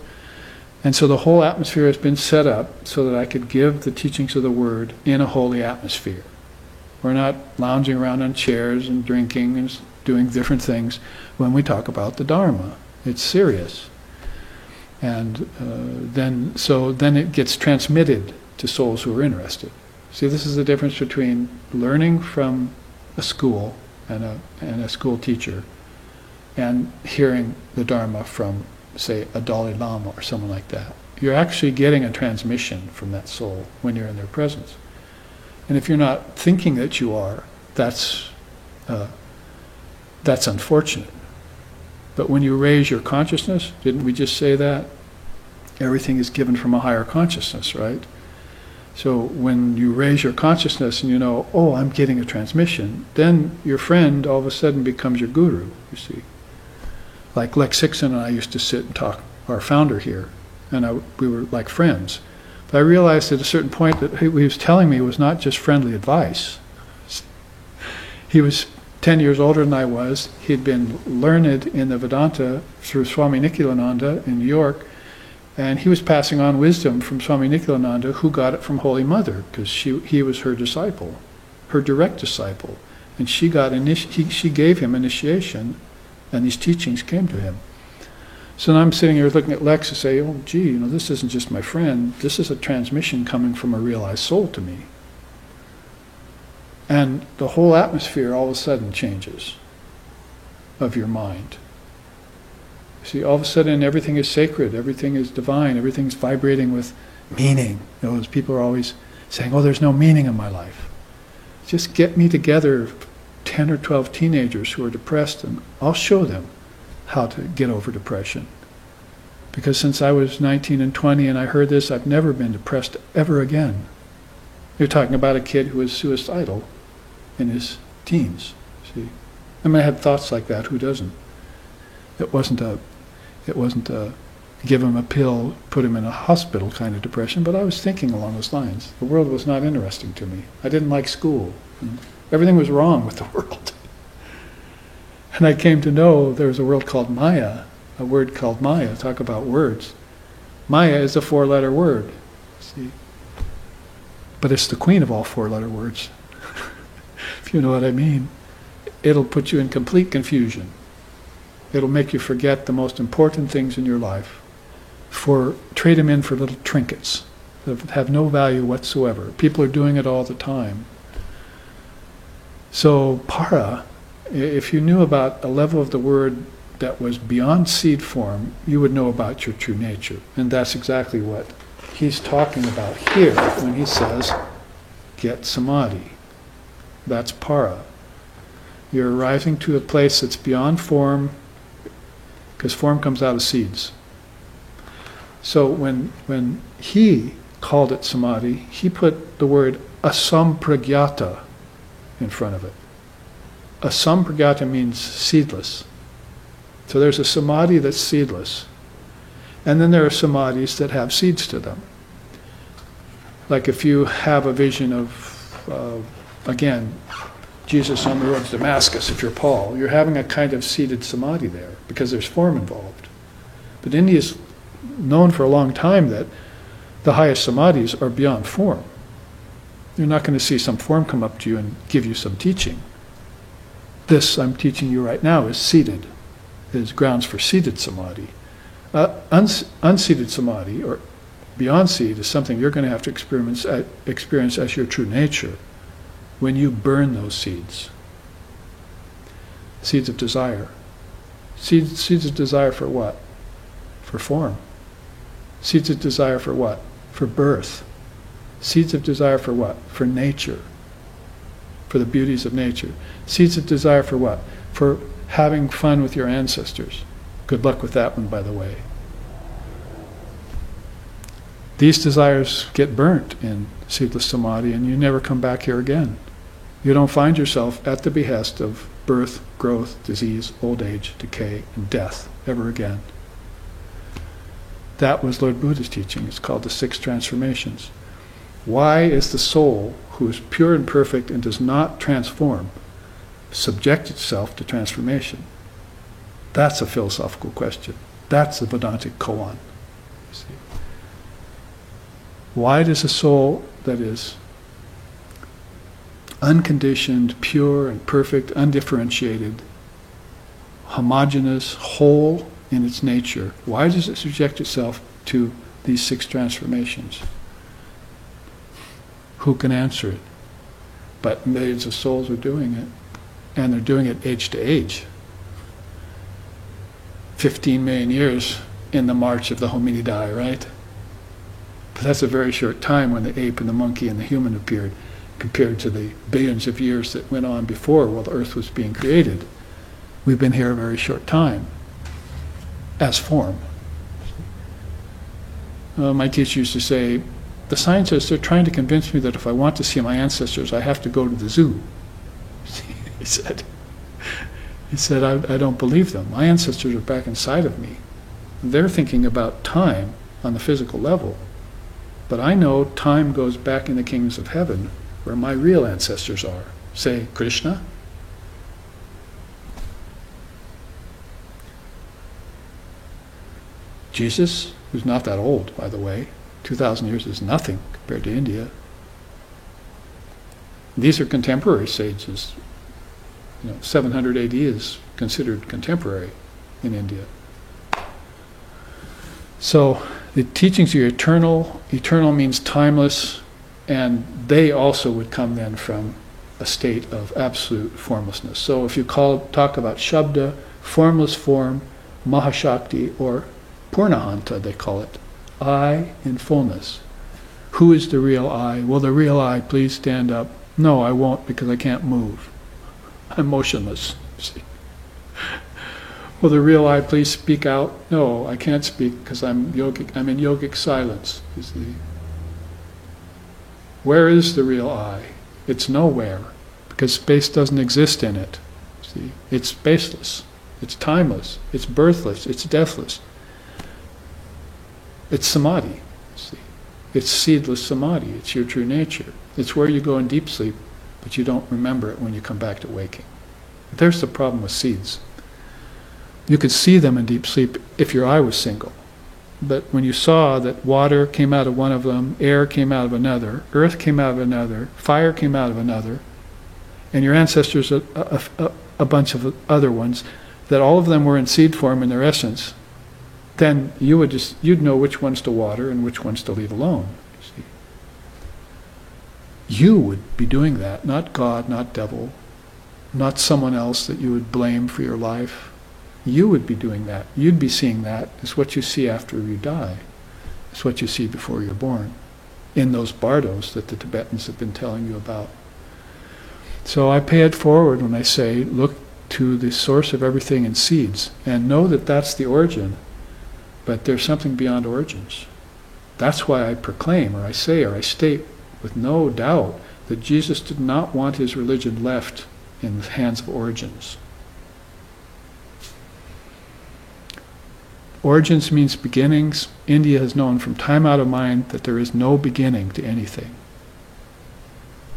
And so the whole atmosphere has been set up so that I could give the teachings of the word in a holy atmosphere. We're not lounging around on chairs and drinking and doing different things when we talk about the Dharma. It's serious. And then it gets transmitted to souls who are interested. See, this is the difference between learning from a school and a school teacher and hearing the Dharma from, say, a Dalai Lama or someone like that. You're actually getting a transmission from that soul when you're in their presence. And if you're not thinking that you are, that's unfortunate. But when you raise your consciousness, didn't we just say that? Everything is given from a higher consciousness, right? So when you raise your consciousness and you know, oh, I'm getting a transmission, then your friend all of a sudden becomes your guru, you see. Like Lex Hickson and I used to sit and talk, our founder here, and we were like friends. But I realized at a certain point that what he was telling me was not just friendly advice. He was 10 years older than I was. He'd been learned in the Vedanta through Swami Nikhilananda in New York, and he was passing on wisdom from Swami Nikhilananda, who got it from Holy Mother, because he was her disciple, her direct disciple, and she gave him initiation, and these teachings came to him. So now I'm sitting here looking at Lex and say, oh, gee, this isn't just my friend. This is a transmission coming from a realized soul to me. And the whole atmosphere all of a sudden changes of your mind. See, all of a sudden everything is sacred, everything is divine, everything's vibrating with meaning. Those people are always saying, oh, there's no meaning in my life. Just get me together 10 or 12 teenagers who are depressed and I'll show them how to get over depression. Because since I was 19 and 20 and I heard this, I've never been depressed ever again. You're talking about a kid who was suicidal in his teens. See, I mean, I had thoughts like that. Who doesn't? It wasn't a give him a pill, put him in a hospital kind of depression, but I was thinking along those lines. The world was not interesting to me. I didn't like school. Everything was wrong with the world. And I came to know there was a world called Maya, a word called Maya. Talk about words. Maya is a 4-letter word. See? But it's the queen of all 4-letter words. If you know what I mean. It'll put you in complete confusion. It'll make you forget the most important things in your life. Trade them in for little trinkets that have no value whatsoever. People are doing it all the time. So para, if you knew about a level of the word that was beyond seed form, you would know about your true nature. And that's exactly what he's talking about here when he says, get samadhi. That's para. You're arriving to a place that's beyond form, because form comes out of seeds. So when he called it samadhi, he put the word asampragyata in front of it. Asampragyata means seedless. So there's a samadhi that's seedless. And then there are samadhis that have seeds to them. Like if you have a vision of, again, Jesus on the road to Damascus, if you're Paul, you're having a kind of seeded samadhi there, because there's form involved. But India's known for a long time that the highest samadhis are beyond form. You're not going to see some form come up to you and give you some teaching. This I'm teaching you right now is seated, is grounds for seated samadhi. Unseated samadhi, or beyond seed, is something you're going to have to experience as your true nature when you burn those seeds. Seeds of desire. Seeds of desire for what? For form. Seeds of desire for what? For birth. Seeds of desire for what? For nature. For the beauties of nature. Seeds of desire for what? For having fun with your ancestors. Good luck with that one, by the way. These desires get burnt in seedless samadhi and you never come back here again. You don't find yourself at the behest of birth, growth, disease, old age, decay, and death ever again. That was Lord Buddha's teaching. It's called the 6 transformations. Why is the soul, who is pure and perfect and does not transform, subject itself to transformation? That's a philosophical question. That's the Vedantic koan. See? Why does a soul that is unconditioned, pure and perfect, undifferentiated, homogeneous, whole in its nature, why does it subject itself to these 6 transformations? Who can answer it? But millions of souls are doing it, and they're doing it age to age. 15 million years in the march of the hominidae, right? But that's a very short time when the ape and the monkey and the human appeared, compared to the billions of years that went on before while the earth was being created. We've been here a very short time, as form. My teacher used to say, the scientists are trying to convince me that if I want to see my ancestors, I have to go to the zoo. He said, I don't believe them. My ancestors are back inside of me. They're thinking about time on the physical level. But I know time goes back in the kingdoms of heaven, where my real ancestors are. Say, Krishna. Jesus, who's not that old, by the way, 2,000 years is nothing compared to India. These are contemporary sages. 700 AD is considered contemporary in India. So the teachings are eternal. Eternal means timeless, and they also would come then from a state of absolute formlessness. So if you talk about Shabda, formless form, Mahashakti, or Purnahanta, they call it, I in fullness. Who is the real I? Will the real I please stand up? No, I won't, because I can't move. I'm motionless. See? Will the real I please speak out? No, I can't speak because I'm in yogic silence. You see? Where is the real I? It's nowhere, because space doesn't exist in it. See? It's spaceless. It's timeless. It's birthless. It's deathless. It's samadhi. See? It's seedless samadhi. It's your true nature. It's where you go in deep sleep, but you don't remember it when you come back to waking. There's the problem with seeds. You could see them in deep sleep if your eye was single. But when you saw that water came out of one of them, air came out of another, earth came out of another, fire came out of another, and your ancestors a bunch of other ones, that all of them were in seed form in their essence, then you'd know which ones to water and which ones to leave alone. See? You would be doing that, not God, not devil, not someone else that you would blame for your life. You would be doing that. You'd be seeing that. It's what you see after you die. It's what you see before you're born. In those bardos that the Tibetans have been telling you about. So I pay it forward when I say, look to the source of everything in seeds, and know that that's the origin, but there's something beyond origins. That's why I proclaim, or I say, or I state with no doubt that Jesus did not want his religion left in the hands of origins. Origins means beginnings. India has known from time out of mind that there is no beginning to anything.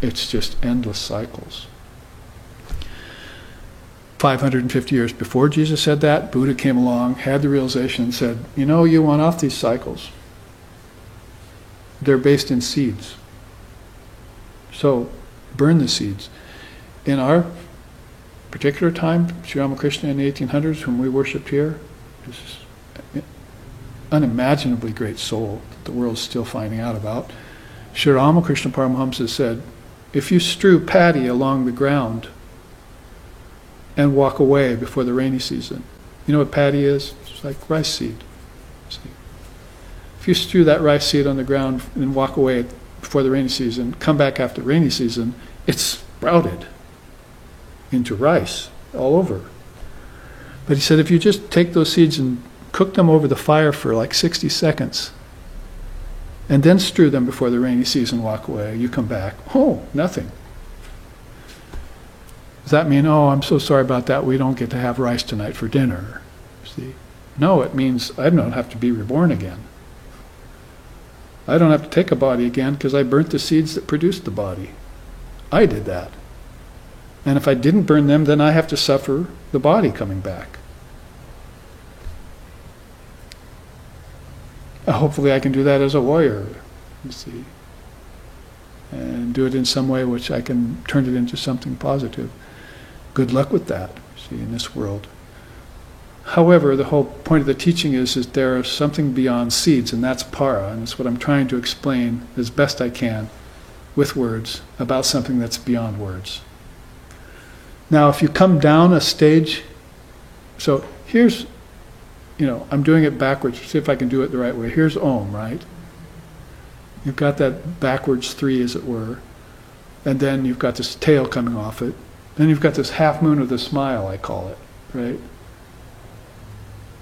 It's just endless cycles. 550 years before Jesus said that, Buddha came along, had the realization and said, you want off these cycles. They're based in seeds. So, burn the seeds. In our particular time, Sri Ramakrishna in the 1800s, when we worshipped here, this unimaginably great soul that the world's still finding out about. Sri Ramakrishna Paramahamsa said, if you strew paddy along the ground and walk away before the rainy season, you know what paddy is? It's like rice seed. See? If you strew that rice seed on the ground and walk away before the rainy season, come back after the rainy season, it's sprouted into rice all over. But he said, if you just take those seeds and cook them over the fire for like 60 seconds, and then strew them before the rainy season, walk away, you come back, nothing. Does that mean, I'm so sorry about that, we don't get to have rice tonight for dinner? See? No, it means I don't have to be reborn again. I don't have to take a body again because I burnt the seeds that produced the body. I did that. And if I didn't burn them, then I have to suffer the body coming back. Hopefully I can do that as a warrior, you see, and do it in some way which I can turn it into something positive. Good luck with that, see, in this world. However, the whole point of the teaching is there is something beyond seeds, and that's para, and it's what I'm trying to explain as best I can with words about something that's beyond words. Now, if you come down a stage, so here's, I'm doing it backwards, see if I can do it the right way. Here's Om, right? You've got that backwards 3, as it were, and then you've got this tail coming off it, then you've got this half moon with a smile, I call it, right?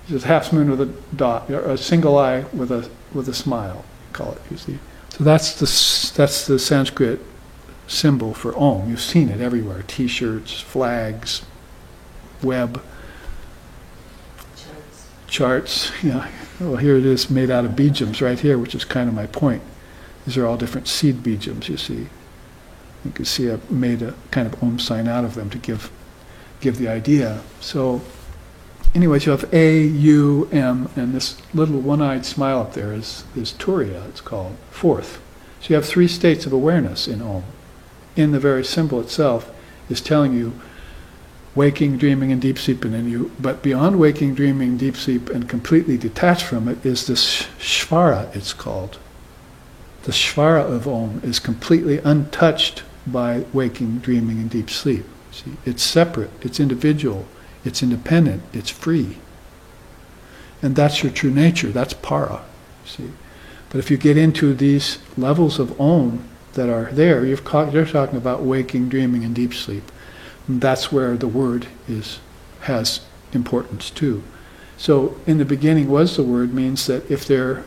This half moon with a dot, or a single eye with a smile, call it, you see. So that's the Sanskrit symbol for Om. You've seen it everywhere, T-shirts, flags, web, charts. Well, here it is made out of bijams right here, which is kind of my point. These are all different seed bijams, you see. You can see I've made a kind of Om sign out of them to give the idea. So anyways, you have A, U, M, and this little one-eyed smile up there is Turiya, it's called, fourth. So you have 3 states of awareness in Om. In the very symbol itself is telling you waking, dreaming, and deep sleep in you. But beyond waking, dreaming, deep sleep, and completely detached from it is this Shvara, it's called. The Shvara of Om is completely untouched by waking, dreaming, and deep sleep. See, it's separate, it's individual, it's independent, it's free. And that's your true nature, that's para. See, but if you get into these levels of Om that are there, you're talking about waking, dreaming, and deep sleep. And that's where the word has importance too. So in the beginning was the word means that if there,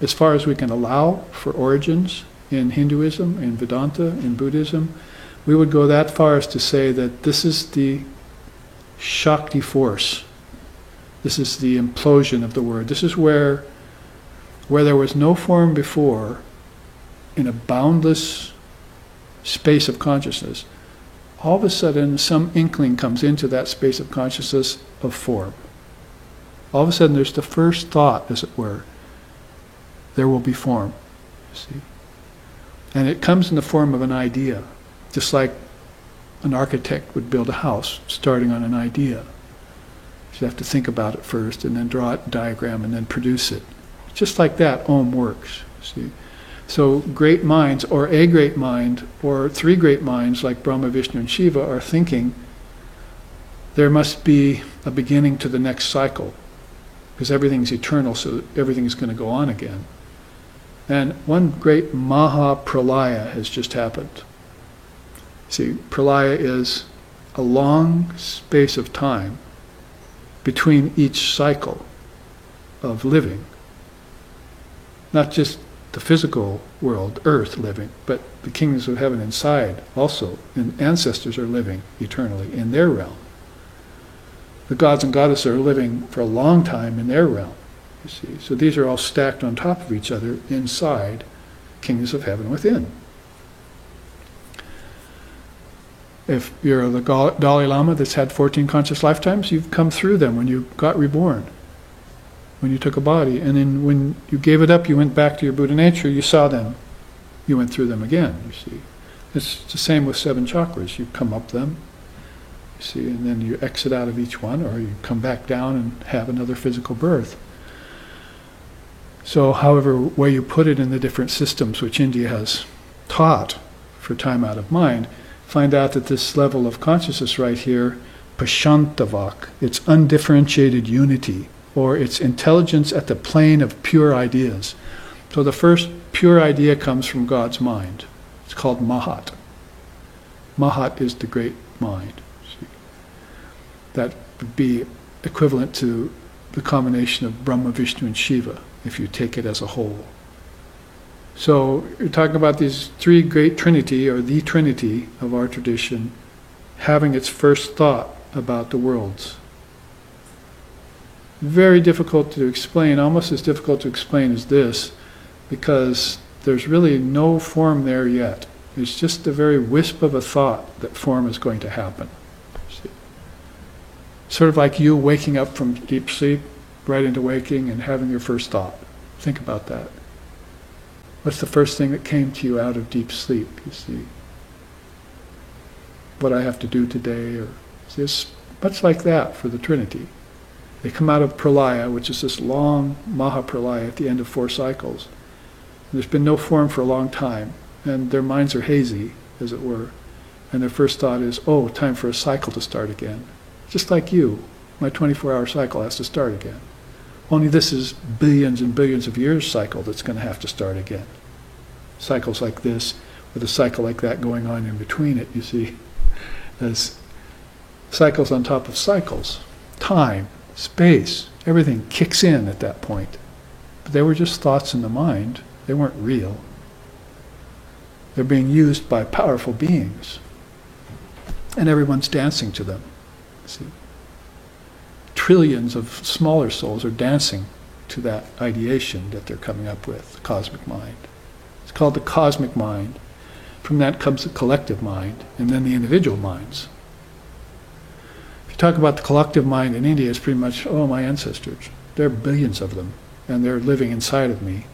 as far as we can allow for origins in Hinduism, in Vedanta, in Buddhism, we would go that far as to say that this is the Shakti force. This is the implosion of the word. This is where there was no form before, in a boundless space of consciousness, all of a sudden some inkling comes into that space of consciousness of form. All of a sudden there's the first thought, as it were, there will be form, you see. And it comes in the form of an idea, just like an architect would build a house, starting on an idea. You have to think about it first, and then draw it, diagram, and then produce it. Just like that, Om works, see. So great minds, or a great mind, or three great minds like Brahma, Vishnu, and Shiva are thinking there must be a beginning to the next cycle, because everything's eternal, so everything's going to go on again. And one great Maha Pralaya has just happened. See, Pralaya is a long space of time between each cycle of living. Not just the physical world, earth living, but the kingdoms of heaven inside also, and ancestors are living eternally in their realm. The gods and goddesses are living for a long time in their realm, you see. So these are all stacked on top of each other inside kingdoms of heaven within. If you're the Dalai Lama that's had 14 conscious lifetimes, you've come through them when you got reborn, when you took a body. And then when you gave it up, you went back to your Buddha nature, you saw them. You went through them again, you see. It's the same with 7 chakras. You come up them, you see, and then you exit out of each one, or you come back down and have another physical birth. So however way you put it in the different systems which India has taught for time out of mind, find out that this level of consciousness right here, Pashantavak, it's undifferentiated unity, or it's intelligence at the plane of pure ideas. So the first pure idea comes from God's mind. It's called Mahat. Mahat is the great mind. See? That would be equivalent to the combination of Brahma, Vishnu, and Shiva, if you take it as a whole. So you're talking about these three great trinity, or the trinity of our tradition, having its first thought about the worlds. Very difficult to explain, almost as difficult to explain as this, because there's really no form there yet. It's just a very wisp of a thought that form is going to happen. See? Sort of like you waking up from deep sleep, right into waking, and having your first thought. Think about that. What's the first thing that came to you out of deep sleep, you see? What I have to do today, or it's much like that for the Trinity. They come out of Pralaya, which is this long Mahapralaya at the end of 4 cycles. And there's been no form for a long time, and their minds are hazy, as it were. And their first thought is, oh, time for a cycle to start again. Just like you, my 24-hour cycle has to start again. Only this is billions and billions of years cycle that's going to have to start again. Cycles like this, with a cycle like that going on in between it, you see. There's cycles on top of cycles. Time, space, everything kicks in at that point. But they were just thoughts in the mind. They weren't real. They're being used by powerful beings. And everyone's dancing to them. See? Trillions of smaller souls are dancing to that ideation that they're coming up with, the cosmic mind. It's called the cosmic mind. From that comes the collective mind, and then the individual minds. If you talk about the collective mind in India, it's pretty much, oh, my ancestors. There are billions of them, and they're living inside of me,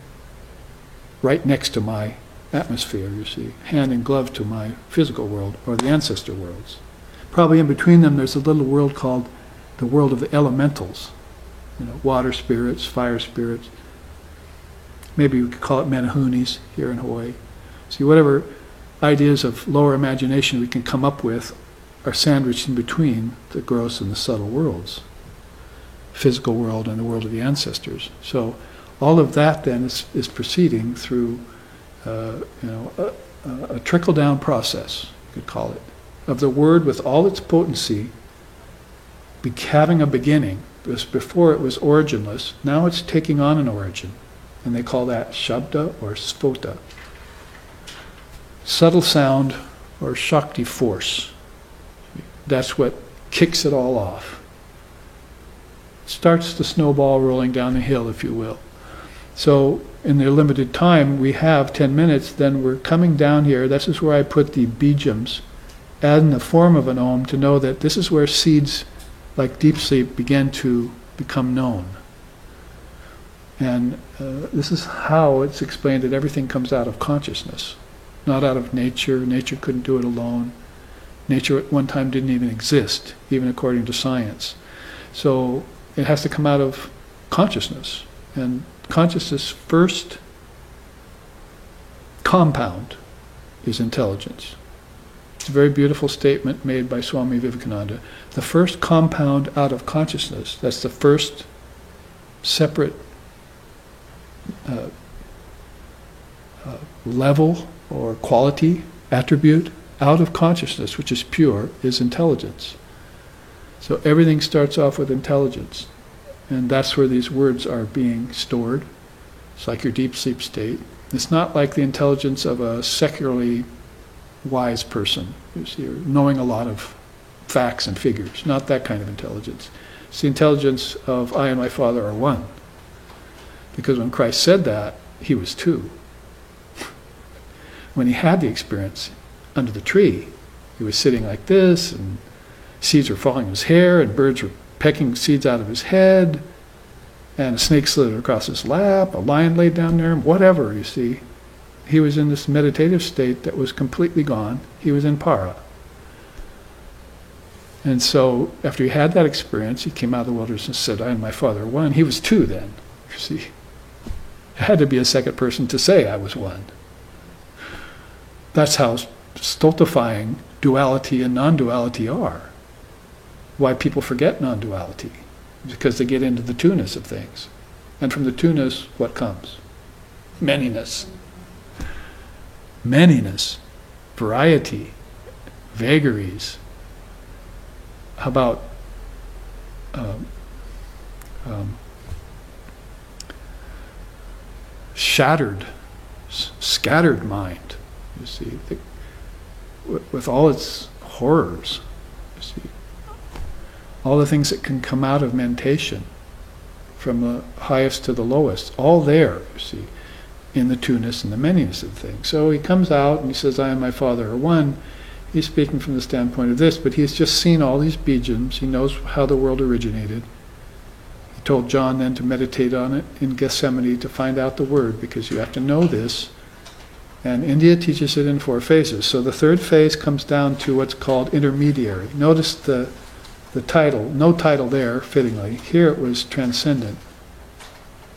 right next to my atmosphere, you see, hand in glove to my physical world, or the ancestor worlds. Probably in between them there's a little world called the world of the elementals, water spirits, fire spirits. Maybe we could call it Menahunis here in Hawaii. See, whatever ideas of lower imagination we can come up with are sandwiched in between the gross and the subtle worlds, physical world and the world of the ancestors. So all of that then is proceeding through a trickle-down process, you could call it, of the word with all its potency having a beginning. Before it was originless, now it's taking on an origin. And they call that shabda or sphota. Subtle sound or shakti force. That's what kicks it all off. Starts the snowball rolling down the hill, if you will. So in the limited time we have, 10 minutes, then we're coming down here. This is where I put the bijams in the form of an om to know that this is where seeds like deep sleep begin to become known. And this is how it's explained that everything comes out of consciousness, not out of nature. Nature couldn't do it alone. Nature at one time didn't even exist, even according to science. So it has to come out of consciousness. And consciousness' first compound is intelligence. It's a very beautiful statement made by Swami Vivekananda. The first compound out of consciousness, that's the first separate level or quality, attribute out of consciousness, which is pure, is intelligence. So everything starts off with intelligence. And that's where these words are being stored. It's like your deep sleep state. It's not like the intelligence of a secularly wise person, you're knowing a lot of facts and figures. Not that kind of intelligence. It's the intelligence of I and my Father are one. Because when Christ said that, he was two. When he had the experience under the tree, he was sitting like this, and seeds were falling in his hair, and birds were pecking seeds out of his head, and a snake slid across his lap, a lion laid down near him, whatever, you see. He was in this meditative state that was completely gone. He was in para. And so, after he had that experience, he came out of the wilderness and said, I and my Father are one. He was two then, you see. It had to be a second person to say I was one. That's how stultifying duality and non-duality are. Why people forget non-duality. Because they get into the two-ness of things. And from the two-ness, what comes? Manyness. Manyness. Variety. Vagaries. How about shattered, scattered mind, you see, with all its horrors, you see, all the things that can come out of mentation, from the highest to the lowest, all there, you see, in the two-ness and the manyness of things. So he comes out and he says, I and my Father are one. He's speaking from the standpoint of this, but he's just seen all these bijams. He knows how the world originated. He told John then to meditate on it in Gethsemane to find out the word, because you have to know this. And India teaches it in 4 phases. So the third phase comes down to what's called intermediary. Notice the title, no title there, fittingly. Here it was transcendent.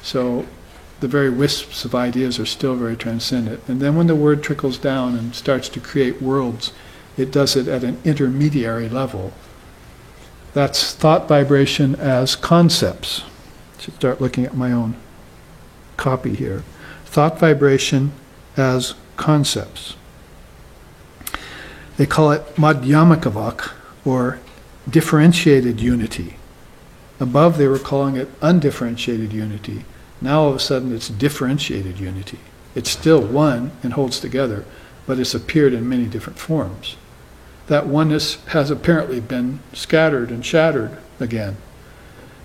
So the very wisps of ideas are still very transcendent. And then when the word trickles down and starts to create worlds, it does it at an intermediary level. That's thought vibration as concepts. I should start looking at my own copy here. Thought vibration as concepts. They call it madhyamakavak, or differentiated unity. Above they were calling it undifferentiated unity. Now all of a sudden it's differentiated unity. It's still one and holds together, but it's appeared in many different forms. That oneness has apparently been scattered and shattered again.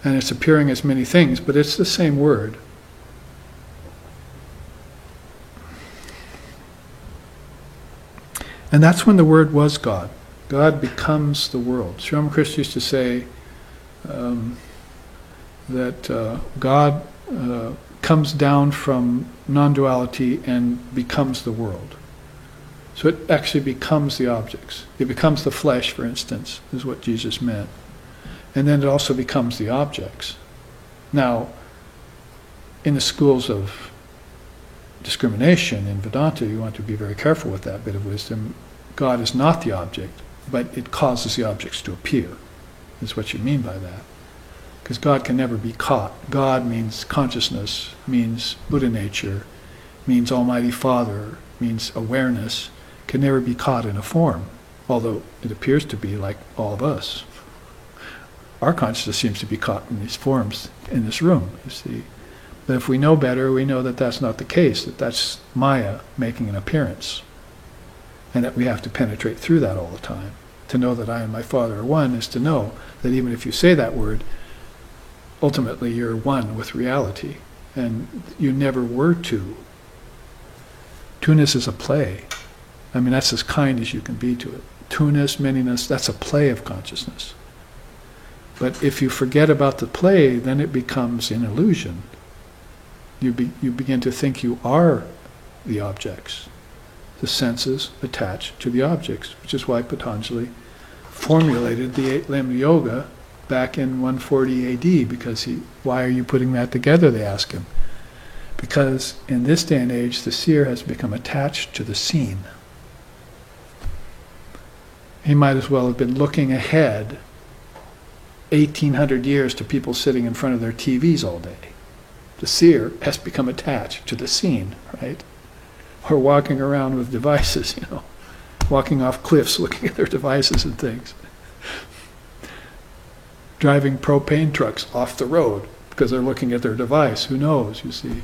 And it's appearing as many things, but it's the same word. And that's when the word was God. God becomes the world. Sri Ramakrishna used to say that God comes down from non-duality and becomes the world. So it actually becomes the objects. It becomes the flesh, for instance, is what Jesus meant. And then it also becomes the objects. Now, in the schools of discrimination in Vedanta, you want to be very careful with that bit of wisdom. God is not the object, but it causes the objects to appear, is what you mean by that. Because God can never be caught. God means consciousness, means Buddha nature, means Almighty Father, means awareness, can never be caught in a form, although it appears to be like all of us. Our consciousness seems to be caught in these forms in this room, you see. But if we know better, we know that that's not the case, that that's Maya making an appearance, and that we have to penetrate through that all the time. To know that I and my Father are one is to know that even if you say that word, ultimately you're one with reality, and you never were two. Two-ness is a play. I mean, that's as kind as you can be to it. Two-ness, many-ness, that's a play of consciousness. But if you forget about the play, then it becomes an illusion. You begin to think you are the objects. The senses attached to the objects, which is why Patanjali formulated the eight-limb yoga back in 140 AD, because why are you putting that together, they ask him. Because in this day and age, the seer has become attached to the seen. He might as well have been looking ahead 1,800 years to people sitting in front of their TVs all day. The seer has become attached to the seen, right? Or walking around with devices, walking off cliffs looking at their devices and things. Driving propane trucks off the road because they're looking at their device. Who knows, you see.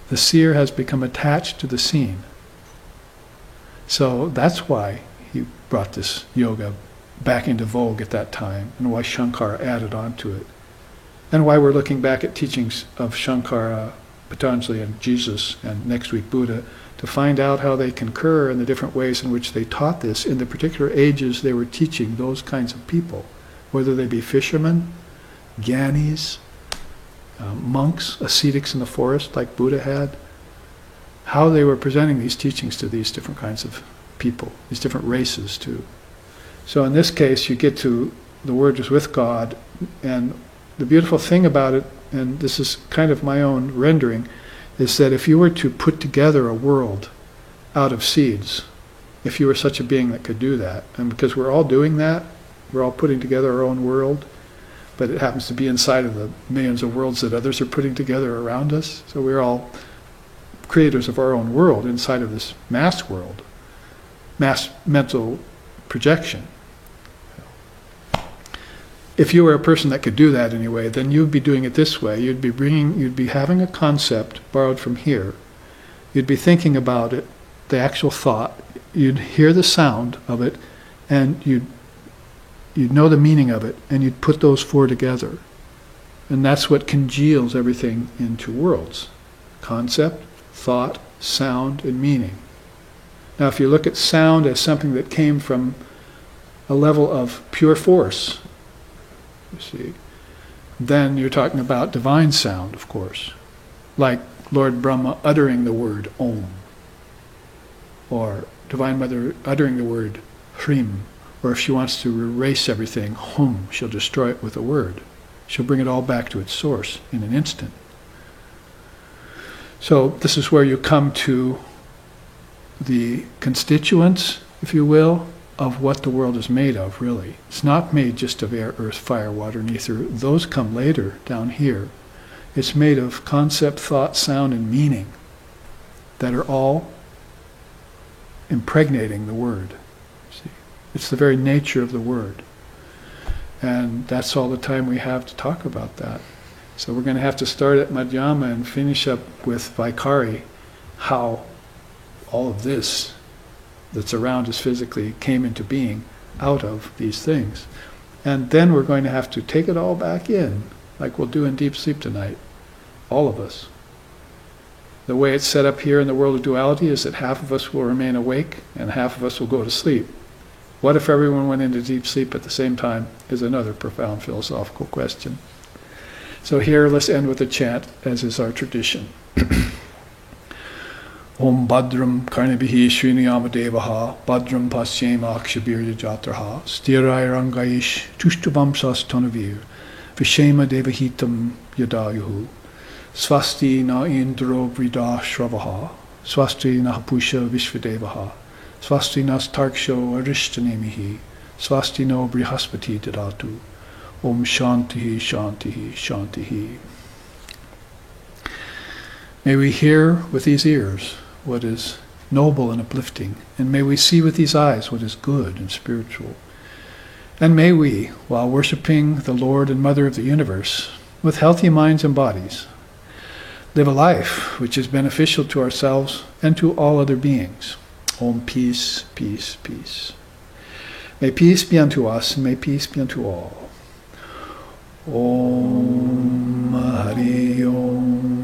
The seer has become attached to the seen. So that's why he brought this yoga back into vogue at that time, and why Shankara added on to it. And why we're looking back at teachings of Shankara, Patanjali, and Jesus, and next week Buddha, to find out how they concur in the different ways in which they taught this in the particular ages they were teaching those kinds of people. Whether they be fishermen, gyanis, monks, ascetics in the forest like Buddha had, how they were presenting these teachings to these different kinds of people, these different races too. So in this case, you get to the Word is with God, and the beautiful thing about it, and this is kind of my own rendering, is that if you were to put together a world out of seeds, if you were such a being that could do that, and because we're all doing that, we're all putting together our own world, but it happens to be inside of the millions of worlds that others are putting together around us. So we're all creators of our own world inside of this mass world, mass mental projection. If you were a person that could do that anyway, then you'd be doing it this way. You'd be having a concept borrowed from here. You'd be thinking about it, the actual thought. You'd hear the sound of it, and you'd know the meaning of it, and you'd put those four together. And that's what congeals everything into worlds. Concept, thought, sound, and meaning. Now if you look at sound as something that came from a level of pure force, you see, then you're talking about divine sound, of course. Like Lord Brahma uttering the word Om, or Divine Mother uttering the word Hrim. Or if she wants to erase everything, Hum, she'll destroy it with a word. She'll bring it all back to its source in an instant. So this is where you come to the constituents, if you will, of what the world is made of, really. It's not made just of air, earth, fire, water, and ether. Those come later, down here. It's made of concept, thought, sound, and meaning that are all impregnating the word. It's the very nature of the word. And that's all the time we have to talk about that. So we're going to have to start at Madhyama and finish up with Vaikari, how all of this that's around us physically came into being out of these things. And then we're going to have to take it all back in, like we'll do in deep sleep tonight, all of us. The way it's set up here in the world of duality is that half of us will remain awake and half of us will go to sleep. What if everyone went into deep sleep at the same time is another profound philosophical question. So here, let's end with a chant, as is our tradition. Om Bhadram Karnabhihi Sriniyama Devaha Bhadram Pasyem Akshabirya Jatraha Stirai Rangaish Tushtubam Sastanavir Vishema Devahitam Yadayuhu Svasti Na Indro Vrida Shravaha Swasti Nahapusha Vishvadevaha. Swasti Nastarksho Arishtanemihi. Swasti no Brihaspati Dadatu. Om Shantihi Shantihi Shantihi. May we hear with these ears what is noble and uplifting, and may we see with these eyes what is good and spiritual. And may we, while worshipping the Lord and Mother of the universe, with healthy minds and bodies, live a life which is beneficial to ourselves and to all other beings. Om, peace, peace, peace. May peace be unto us, and may peace be unto all. Om Hari Om.